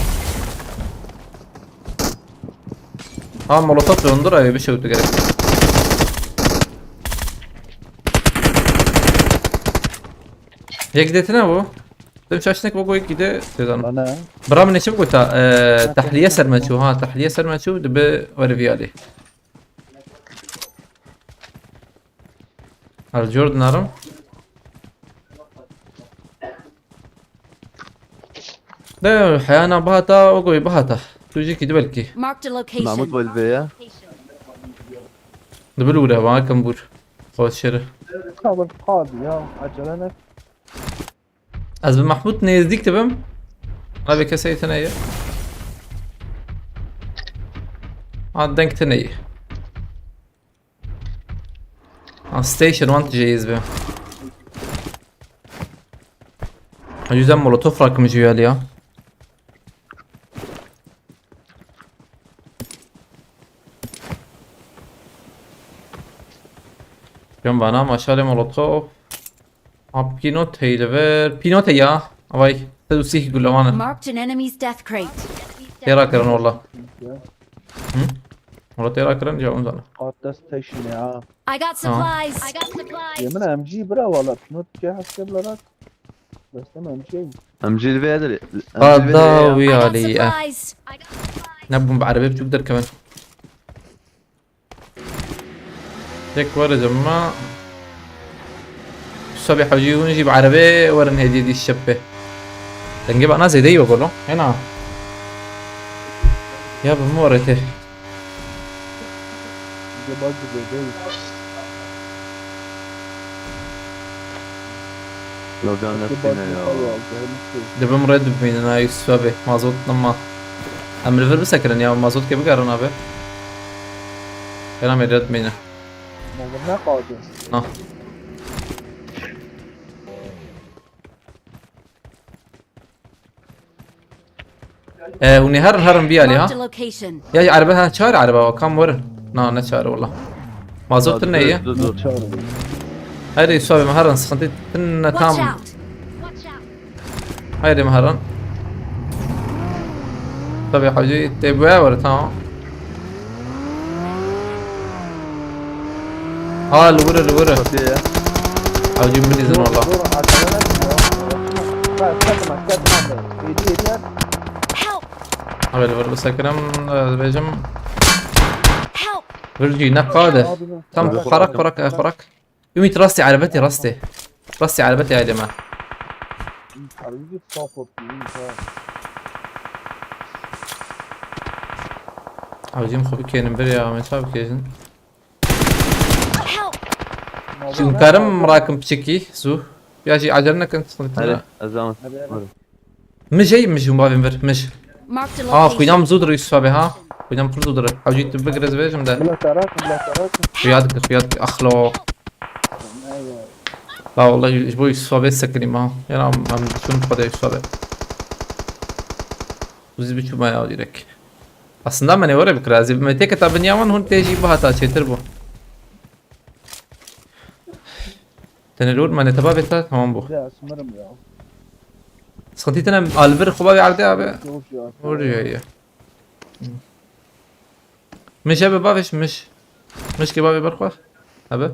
مولوتوف döndür abi bir şey ötü gerek يك ديتنا بو دم شاشنك بقول كده تزان Bana. برام نشوف قلت تحليه سرمشو تحليه سرمشو دبي ورفيالي الجورد نارم ده حيانا بهاتا وقوي بهاتا تجي كده بلكي Marked a location. محمود بالبيا. دبل ولا ما كمبور خلاص شر Kabul kaldı ya. Acele از محمود نزدیک تبم ابي كسي ثنيه دنك ثنيه ستيشن 1 تجهيز به yüzden molotof rakımı jüyel ya. جنب انا مشال مولوتوف بينوت هيلفر بينوت يا اواي تدوسيه يقول له انا Marked an enemy's death crate. تيرا كرن والله والله تيرا كرن جاوم زانا Hatta station ya. I got supplies. I got supplies. Yemin MG bra valla. Pinot ke haseblarak. Bas tamam MG. امجي البيا دري. قضاوي I got علي supplies. I got supplies. نبهم بعربية بتقدر كمان هيك ورا جماعة الصبح حجي ونجيب عربية ورا هدي دي الشبة نجيب انا زي دي بقول له هنا يا بمورته yabancı değil. Logan nefsine ya. دبم رد ببين انا يوسف ابي مازوت لما امر فير بسكرن يا مازوت كيف قارن ابي كلام رد بينه Ne kaldı? اه ونهار هرم بيالي Marked a ها location. يا عربها شار عربها كم ورن نا نشار والله مازوت النية Dur. Çağırın. هاي يوسف ابي مهرن سخنتي تن Watch تام out. Watch out. هاي مهرن طب يا حجي تبوا ولا تمام اه الورا Kapıya ya. حجي بنزل والله Dur arkadan atma. Bak katma. Yedi yer. Help. قبل ور بسكرم بيجم Help. برجي نقاده Abinin. تم خرك يميت راسي عربتي راسي عربتي يا جماعة Harbi saf optiyim. عاوزين خبيك نبري يا عم شاب كيجن Help. شو كرم راكم بشكي سو يا شي عجلنا كنت Hadi. O zaman. مش جاي مش ما بنفر مش Marked a خوينام location. زودر يوسف ها خوينام كل زودر عاوزي تبقى رزبيجم ده Bila tarak. خيادك اخلو لا والله يجبو يوسف سكني ما يعني عم شو نقدر يوسف وزي بيشو ما ياودي لك aslında ben öyle bir krazı bir tek kitabın yaman hun teji bu hata çetir bu تنلور ما نتبع بيتا تمام بو Ya sınırım ya. سخنتي انا البر خبابي عردي ابي Yok ya. وريا هي مش ابي بافش مش كبابي برخوا ابي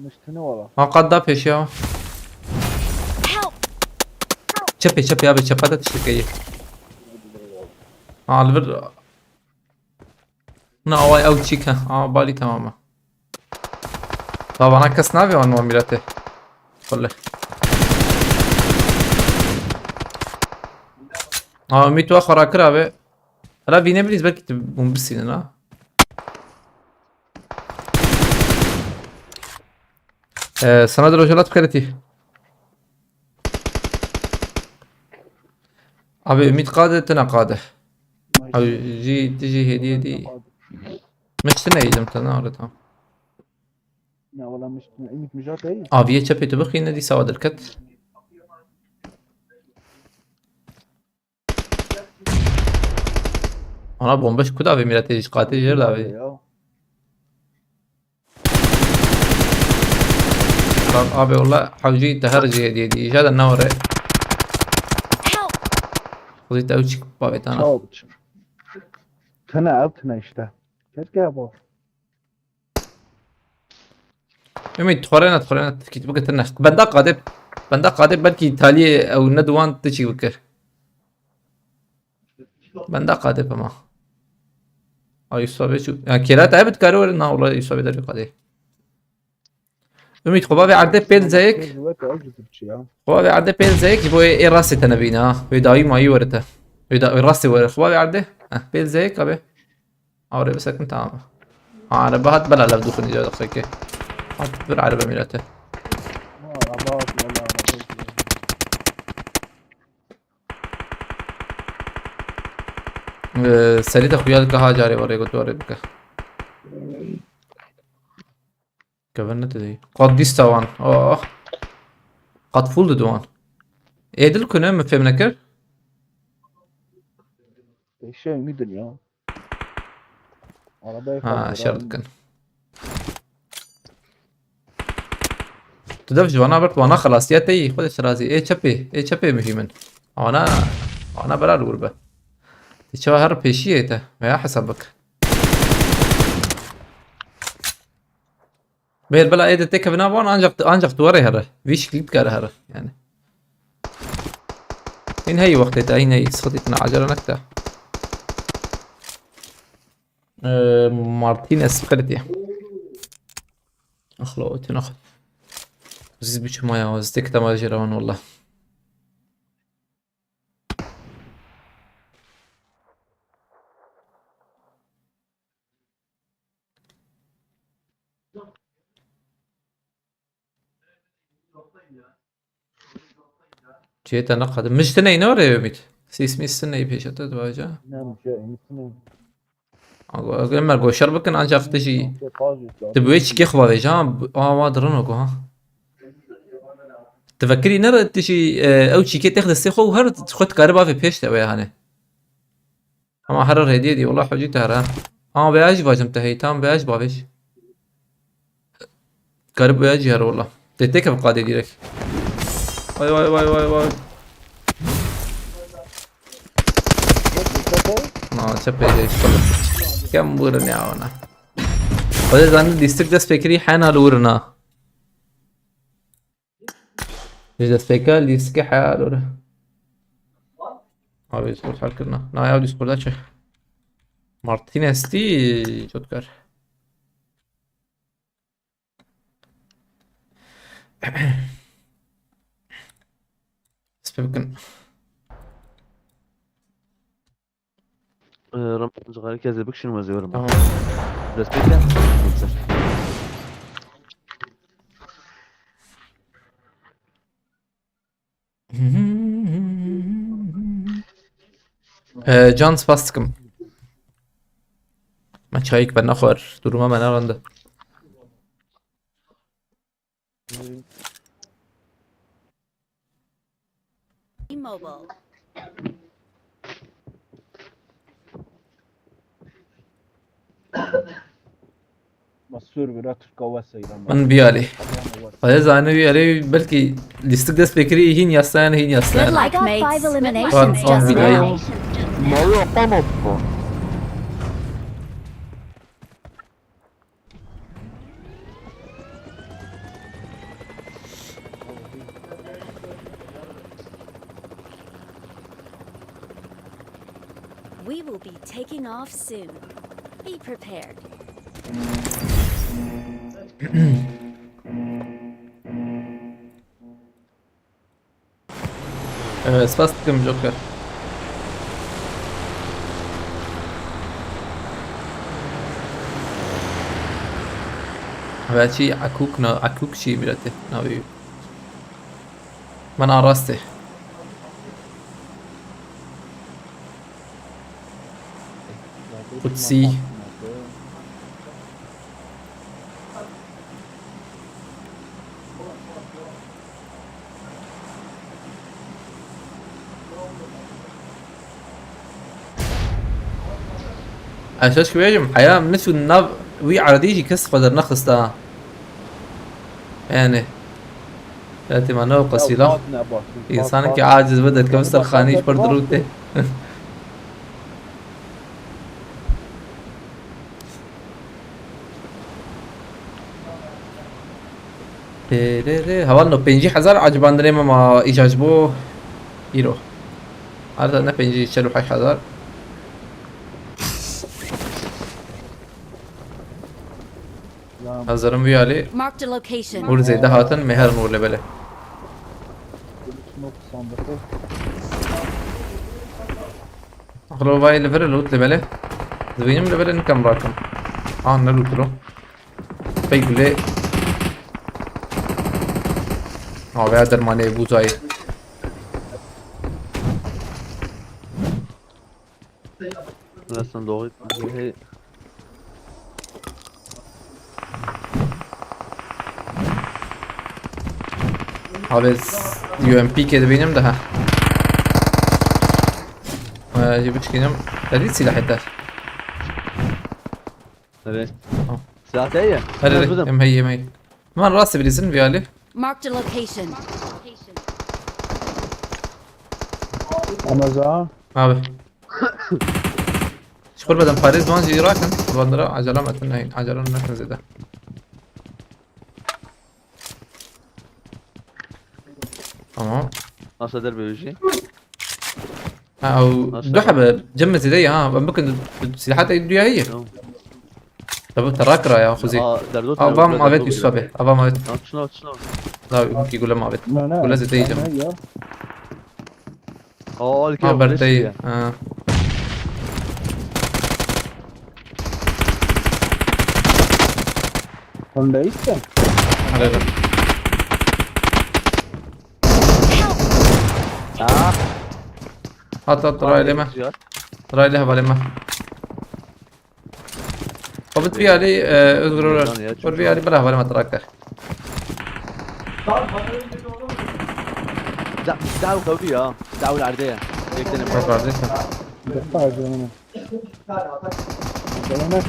Müştini valla. ما قد دا پیش يا Help. چپي ابي چپاتا تشكي البر نا واي او تشيكا بالي تماما طبعا كاس نافي وان ميراته والله ميتو اخر اكر ابي لا بيني بليز belki bunu bilsin ha sana da rojalat بخيرتي abi ümit قاده تنا قاده او تجي هديه دي مش تنيدم تنا orada Ya valla müştini. İmit müjdat iyi. abiye çapı tubuk yine دي سواد الكت انا بومبش كده ابي ميرا تيجي قاتل جرد ابي Ya. ابي والله حوجي تهرجي دي ايجاد النور Help. خذيت اوجي بابي Sağ انا ol. Tına işte. Keşke bu. ümit تخورينا كي تبقى تنح بندا قادب بلكي تالي او ندوان تجي بكر بندا قادب ما او يسوي شو يعني كيرا تعبت كارو ولا والله يسوي دري قادي ümit خبابي عرده بيل زيك Tecrübe acıdı bir şey ya. خبابي عرده بيل زيك يبغى ايه راسي تنبينا ويداوي ما يورته ويداوي راسي ورا خبابي عرده بيل زيك ابي اوري بس كنت تمام انا بهات بلا لا بدخل جوا دقيقه اكبر عربه ميلاته Allah Allah. سريت اخويا कहा जा रहे ورا قلت ورا بك كفرنت دي قد ديستوان قد فول دوان ايدل كنا ما فهمناكر Şey midir ya? Arabaya ها شرط كان تدفش وانا برت وانا خلاص يا تي خذ الشرازي ايه شبي مشي من وانا بلا الغربة تشوى هر بيشي ايتا ويا حسبك بير بلا ايدا تيكا بنا بان انجق توري هره فيش كليب كاره هره يعني إن هي وقتها هنا هي سخطتنا عجلة نكتة مارتينيز بخيرتي اخلو تناخذ زيز بيشو مايا وزتك تما جيران والله جيت انا قدم مش تنين ورا يا ميت سيسمي السنة يبيشت دواجا نعم شيء مثل اقول لما اقول شربك انا عارف تجي قاضي تبويش كي خبا جام ما درنو ها تفكري نرى تجي او شي كي تاخذ السيخو وهر تخد كهرباء في بيش تبع هاني اما حرر هديه دي والله حجيتها راه بياج باجم تهي تام بياج بابش كهرباء بياج هر والله تتك بقادي ديرك واي واي واي واي واي ما سبي جيش كم بورن يا وانا وده زان ديستريكت دس فكري حنا لورنا دس فكر ديسك حالور abi spor farkına. Na ya Discord'da çek. Martinez değil Jotkar. Spebkin. رمز غير كذا بكشن وزيور Tamam. رسبيكا Can Spastikim. Ma çayık ben akvar. Duruma ben aranda. Mobile. مسور برا تركا وسيلة من بيالي. هذا زاني بيالي بلكي ليستك دس بكري هين يستان هين Good يستان. luck, mates. One Just video. now. We will be taking off soon. Be prepared. Spastikim Joker. هذا شيء عكوك شيء بلاتي ناوي من عراسته قدسي اساس كبير حياة نسو الناب وي عرديجي كس قدر نخص تا يعني لاتي ما نو قصيلة إنسانك عاجز بدت كمستر خانيش بردروته هوالنو 50,000 عجبان دريما ما إيجاجبو يرو عرض أنا 50,000 hazırım bir ali Marked a location. vur zeyde hatın meher nur lebele اخلو باي ليفر لوت lebele زبينم lebele نكم راكم نلوت له بيقولي veya dermane buzay لسان doğru abi UMP kedi benim de ha جبت كده هذه سلاح الدار evet silahta iyi هذا ام هي ما راسي بريزن بيالي Marked a location. أمازون abi شكون بدل باريس دوان جي راكن بندرة عجلة ما تنهين عجلة ما زيادة تمام nasıl eder böyle bir şey او دحبة جمت ايدي ممكن سلاحات ايديها هي طب تراكرا يا خوزي derdot ابا ما بيت يسوى ابا ما بيت şuna لا يمكن يقول ما بيت ولا زي تيجي الكي بردي هات رايلي ما Güzel. رايلي هبالي ما قبض في علي اذكر ور في علي بلا هبالي ما تراكتر دعوة قوية دعوة العردية يكتنم دفع جوانا جوانا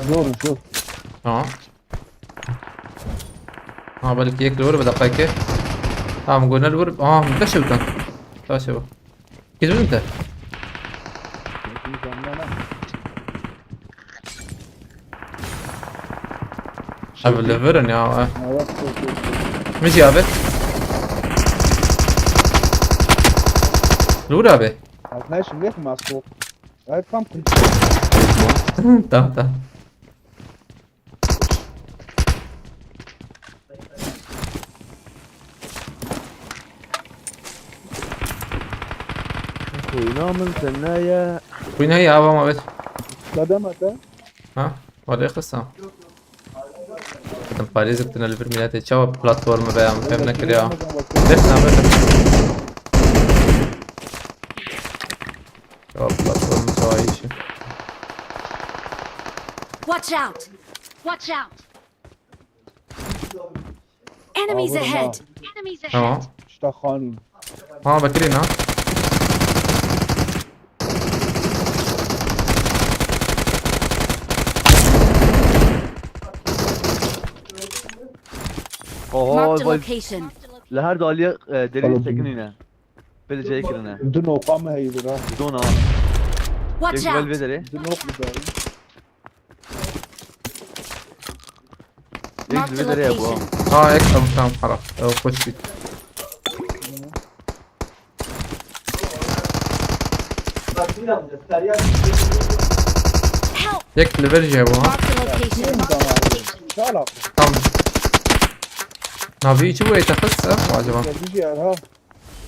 زور شوف اه بالك يك الور بدقة كيف قلنا الور منتشر كان تاشوا كيف انت ابو ليفرن يا مش جابت لورا به ماشي ليه مع الصوت هاي كم تمام تمام خوينا من ثنايا وين هي ابا ما بيت صدمت ها ولا قصة تم باريس بتنا الفيرميلات تشاو بلاتفورم بيا فهمنا كده بس نعمل شو بلاتفورم تشاو اي شيء Watch out! Watch out! Enemies ahead! Enemies ahead! اه اشتخاني بكرين ها Marked a اوه location. لهر دالية دليل سكنينة بل جاي كرنا بدون وقامة هي برا بدون Watch يقبل out! بدري بدون وقت بداري Marked a بدري يا ابو location. هيك تمام خلاص خش فيك Help! يك ليفرجي ابو ها Marked a location. شو علاقة تمام نبي شو يتخصص واجبا بيجي ها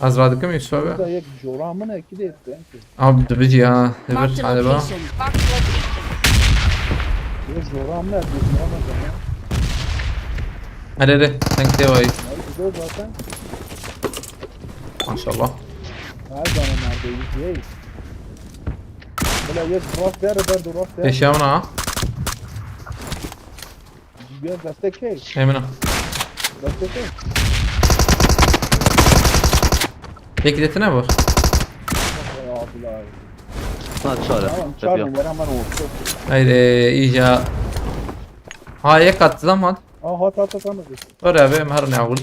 ازرادكم يسوى هذا يك جورا من هيك كده انت بده بيجي ها Marked ليفرج a على بقى location. Marked a location. يك جورا من هيك جورا من زمان هلا ثانك يو وايد هاي بدو zaten ما شاء الله her zaman neredeydi hey Böyle yek drop ver ben drop ver ايش يا منا GPS destek hey اي منا destek hey هيك ديتنا بو Ya Abdullah ما تشارع Tamam çağırın ver hemen olsun هيدي ايجا هيك اتزم هاد hat tamam ورا به مهرني اقول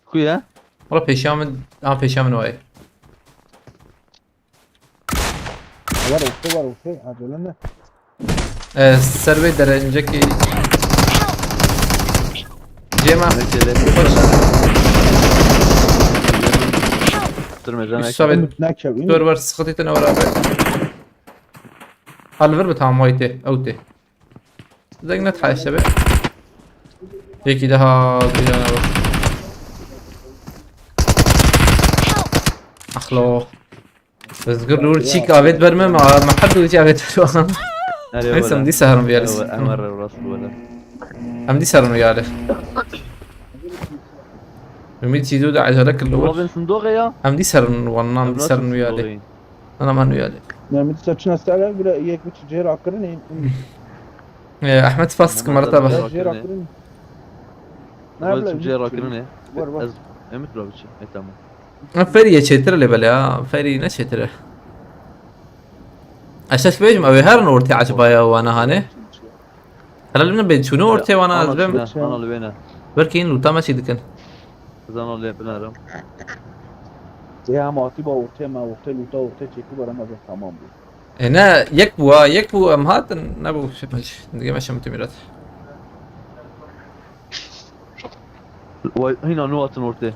خويا والله بيشامن بيشامن واي var olsun acelene السربي درنجكي جيما ترمجانا الشباب Nekşev دور ور سخطي تنا ورا به الفر بتاع وايتي اوتي زقنا تحال الشباب هيك ده جانا اخلو بس قول له شيك ابيت برمه ما حد يجي ابيت هسه مدي سهرم بيالس امر الرسول ولا مدي سهرم بيالس ميت شيدو ده عجلك اللي هو روبن صندوق يا مدي سهرم والله مدي سهرم بيالي انا ما ويالي Mehmet saçına stara bile yek bir ciğer akırın احمد فاسك مرتبه ciğer akırın روبن جاي راكرني var var امت روبن تمام فري شيتر اللي بلا فري نشيتر اشاك بيجم ابي هارن اورتي عجبايا وانا هاني هلا لنا بين شنو اورتي وانا ازبم انا اللي بينا بركين لو تماشي دكن انا اللي بنارم ya ama atiba ortaya ma ortaya çekti var ama tamam bu هنا يكبو ام هات نبو شبهش دقيقة ماشي متمرات هنا نوات نورتي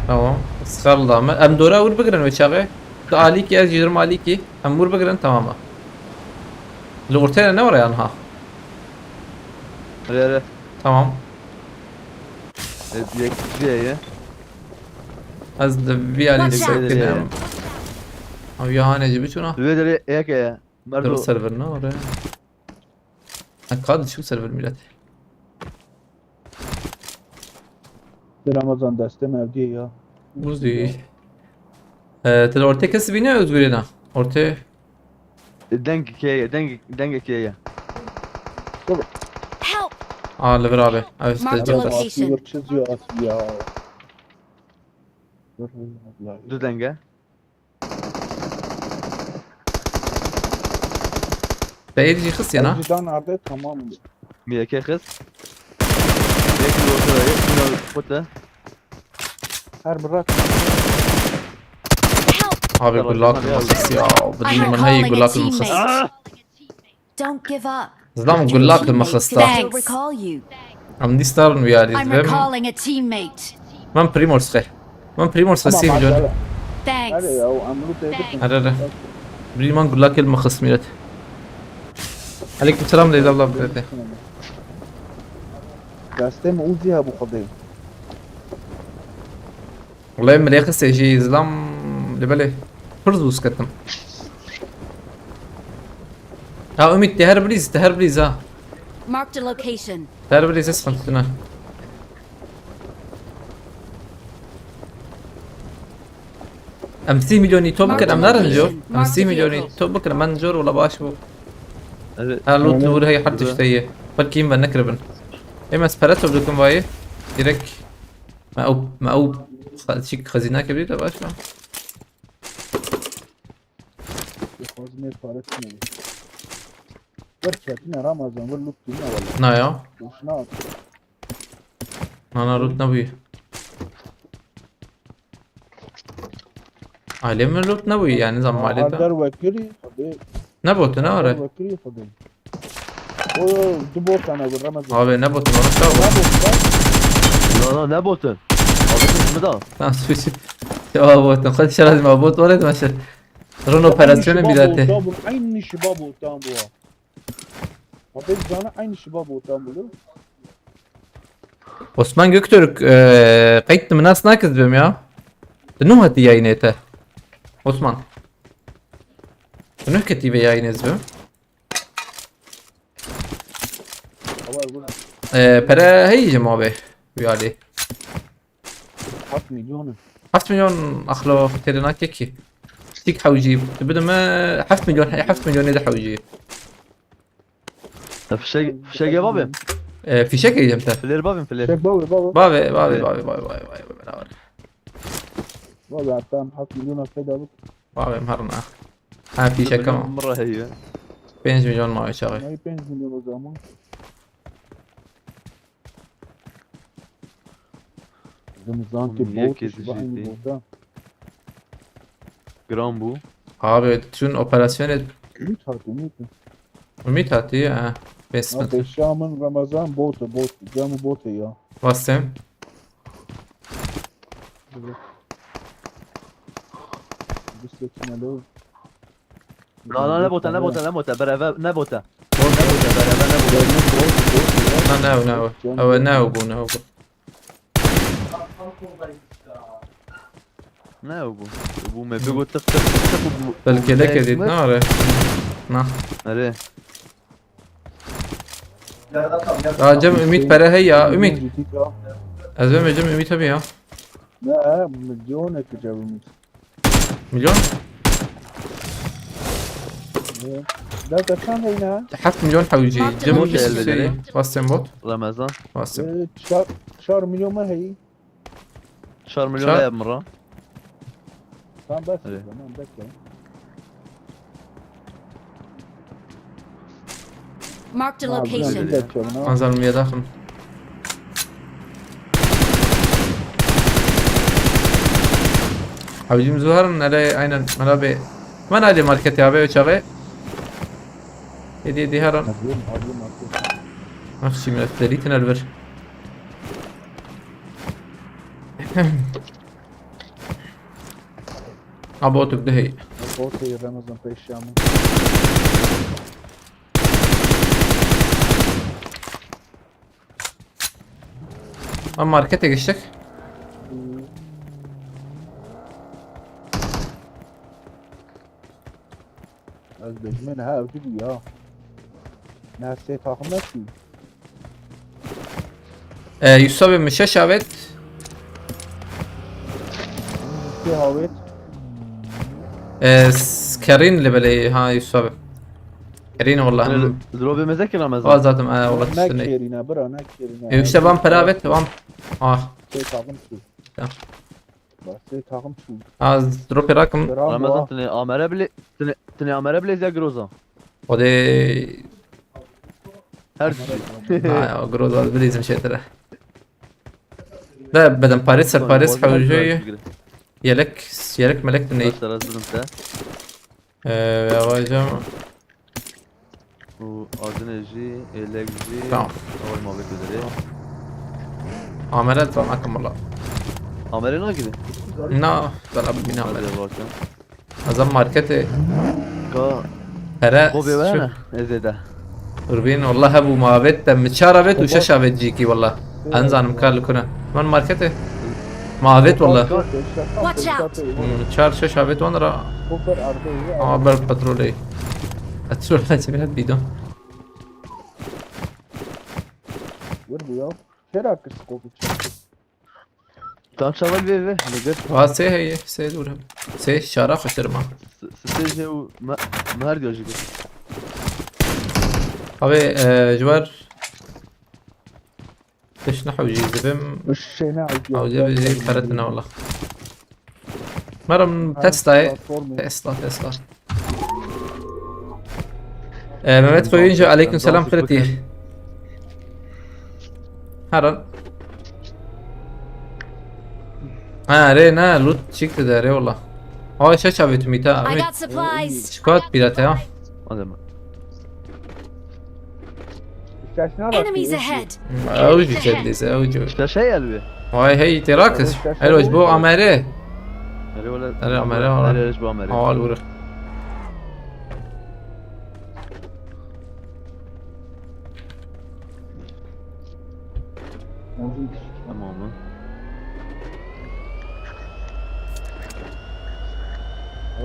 تمام اسخر الله ام دورا ور بقرن وشاغي ده عليك يا جير مالكي ام ور بقرن تماما لو ورتينا نورا يانها ريال تمام ديك جايه از دبي علي Watch out. سكن او ياهاني جبتونا الفيديو هيك دور مرة السيرفر نورا اكاد شو سيرفر ميلاد Ramazan destem evde ya. Buzi. Tele ortaya kesi biniyor özgürlüğüne. Ortaya. Denge keye. Help! Lever abi. Evet, Mark tecrübe. the location. Atıyor çiziyor at ya. Du denge. Değici kız yana. Acıdan nerede tamam. Miyake kız. Yeki ortaya. Bunu kota. Her bırak. Help! Abi gullak المخص يا بدي من هي recalling a gullak المخص. teammate. Don't give up. زلام gullak المخص Thanks. تا. Will recall you. عم دي ستار ويا I'm دي. recalling a teammate. من بريمورس خير. من بريمورس Tamam سي hadi مليون. hele. Thanks. Hadi ya amru teyze. هذا بريمان gullak المخص ميلت. عليكم السلام ليلى الله بكرته. Destem uzi ha bu kadar. والله من يقص شيء زلام لبلي فرزوس كتم. أمي تهر بريز ها. Marked a location. تهر بريز اسخن تنا. أمسي مليوني توبك أم نارنجو. أمسي مليوني توبك أم منجور ولا باشبو. Evet. هالو تلور هي حد تشتيه. بركيم بنكربن. إما سبرتو بدكم باي. ديرك ما أو شيك خزينة كبيرة باشا. Hazine parası ne? Ver çetine Ramazan ver lütfü ne valla. نايا. Boşuna at. أنا روت نبوي. علم روت نبوي يعني زعما عليه Haber vekili hadi. نبوت ناره. Haber vekili hadi. O dubo sana ver Ramazan. abi نبوت ناره شو Ne botun? Adamın ismi de. ناس فيش شو بوت خد شرط ما بوت ولا ماشي رون اوبراسيون ميلاته Aynı şibab ortam bu. Abi sana aynı şibab ortam bu. Osman Göktürk kayıt mı nasıl nakız bim ya نو هدي yayınete Osman شنو كتيبة yayınız bim Haber bu. para هيجي abi يعني 6 milyonu. 7 مليون اخلو تيرناك كي تيك حوجي بدل ما 7 مليون 7 مليون اذا حوجي Fişek babim. في شكل يا جمتر Filir babim filir. Çek baba baba. بابي Baba hatta 6 milyona feda bu. بابي مهرنا ها في شكل كمان مرة هي. 5 مليون ما شغل Ne 5 milyon o zaman. Ramazan ki Niye bot kesici şu aynı değil? burada. Gram bu. abi شون اوبراسيون Ümit harbi ümit. وميت هاتي بس Abi Şam'ın Ramazan botu camı botu ya. واسم Bisikletine lo. لا ne bota. Beraber ne bota. Beraber ne bota. ناو هو ناو Ne bu? Bu me bir tık tık bu. بل كده كده نار نا Nereye? جم ümit para هي يا ümit ازم جم ümit abi ya Ne milyon ekeceğim ümit. مليون Ne kaçan yine? 7 مليون حوجي جم موت بس يا شيء البدري. واسم بوت Ramazan. واسم Şar milyon mu hey? Şar milyon Şar- yap mı? Tamam bas. Evet. Tamam bekle. Marked a Ha, location. bir de açıyorum, ha. انزل المية داخل حوجي مزوهر على عين ملابي ما نادي ماركت يا ابي وشغي يدي هرن Alıyorum. اخشي من الثليتنا البر ابوتك دهي Ortayı Ramazan Peşşam'ın. اما ماركتك اشتك Özbekmen ha ödü ya. Nerse takım etsin. يوسف من شاشة بيت في هاويت كارين اللي بلاي ها يوسف abi. كارين والله دروبي مذاكر اه رمضان zaten والله تستني ناكيرينا برا ناكيرينا işte van peravet van سي تاغم شو تمام. بس سي تاغم شو دروبي رقم رمضان تني امره بلي تني امره بلي زي جروزا o de her şey جروز بليزم شيء ترى لا بدل باريس باريس حوجي يلك ملك تني Arkadaşlar hazırım sen. يا واجم Bu Azineji, Elekji, Tamam. Hava muhabbet üzere. عملت معكم والله Amerina gibi. نا بلعب بينا Hadi عملت bakalım. أظن ماركتي Ka هراء Kobe var Ezede. ربين والله ابو ما بيت متشاربت وشاشة بتجيكي والله انزل مكان كنا من ماركته ما بيت والله Watch out. تشار شاشة بيت وانا را كفر أرضي عبر بترولي اترول لا تبيها بيدون وربو يا شراك السكوب Tam şaval ve nedir? واسي هي سي دورها سي شارع خسر ما Stage o mer diyor gibi. ابي جوار ليش نحو جيزبم مش شيء ناعي او جيب زي فرتنا والله مرة من تسلا تسلا ممت خوينجو عليكم سلام خيرتي هرن رينا لوت شيك داري والله هاي شاشة بيتميتا I got supplies. شكوات بيراتي ها Hadi mi? Enemies ahead. اوجو جديزة اوجو İşte şey elbi. هاي هي تراكس حلو اسبوع عماري Nereye valla? Nereye Amerika valla? Nereye bu Amerika? اه الورق Tamam mı?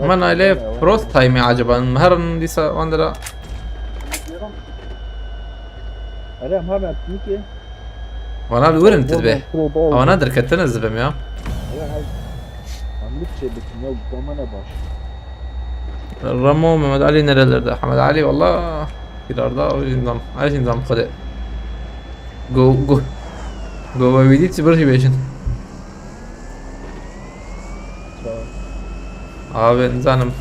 من عليه بروث تايمي عجبا مهرن ديسا واندرا أنا ما بتنيكي وانا الورن تذبح او نادر كتنا الزبم يا عملت شيء بتنيو كمان باش الرمو محمد علي نرلر حمد علي والله كده ارضا نظام عايش نظام قداء جو ويديت برشي بيشن abi نظام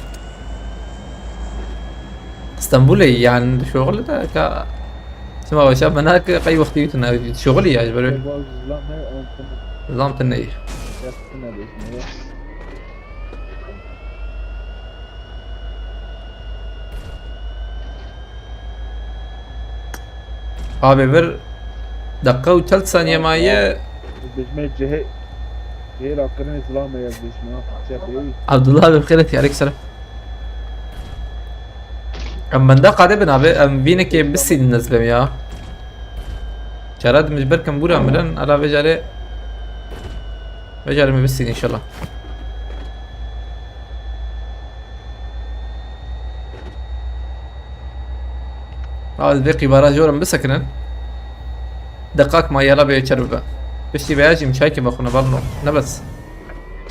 اسطنبولي يعني شغل ده ك اسمه شاب هناك قي وقتيتنا شغلي يا جبري نظام تنيه abi bir dakika و 3 ثانية معي بجمع جهة جهة راكرين إسلام يا بجمع شافعي عبد الله بخيرتي عليك سلام اما ده قاعد ابن ام فينك بس النزبه يا شراد مجبر كم بورا عملن على بجاري بس ان شاء الله هذا بيقي براج ورم بسكنن دقاق ما يلا بيشرب بشتي بياجي مشاكي بخونا بالنو نبس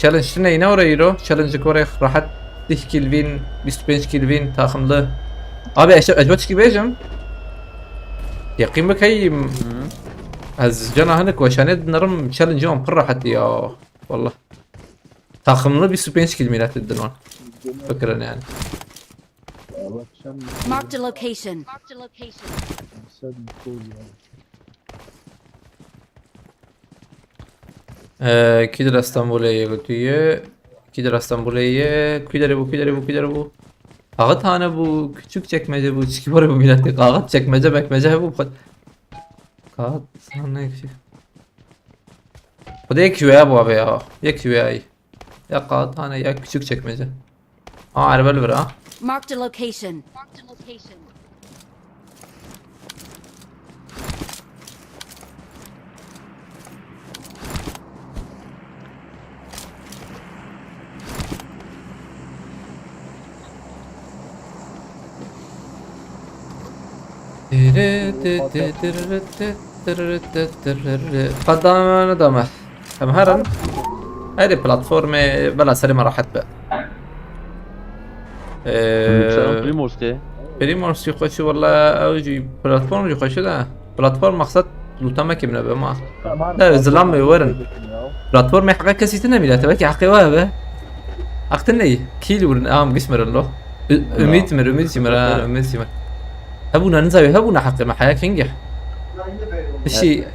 challenge شنو ينور يرو challenge كوري راحت 10 كيلفين 25 كيلفين تاخمله abi اجبتش كي بيجم يقيم بك هي از جانا هنك وشاند نرم تشالنج يوم قرة حتى يا والله تاخمنا ب 25 كيلومتر الدنوان فكرا يعني Marked a location. كده اسطنبولية قلت لي كده اسطنبولية كده bu Ağa tane bu küçük çekmece bu çiki var bu milleti kağıt çekmece mekmece bu kağıt ne şey. Bu da QA bu abi ya. Ya QA. Ya kağıt tane ya küçük çekmece. Arabel var ha. Marked a location. قدامنا دمه هم هرن هذه بلاتفورم بلا سلمة راحت بقى. سلام بريمورس که بريمورس يخش والله او جي بلاتفورم يخش ده بلاتفورم مقصد لوتما كي من ما لا زلام ورن بلاتفورم حقا كسي تنمي تبكي حقي وهبه اقتني كيلو ورن قسمر الله اميت مر هبونا نزاوي هبونا حقي ما حياك ينجح الشيء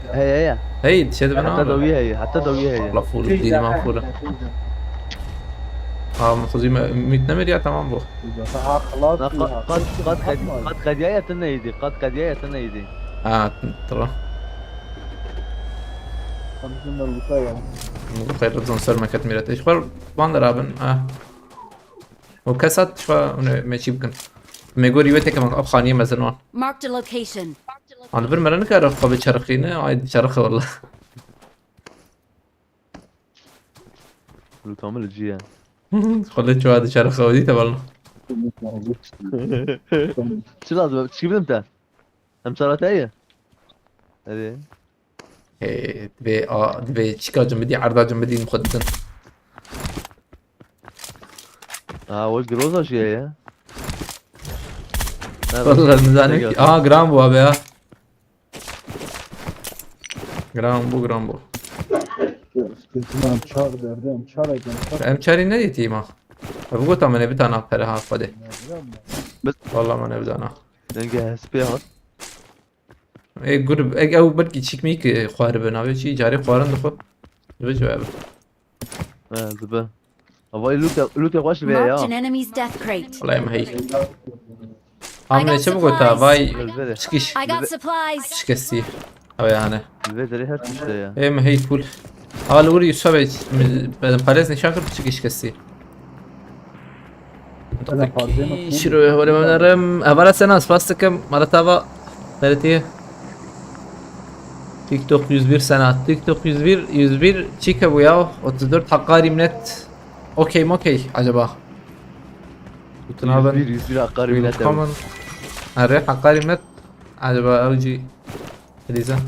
هي شد حتى بنا دوية هي حتى دوية هي والله فول دي ما فوله مخزي 100 نمر يا تمام بو خلاص قد قدياية تنيدي قد قدياية تنيدي ترى خمسين الوصاية خير رزون سر ما كانت ميرت ايش خبر باندر ابن وكاسات شو ما يجيبكن ما يقول يوتي كمان ابخانيه مثلا Marked a location. انا برمرن كارف قبل شرخينه عايد شرخه والله لو تعمل الجيان خليت شو هذا شرخه ودي والله شو لازم تجيب امتى؟ امسارات هي هذه تبي تشيكا جنبدي عرضه جنبدي مخدن وش جروزة شيء هي والله الميزانيك جرامبو ابي جرامبو من çar derdim çar eken امشاري نديتي ما بقول طبعا نبي انا بحرها فدي بس والله ما نبي انا نجهز بيها اي قرب اي او بدك تشيك ميك خوار بناوي شي جاري خوارن دخو بجواب زبا ابغى لوك واش بيها Marked an يا enemy's death crate. والله ما هي عامل شو بقول باي شكيش I got supplies. شكستي او يعني البيت اللي هرت مش يا ايه ما هي تقول اول وري يسوي بدل باريزني شاكر بشكيش كستي انا فاضيين شنو ولا ما نرم أبغى سنة سباستكم مرتبة ثلاثية تيك توك 101 سنة تيك توك 101 تشيكا وياه وتدور حقاري منت اوكي عجبا وتنابن يصير عقاري من كومن الريح حقاري منت عجبا اوجي اليزا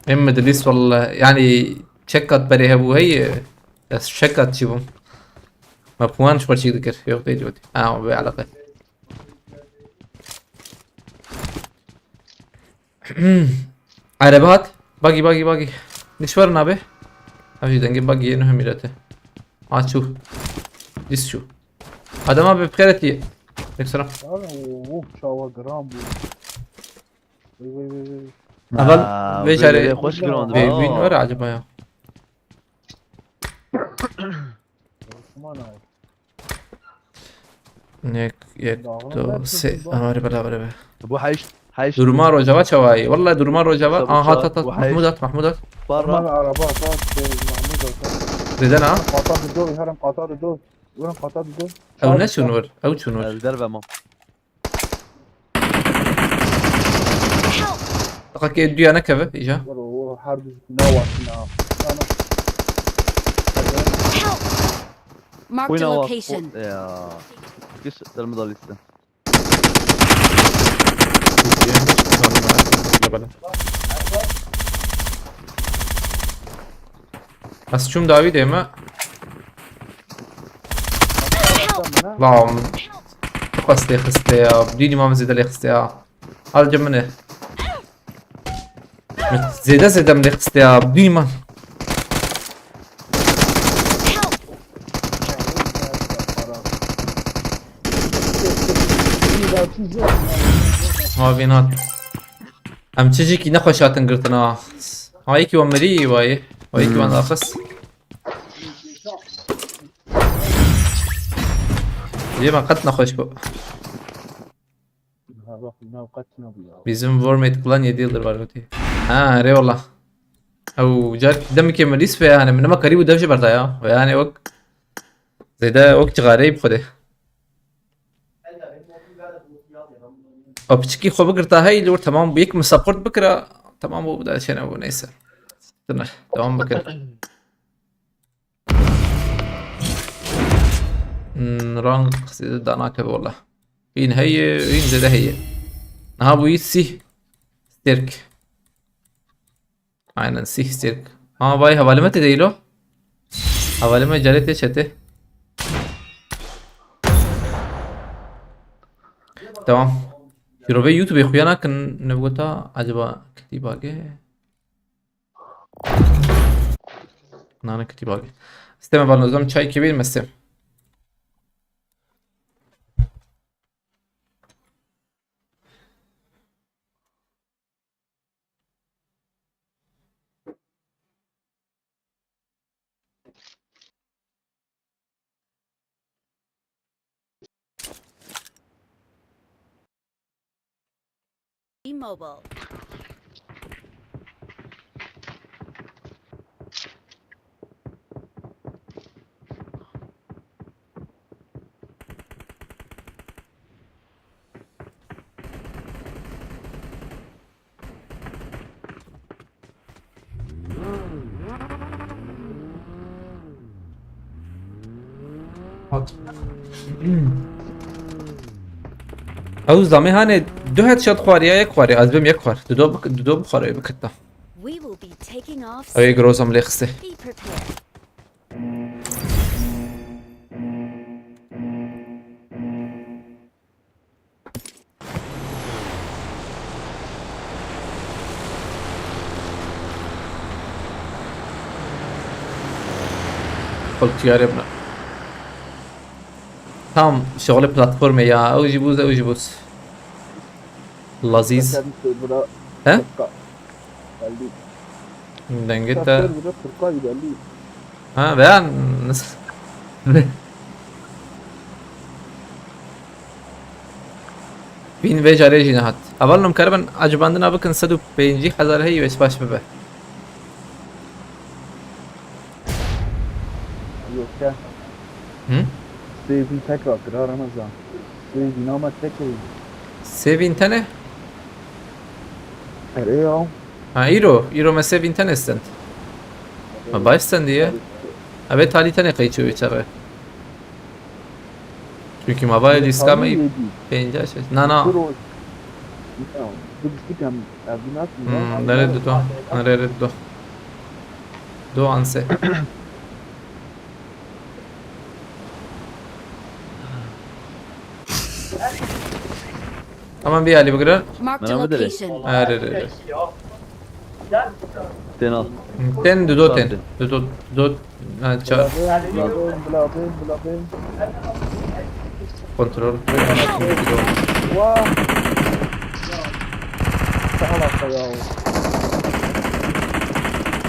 اما دليس والله يعني شكت بريها ابو هي بس شكت شبهم مفهوم شو برشي ذكر يوقتي جوتي بعلاقة عربات باقي نشورنا به ابي دنجي باقي انه ميرته شو ديس شو هذا ما بخيرتي نكسره اوه شاوا جرام اول بيجاري خوش جراند بين ورا عجبا يا یک دو سه آره بله ابو حيش درمان رو جواد شوایی والله درمان رو جواد هات محمودات برا عربات محمود زيدنا قطار الدور هرم قطار الدور وين قطار الدور او نشونور او شنور الدربة ما لقد كيدو انا كفه اجا حرب نوع Marked a location. يا كيس المضى لسه بس شوم داوي ديما اللهم قصدي خستيا بديني ما مزيد لي خستيا هذا جمنه زيدا من خستيا بديني ما ما بينات ام تجي كي نخوشاتن قرتنا هاي كي ومري واي كي وانا اخس ديما قد نخوش بو bizim Warmate kullan 7 yıldır var öteye. Ha ري والله او جار دمك مليس في يعني من ما قريب ودمشي برتا يا يعني وقت زي ده وقت غريب خده او بتشكي خو بقرتا هاي اللي تمام بيك مسابورت بكره تمام هو بدا شيء ابو نيسر تمام بكره رانق داناك والله هين هي هين زي ده هي ها بو يسي ستيرك aynen sih ستيرك ها باي حواله مت değil o. حواله ما جريت يا شتي. تمام. يروي يوتيوب يا اخويا انا كن نبغى عجبا كتيب آگه. نه كتيب آگه. استمع بالنظام چای كبير مستم. T-Mobile. او زمه هانه دو هد شاد خواری یا یک خواری از بیم یک خوار دو بخواره بکتا We will be taking off. او یک روزم لیخسته Be prepared. قلت يا ربنا تمام شغل بلاتفورم يا او جيبوز او جيبوز لذيذ ها دنجتا ها بيان بين ويج عليه جناحات اولهم كربن عجباندنا بكن 150,000 هي بس باش ببه Sevin tekrar Ramazan. Sevin ama tekrar. سيفين تنه Nereye? ها ايرو ما سيفين تنه استنت ما بايستن diye ابي تالي تنه قيچو بیچاره çünkü mobile iskamayı 50 نه نه nerede do nerede do anse tamam bir Ali bugün Marked a Merhaba dede. location. Arere. Sen al. Ten do ten. Do ça kontrol.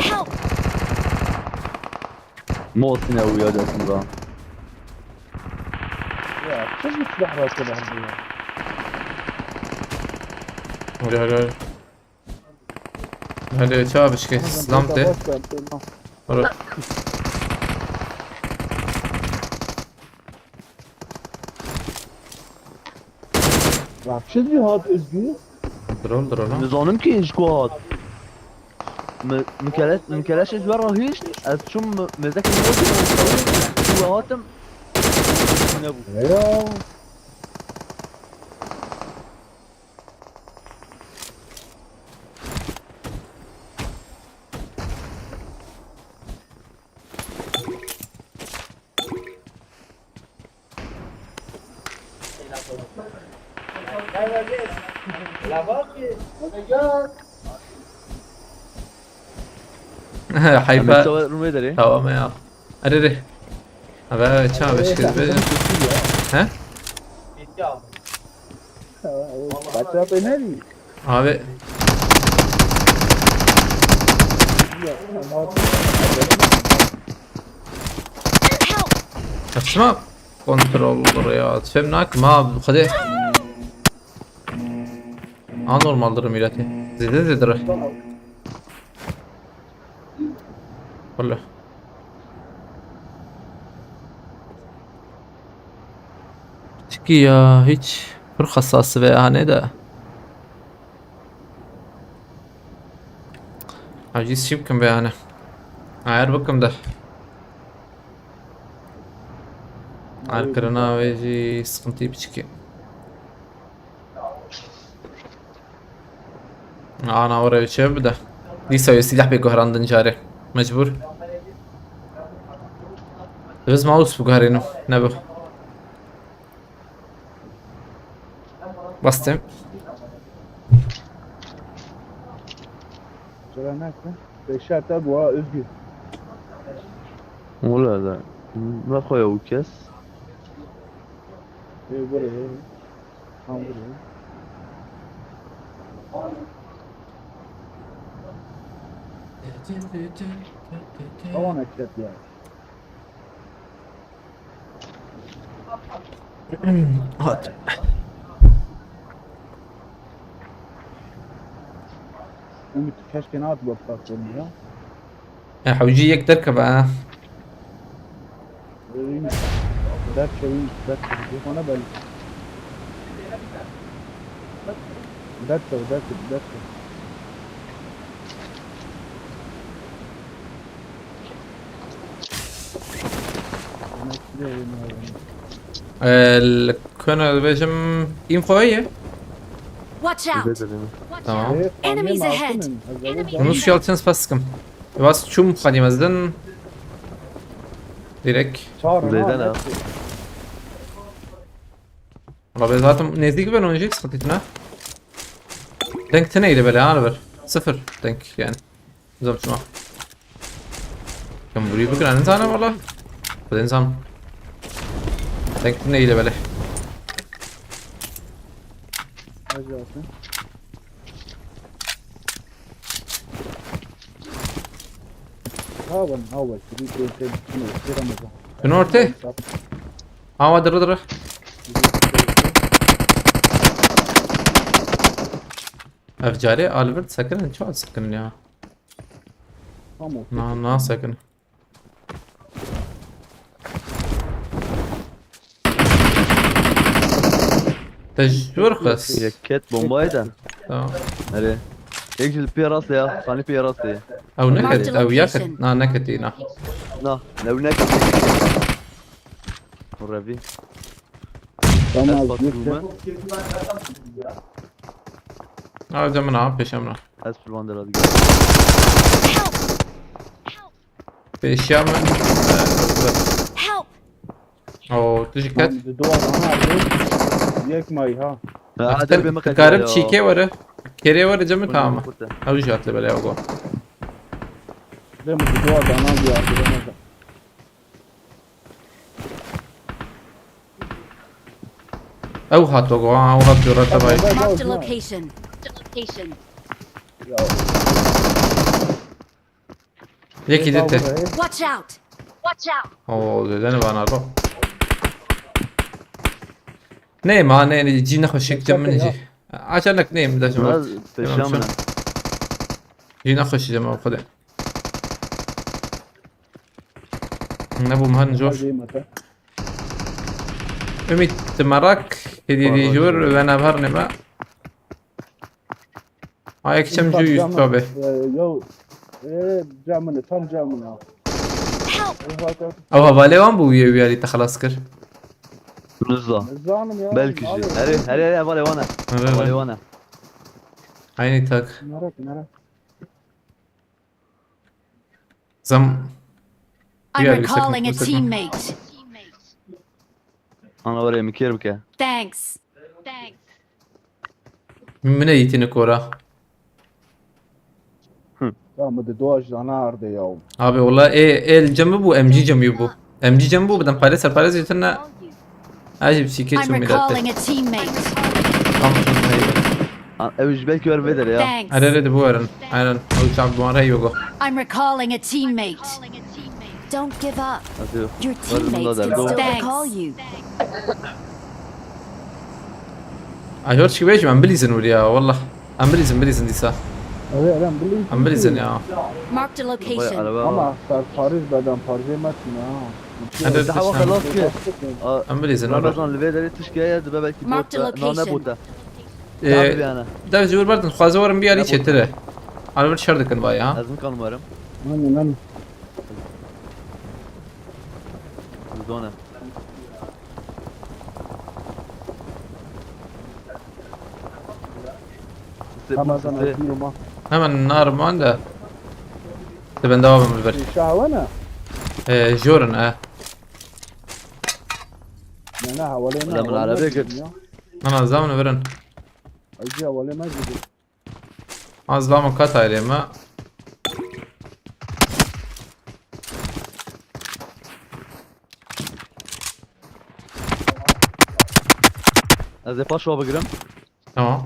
Help! Muhsin ya uyuyacaksınız ha. Ya çok mu silah var sana ya? Hadi. Hadi çabuk şey slamte. Orada. Vahşi cihat özgür. Drone. Nizanım ki squad. مكلاش اجبار رهيش اشم مزاك الموت وهاتم Ya. حيفا روميدري tamam ya. Arere. Abi çabuk şey be. He? Kaça peneri. Abi اسمع كنترول رياض فهمناك ما خده anormaldır milleti. Zededir. Valla. Çünkü ya hiç bir hassası veya ne de. Aciz şıkkım be yani. Ayar bakım da. Arkarına ve sıkıntı bir çıkıyor. أنا ورا شباب ده دي سوي سلاح بيكهران دنجاري مجبور بس ماوس بقارينه نبو bastım. Şöyle ne yapayım? Beşer tabi bu özgür. ولا لا ما خويا وكاس Buraya. Tam buraya. Tamam eklet ya. هات Ümit keşke ne at baksak ya. يا حوجي يك تركب Ümit. Dert çevim, dert çevim. Ona ben. Dert çevim, dert çevim, dert çevim. كنا بيجم info هي Watch out! tamam. Enemies ahead. ونص يالتين سباسكم بس شو مقدم ازدن direkt Zeydan ha. Abi zaten nezdeki ben oynayacak sıkıntı ne? Denk neydi böyle yani bir sıfır denk yani. Zor şuna. Kan burayı bakın anın sana valla. Bu insan. Denk neydi böyle? Acayip. Havan hava şimdi Ramazan. Şunu ortaya. Ama dırı. Efcari Albert sakın çok sakın ya. Tamam. Na sakın. Tecrübe kız. يكات بومبايدا Tamam. هري يجي البيراس يا خاني بيراس يا او نكت او ياكت نا نكتينا نا لو ناك ورافي Tamam. او جمنا بيشمنا اسف الواندر هذا بيشمنا Help! او تجكت Dua bana yek may ha. تقارب شيكي ورا كيري ورا جمع تمام او جات لي بلا اوغو Dem dua bana diyor. او هات اوغو او هات جرا تبعي Marked a location. يكي ديت Watch out! Watch out! او دهن وانا رو نيم ها نيم جي نخشك جمع نجي عشانك نيم ده جمع بيشامنا جي نخش جمع خده نبو مهن جوش ümit marak hediye jur ve nabhar nema ayak çamcı yüz tabi Yo. Camını tam camını. Help! او havale var bu üye خلاص kır نزا Zanım ya. بلكي جي هري هري فالي وانا فالي وانا aynı tak Merak. zam I'm Yeah, recalling a second- teammate. انا وري مكيربكا Thanks. من yitini kora Tamam da dua ana ardı ya. abi valla el camı bu MG camı bu MG camı bu buradan paylaş yeterine acip şike I'm çum recalling milatte a teammate. اوج بالكي ور فيدر يا Thanks. arere bu aran aynen o çab bu ara yogo I'm recalling a teammate. Don't give up. اسيو Your teammates can still recall you. ajor ki beş ben bilizin ول ya valla ben bilizin disa Evet ben bileyim. ben bilizin ya Marked a location. Ama Paris beden Paris yemesin ya. hadi دعوة خلاص كده ben bilizin orada رمضان الفيدر تشكي دابا بالكي Marked a location. بوتا Ee, تعبي انا da jur bardın xwazı varım bir ali çetire Albert şardıkın bay ha لازم كان مرم Aynen. زونه Ramazan atıyorum ha. hemen nar mı anda تبن دوام بالبر شاونا جورن انا حوالينا ولا من العربية قلت. انا زامن برن اجي حوالي ما جدي az zaman kat ayrıma از پاش رو بگیرم. tamam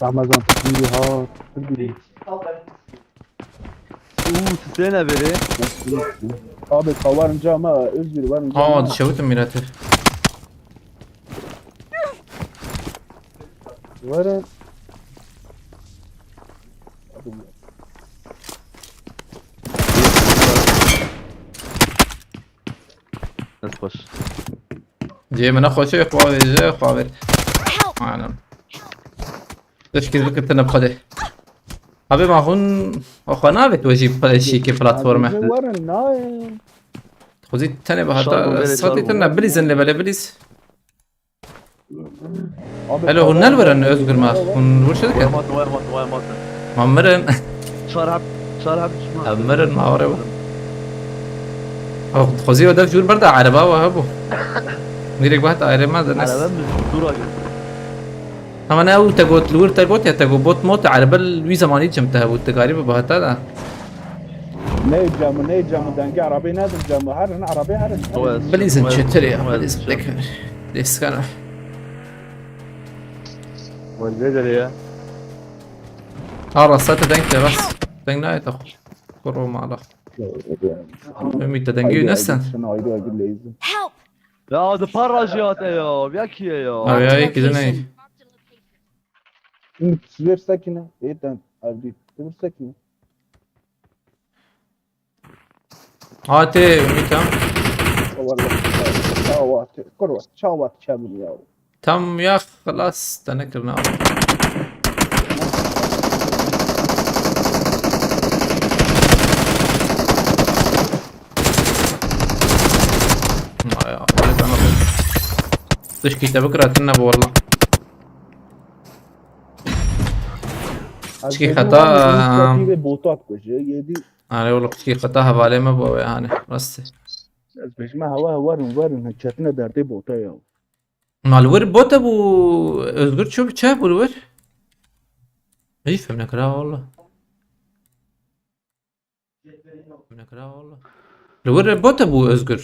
رمضان تجيبي ها تجيبي سنه بری. abi kavarınca ama özgür varınca اه تشوت ميناته varın از پاش. جاي من اخو شيخ خوابر جاي خوابر Help! معلم تشكيل فكرة انا بخده ابي ما هون اخوانا بتوجي بلشي كيف بلاتفورمه varın ne خذي تاني شاربو بهذا بيري، صوتي شاربو. تنا بليز اللي بلا بليز abi الو هون الورن özgür ma هون وش ذكر وای مات. مامرن شارب شما. مامرن ما ورا او خذي ودا جور بردا عربا وهبو ميرك بهت ايري ما عربه دنس دورا. اما انا او تقوت لور تقوت يا تقو بوت موت عربا الوي زماني جمتها بو تقاريب بهتا دا ne camı dengi arabayı nedir camı her arabayı her بليز نشتري يا بليز لك ليس كان والجدل يا. اه رصيت دنك بس دنك نايت اخو كرو ما له ميت دنجي نستن şunu ayrı ayrı lezim Help! يا ده باراجيات يا بياكي يا. اه يا كده ناي şimdi ver sakine yeter abi ver sakine هاتي ميتام والله شاوات كروات شاوات كامل يا تم يا خلاص تنكرنا تشكي بكرة تنب والله تشكي خطا ve botu at koşu yedi انا والله تشكي خطا حوالي ما بو يعني بس az beşme hava varın çatına derde bota ya مع الور بوت ابو özgür شو بتشاف الور اي فهمنا كلام والله فهمنا كلام والله الور بوت ابو özgür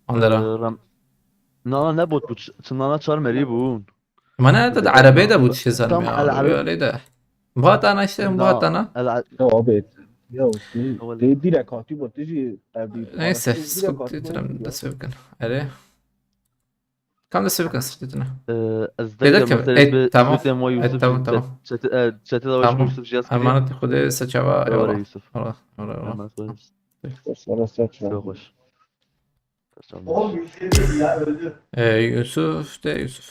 عندنا نه بود بود چنانا چهار مری بود. ما انا ده عربي ده بود شي زلمه تم العربي. عربي ده بهات انا اشتري بهات انا ya abi ya de direkt hatip atıcı evde نيسه سكت ترم ده سوكن عليه كم ده سوكن سكتنا از Beyler دیگه ki- tamam. Tamam, tamam. چت داوش Tamam. یوسف جاس. امانه خود سچوا آره ايوه یوسف. والله والله sonra saç var. çok hoş. يوسف ده يوسف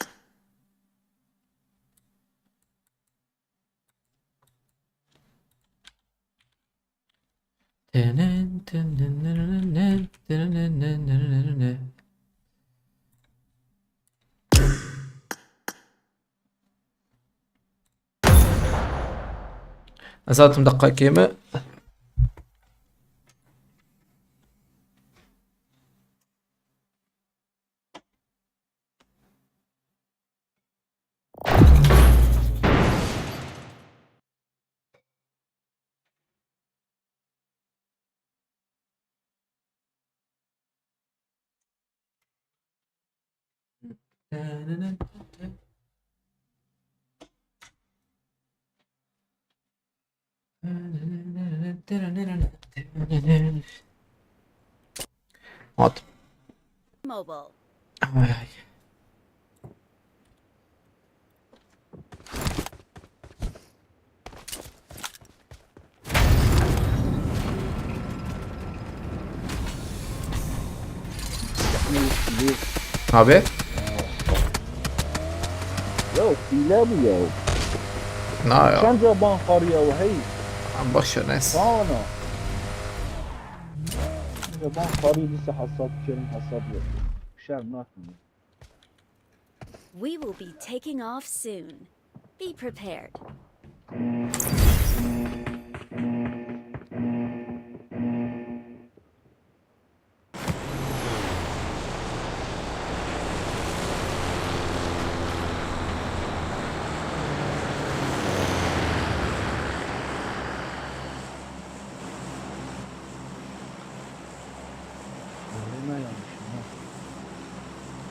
أزالت مدقق كيما Hot. Mobile. Ay, ay. Abi Ya file bu ya. ne ya? Sence ban kar ya hey. Boş ver neyse. Sana. Ya ban karı lise hasat kerim hasat ya. Şer nakım. We will be taking off soon. Be prepared.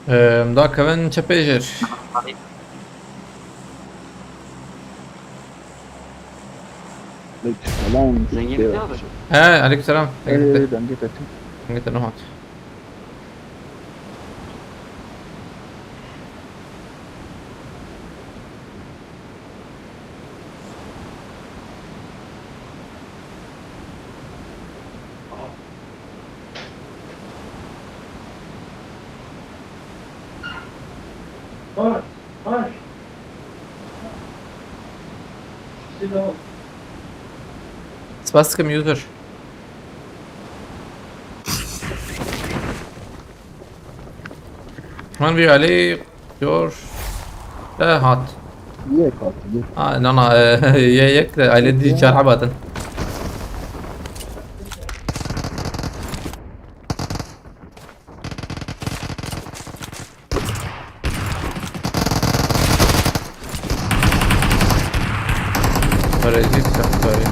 Da Kevin Çepejir. Selam. Zengin bir abi. Aleykümselam. Ben git ettim. Gitti Nuhat. Spasticum user. من بيجي عليه دور لا هات Niye kalktı? انا يك على دي شارع باتن فريزيد سفاري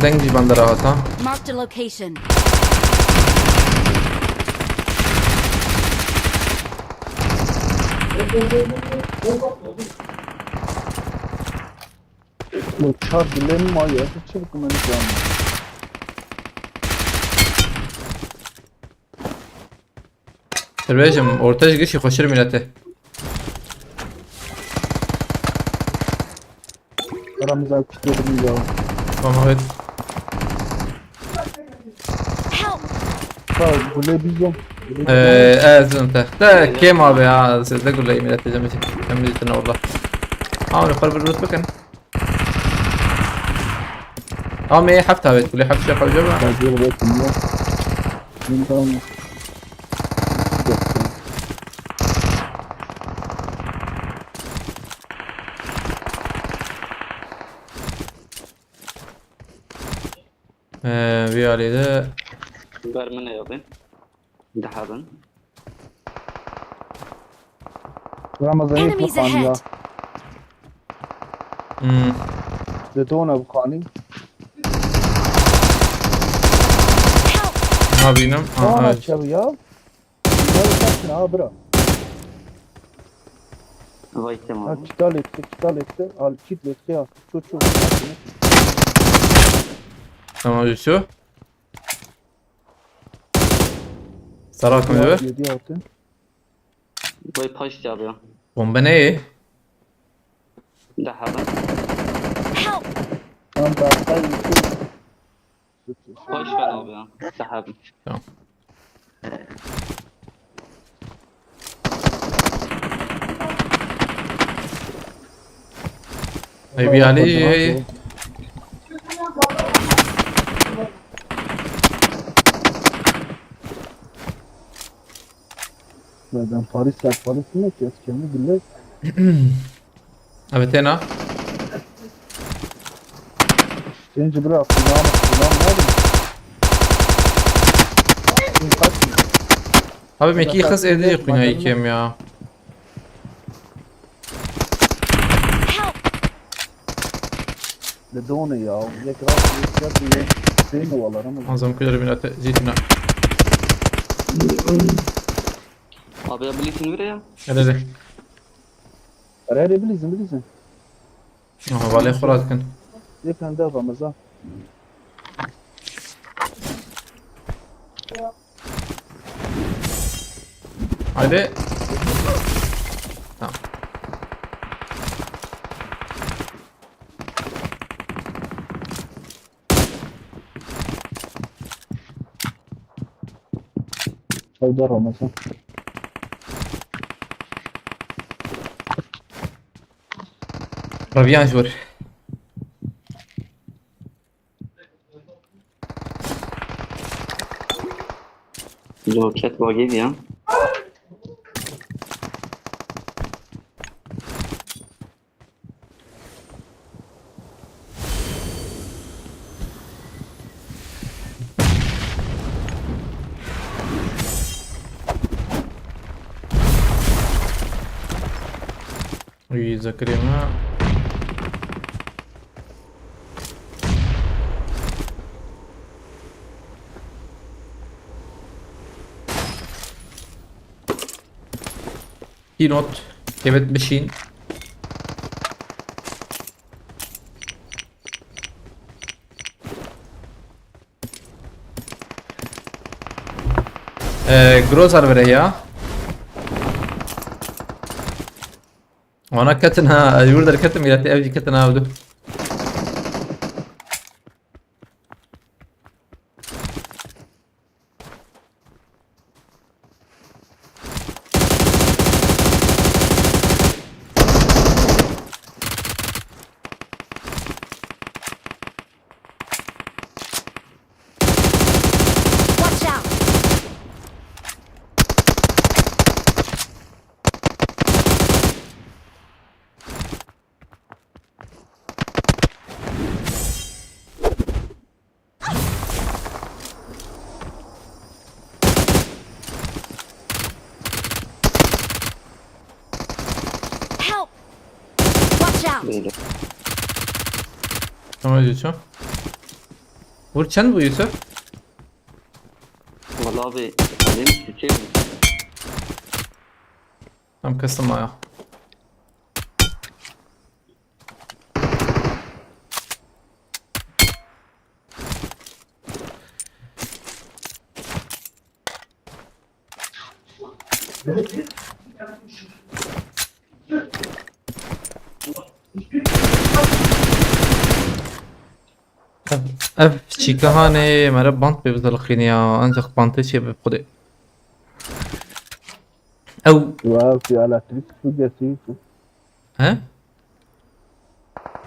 دنجي بندرات ها Marked a location. Bu çar bilenim ayı. Çabuk beni canım. تربيجم اورتاج قشي يخشر ميلته Aramıza kitledim ya. tamam evet Help! Sağ ol. Bu ne bizim? evet انت لا كيم ابي يا ده قول لي ميلته جمتي جمتنا والله حاول قرب الرتبه كان مي حفتها بتقول لي حفت شيخ الجبهه Ben bir bakayım ya. Bundan في علي ده Bermene abi. Dahadan. Ramazan ilk Enemies bakan ya. ahead! Detona bakanı. Help! ما بينام Aa çabuk ya. Ne yapacaksın ha bırak. Vaytem Ha abi. kital etti. Al kitle ya. Çok. تمام شو صراكم يا 7 6. Vay paş abi ya. bomba ne iyi Dahadan. Help! Tam da sayı. Paş ver abi ya. Dahadan. tamam bir Ali Ben Paris ne ki? Kendi bile. evet هنا Sence bırak. Kulağım nerede? Kaç. abi meki خس ايدي يقنع يكيم يا Help! Detona ya. Yakrak diye. Senin ovalar ama. معظم كل البنات جيتنا Abi ya bilirsin buraya. هلا Araya bilirsin. اه بالي خرات كان Yakın da Ramazan. علي tamam Çayda Ramazan. ربيان شور Roket var ya. ويذكرنا في نوت كيفت بشين جروزر بريا وانا كتنها يورد الكتم الى تي اف جي كتنها ودو Watch out! Help! Watch out! Böyle. Tamam Yusuf. Vur çen bu Yusuf. Vallahi abi. Alayım sıçayım. Tam kastım ya. اف چیکه هانه مرا بانت ببزل خینی یا انجا بانته چیه بخوده او وفي على تريك سوجاسي ها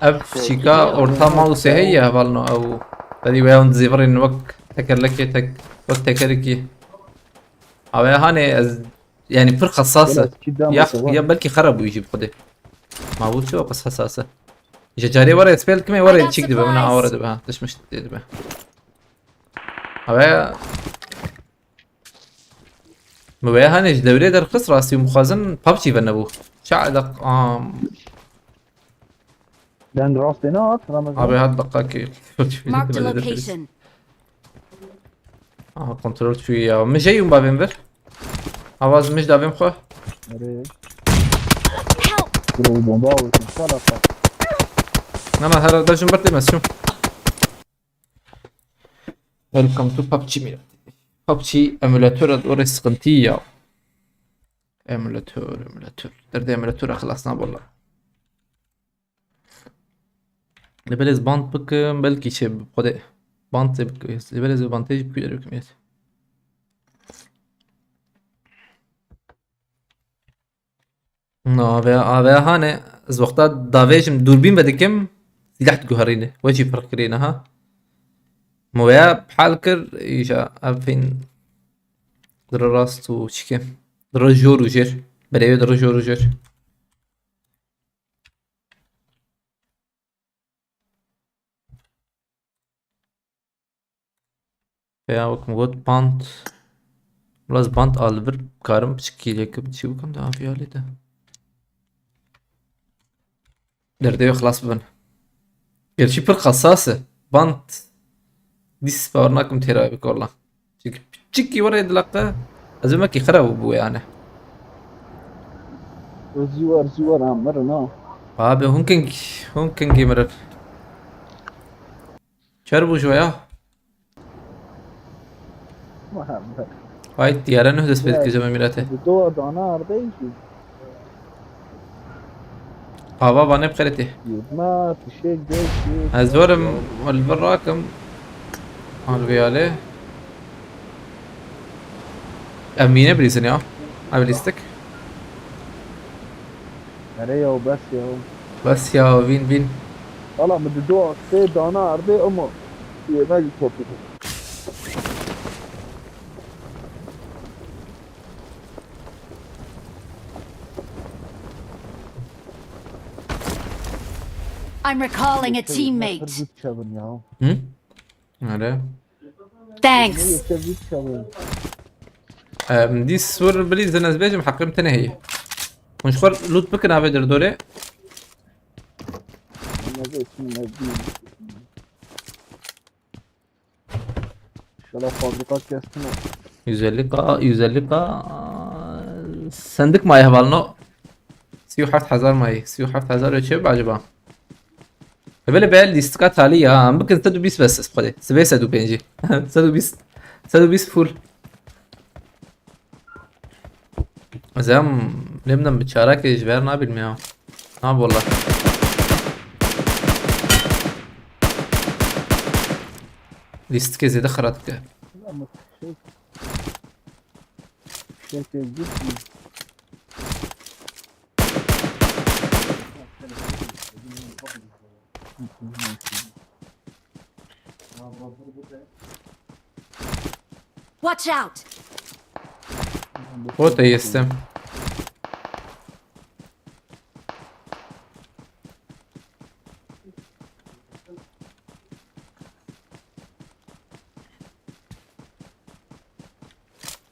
اف چیکا orta mouse هي ya valno او بدي وياون زيفرين وقت تكرلكي تك وقت تكركي او هاني يعني فرق حساسة يا بلكي خرب ويجي بخده ما بقول شو بس حساسة جاري ورا سبيل كمي ورا تشيك دبا من اورا دبا ليش مش دبا هوايا مبايا هاني دوري در خس راسي مخازن بابجي بنبو شعدق لان راستينات رمز ابي هاد دقاكي Marked a location. كنترول شوية مش جاي بابين بر اواز مش دابين خو Help! كيلو بومبا وتنشلق نما هذا ده جنبرتي مسيو Welcome to PUBG ميلا PUBG emülatör orası sıkıntı ya emülatör derdi emülatör خلصنا والله لبلز بانت بكم بلكي شي بقدر بانت بكويس لبلز بانتج بكل الكميات ve hane az vakta davejim durbin bedikim silah تجوهرينه وجهي فرق كرينا ها مويا بحال كر يجا افين دراست وشكي درجور وجر بريو درجور وجر veya bakım god band biraz band al bir karım çıkıyla ki bir şey bakım daha fiyali de derde yok خلاص بن gerçi bir hassası band dis باورناكم تيرا بك والله تشيكي ورا يدلقه ازمك يخرب ابو يعني زوار عمرنا abi ممكن جيمر شربوا شويه محمد هاي الطياره نهدس بيت زمان ميلاته دو دانا ارديشي بابا بانه بخيرتي ما في شيء جيش هزورم والبراكم الريالي امينه بريزن يا ابليستك عليا وبس يا بس يا فين والله من دو سي دانا اردي امه يبقى كوبي I'm recalling a teammate. هم هلا Thanks. دي الصور بليز الناس بيجي محقمتنا هي مش خور لوت بكن ابدر دوله شلا فابريكات كاستنا 150 150 sandık mı ayı valno 37,000 ماي 37,000 چه بعجبا بله به لیستقات عالیه ها ممكن 120 بس خدي 750 120 فول زم نبدأ بتشارك جبار نابل مياه ناب والله لیست که زیاده خراب کرد شكل جسمي Watch out! o da jestem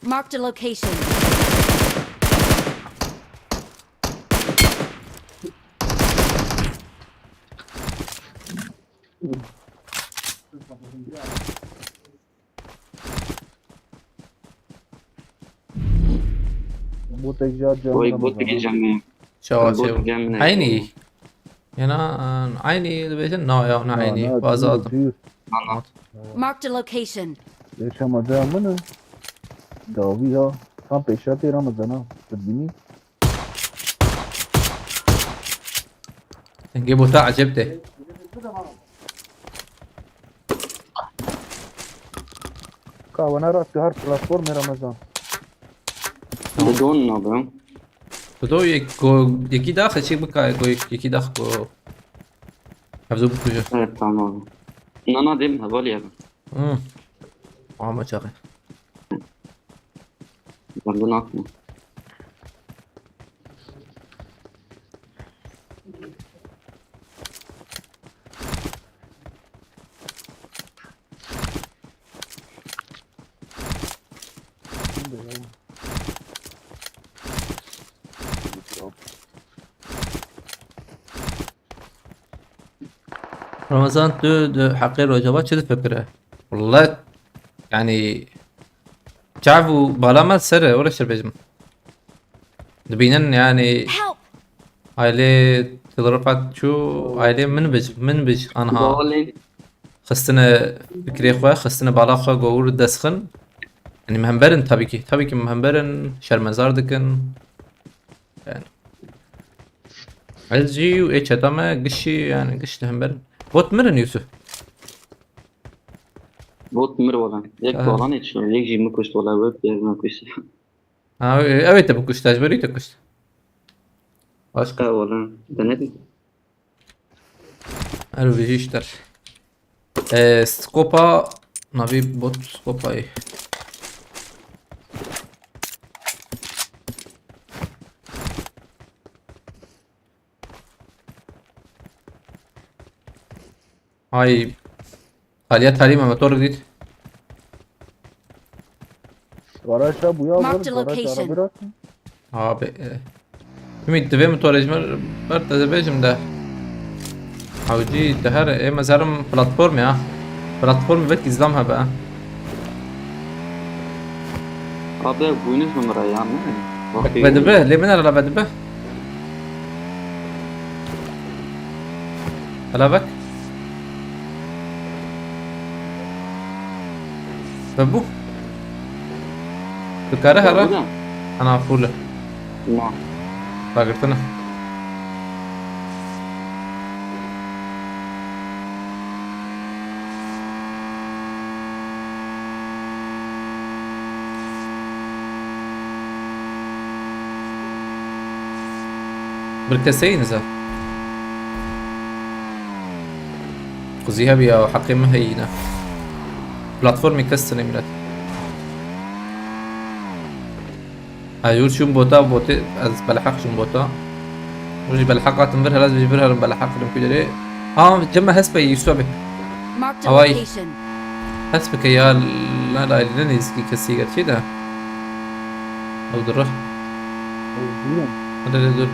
Marked a location. بوت جات وای بوت جمع شواهد بوت شو جمع عيني هنا عيني بيجن نا عيني بازاد Marked a location. ليش ما جاء منه داويها كان بيشاتي رمضان تبيني نجيبه تاع عجبته كاونا راس في هر بلاتفورم رمضان بدون نابم تو یکی داخل چی بکای یکی داخل کو افزو بکوجه Evet tamam. Nana değil mi? Havalı ya. ama çakı Ben bunu atma. رمضان دو حقير وجبات شو فكرة والله يعني تعرفوا بالا ما سر ولا شربجم دبينن يعني Help! عائلة تضربات شو عائلة من بج أنا Havalı. خستنا فكري خواه خستنا بالا خواه قور دسخن يعني مهمبرن tabii ki مهمبرن شرمزار دكن يعني عزجي وإيش هتما قشي يعني قش تهمبرن بوت مرن يوسف Bot mır olan. Yek olan hiç. Yek jimi kuştu ola web yerine kuştu. evet bu kuş tecburi de kuş başka Ka olan. Denedim. Alo bir işler skopa navi bot skopayı هاي حاليات حاليا موتور جديد garaj bu ya Marked a garaj location. araba bırak abi ümit dve motor ejmer bert Azerbaycan ده حوجي دهر ايه مزارم بلاتفورم يا بلاتفورم بيت izlamها بقى Abi buyunuz numara ya. bak بدبه ليه من على بدبه هلا بك ببو الكاره هلا انا فول Tamam. باقرتنا بالكاسين زاد خذيها بيا وحقي مهينة بلاتفورم يكسر ميلاد هاجور شو بوتا از بلحق شو بوتا وجي بلحقها تنبرها لازم يجبرها بلحق لهم كده جمع هسبة يسوبي Marked a Hawaii. location. هسبك يا لا لن يزكي كسيجر كده او دره هذا اللي دور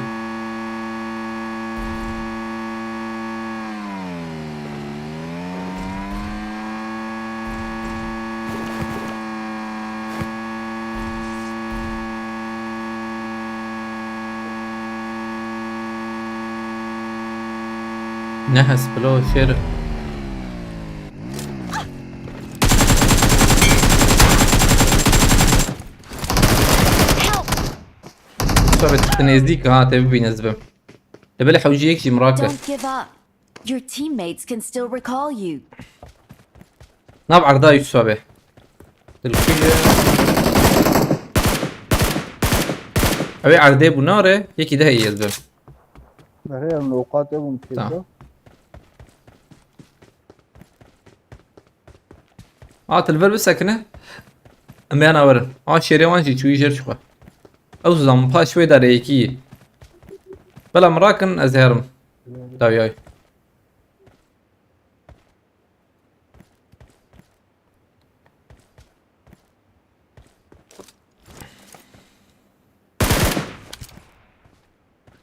نحس بلو شير صعبت نزديك ها تبي بينزبم لبلا حوجيك شي مراكب Don't give up. Your teammates can still recall you. ناب عرضا يصابه تلفيه أبي عرضي بناره يكي ده يزبم هي الأوقات ممكن تمام. تلفر بسكنه أمي أنا ورن شيري وانشي شوي جر شخوا أو زلام با شوي داره يكي بلا مراكن أزهرم داوياي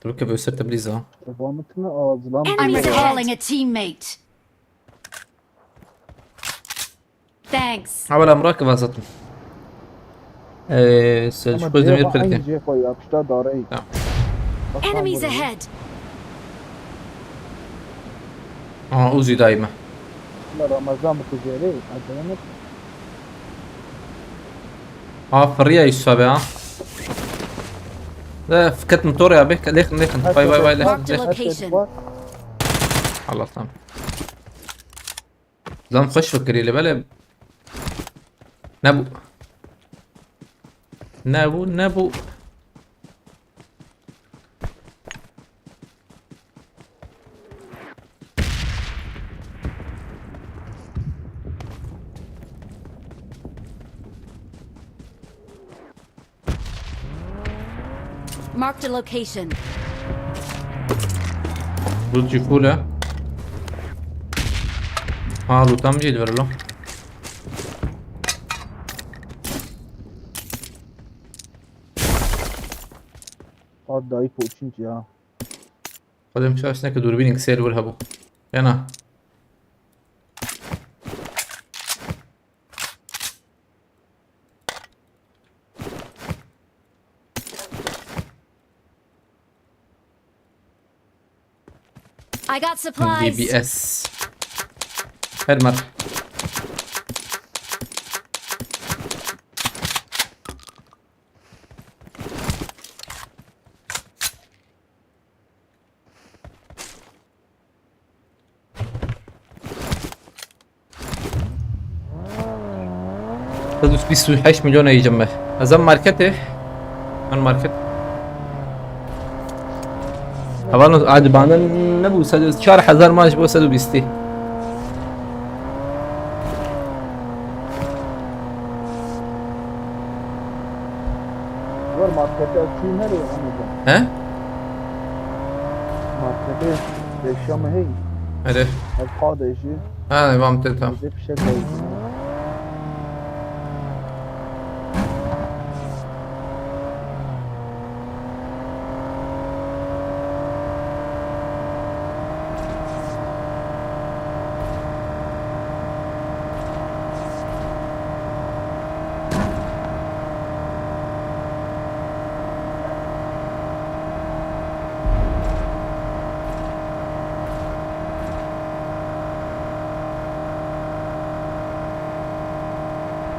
تركب يوسر تبليزة تفاهمتنا ظلام I'm recalling a teammate. Thanks. عولا مراكب أزتم شو زميل بخلتين جي خوي أبشتا داري Enemies ahead. أوزي دايما لا رمضان بتجري أجنبي فريا يسابع لا فكت موتور يا بك ليخن باي باي باي Marked a ليخن location. الله تمام زلام خش فكري اللي بلا نبو Marked a location. روت فوله روتام جيد برلو داي فوتشين يا قدم شاش نك دوربين اكسير والهبو هنا I got دي supplies. بي اس هدمر تدوس 28 مليون يجمع أزم ماركته من ماركت طبعا عاد بعنا نبو سدو شهر حزار ماش بو سدو بيستي غير ماركته أكيد هري عمدا ها؟ ماركته الشام هي هذا القادة شيء أنا ما متلتها زي بشكل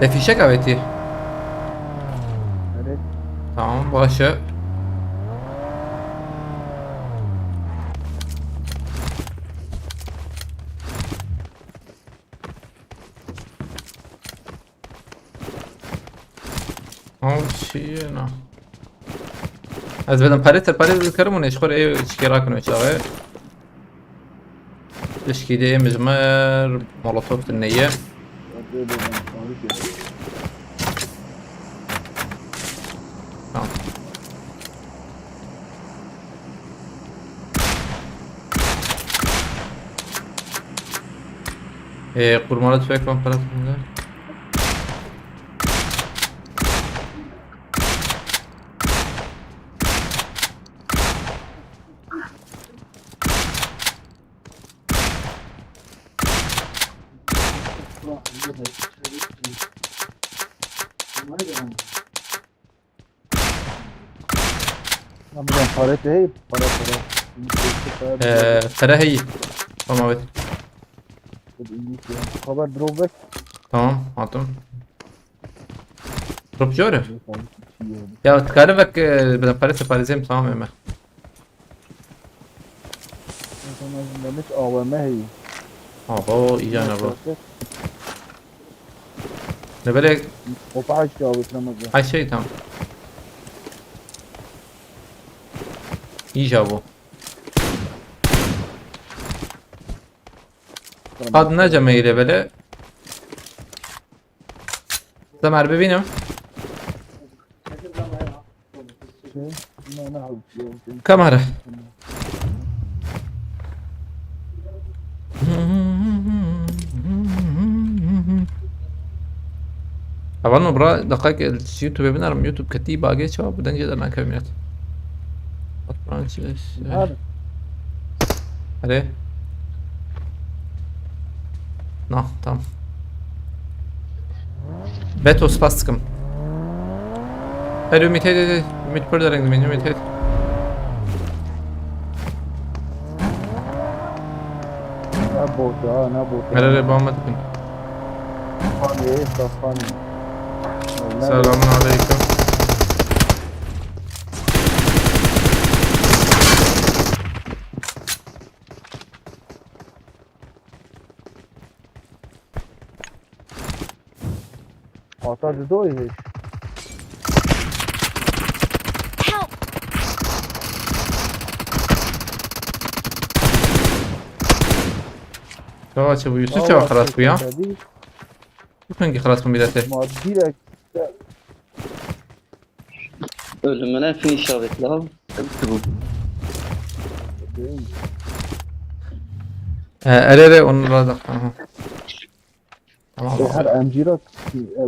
ده في شك أبيتي هري tamam başa شينا از بدم پرید کارمون اشخور ای چیکار کنه چاقه تشکیده مجمر مولوتوف النية tamam kurmalı tüfek var para tutunda. عمدا قارته هي para ترى هي Tamam evet. Hadi indik ya. Haber drop back. Tamam attım. Drop جوره. Yok abi, bir şey yok. يا تعرفك بدنا باريس باريزيم تمام يا Sonra demiş AVM hey. برو اجانا برو نبلك Opa cevap etmedi. هاي شيء تمام يجابو قد نجم إلى بلا سمع ببينم Ne yapıyor? كاميرا أظن برا دقائق اليوتيوب بنرم يوتيوب كتيبة أجي شباب بدنا نجد أنا كميات Hadi. عليه نعم تمام بيتو سباستكم هلو ميت هيد ميت بردرنج من ميت هيد Ne botu ha ne botu. هلا بامد Hani safani. السلام عليكم Ata dedi o iş. Help! شو أبو يوسف شو خلاص وياه يمكن خلاص من بدايته Ma direkt Ölümüne fin işaretli abi. Hepsi bu. değil. أريري ونرى تمام Her emcirat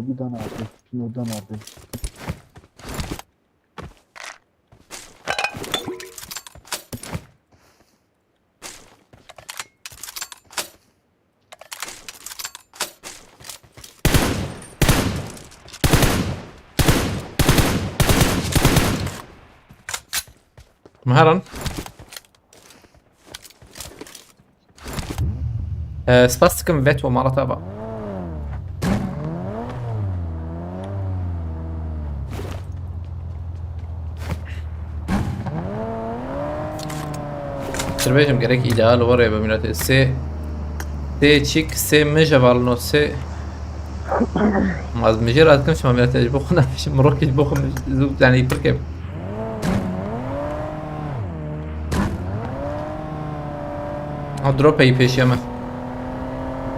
bir tane abi. Şuradan abi. مهرا سباستكم فيتو مرة تابع تربيجم gerek ideal var ya bemilete se çık se meje valno se az meje rahat كمش ما ملته بخنا فيش مروكي بخم يعني يبركب دروب اي پیش یمه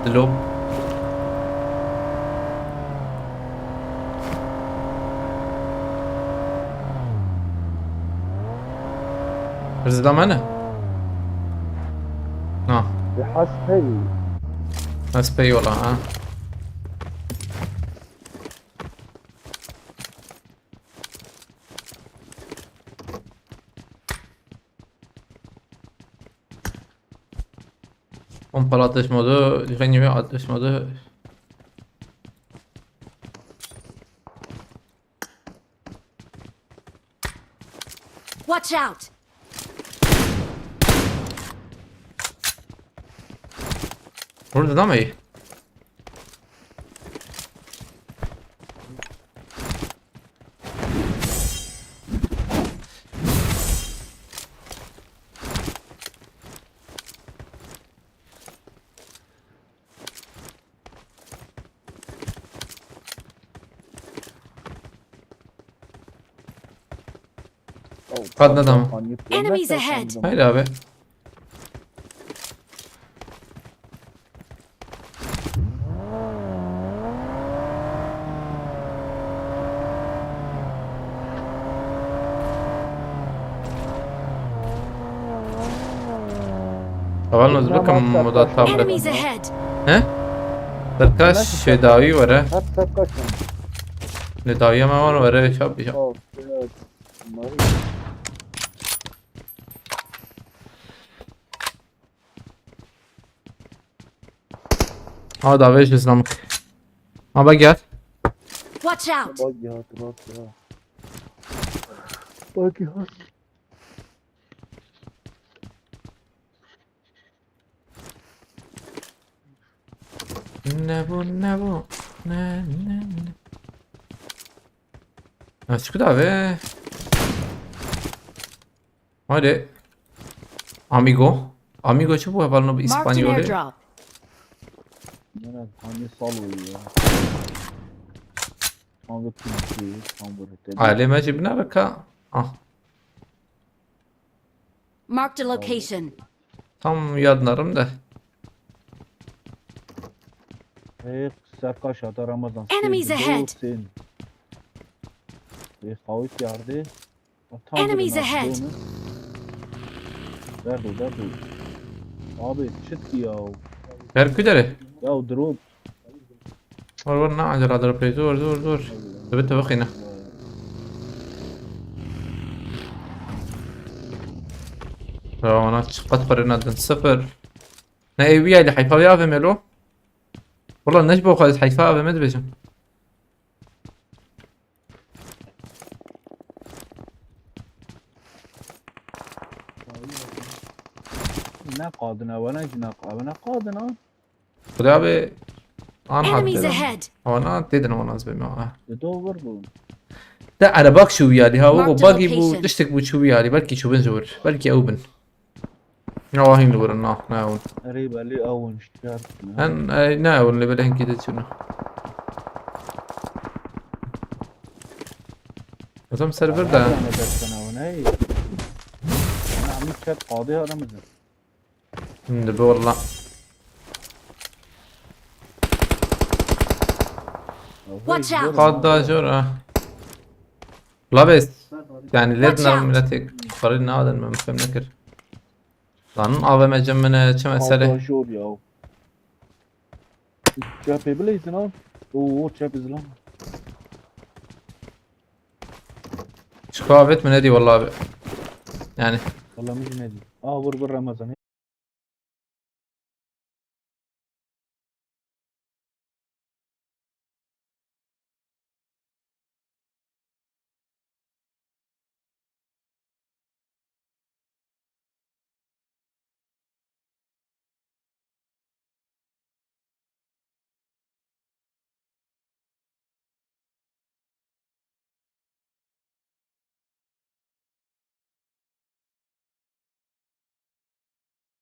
دلوب رزدا منه نه بحس هي بس بي والله ها Pompalı atış modu, düzenli bir atış modu. Watch out! Burada da mı iyi? Kadın adam. Enemies ahead. Hayır abi. طبعا نزلكم مضاد Enemies تابلت ahead. ها دركاش داوي ورا Hep hep kaçın. نداوي ما ورا ورا شاب شاب Of, evet. Bunları هذا ايش اسلامك ما بقيت Watch out! bak ya bak ya. Bak ya. Ne bu ne bu? Ne. Nasıl abi? Hadi. Amigo. Amigo çu bu havalno bu Marked an İspanyolu. airdrop. Nerede? Hani salıyor ya. Tam bir kimse, tam bir Aleme cebine bak ha. Ah. Marked a location. Tam yadlarım da. Hey, serkaş atar Ramazan. Enemies Sen, ahead. Sen. Kavit yardı. Enemies ahead. Derdo. Abi çıt ya. Ver küdere. Ya drop. Var نعجل على الربي زور ثبتها بقينا انا قد قررنا صفر نايبيا اللي حيفا يا ميلو والله نجبه خالد حيفا ما ادري Ne kadına ve ne cina kadına kadına. خذ ابي انا Enemies حاطط ahead. انا تدنا وانا زبي معاه Dover bu. لا انا باك شو يعني ها Marked باقي بو location. تشتك بو شو يعني بلكي شو بنزور بلكي اوبن نواهين دور ناون Riba li avun iştiyar. ان ناون اللي بلهن كده شنو Adam server da. Ne dersen avun hey. Ana amik chat qadı aramızda. Şimdi bu والله Watch out. قاد جرأة لا بس يعني ليدنا ملتك قررنا هذا ما فهم نكر lan AVM cemmene çe mesele Kadajor ya. Chat yapabilirsin lan. Oo chat izlan. şu kahvet mi ne diyor vallahi abi yani Vallahi ne diyor? Aa vur Ramazan.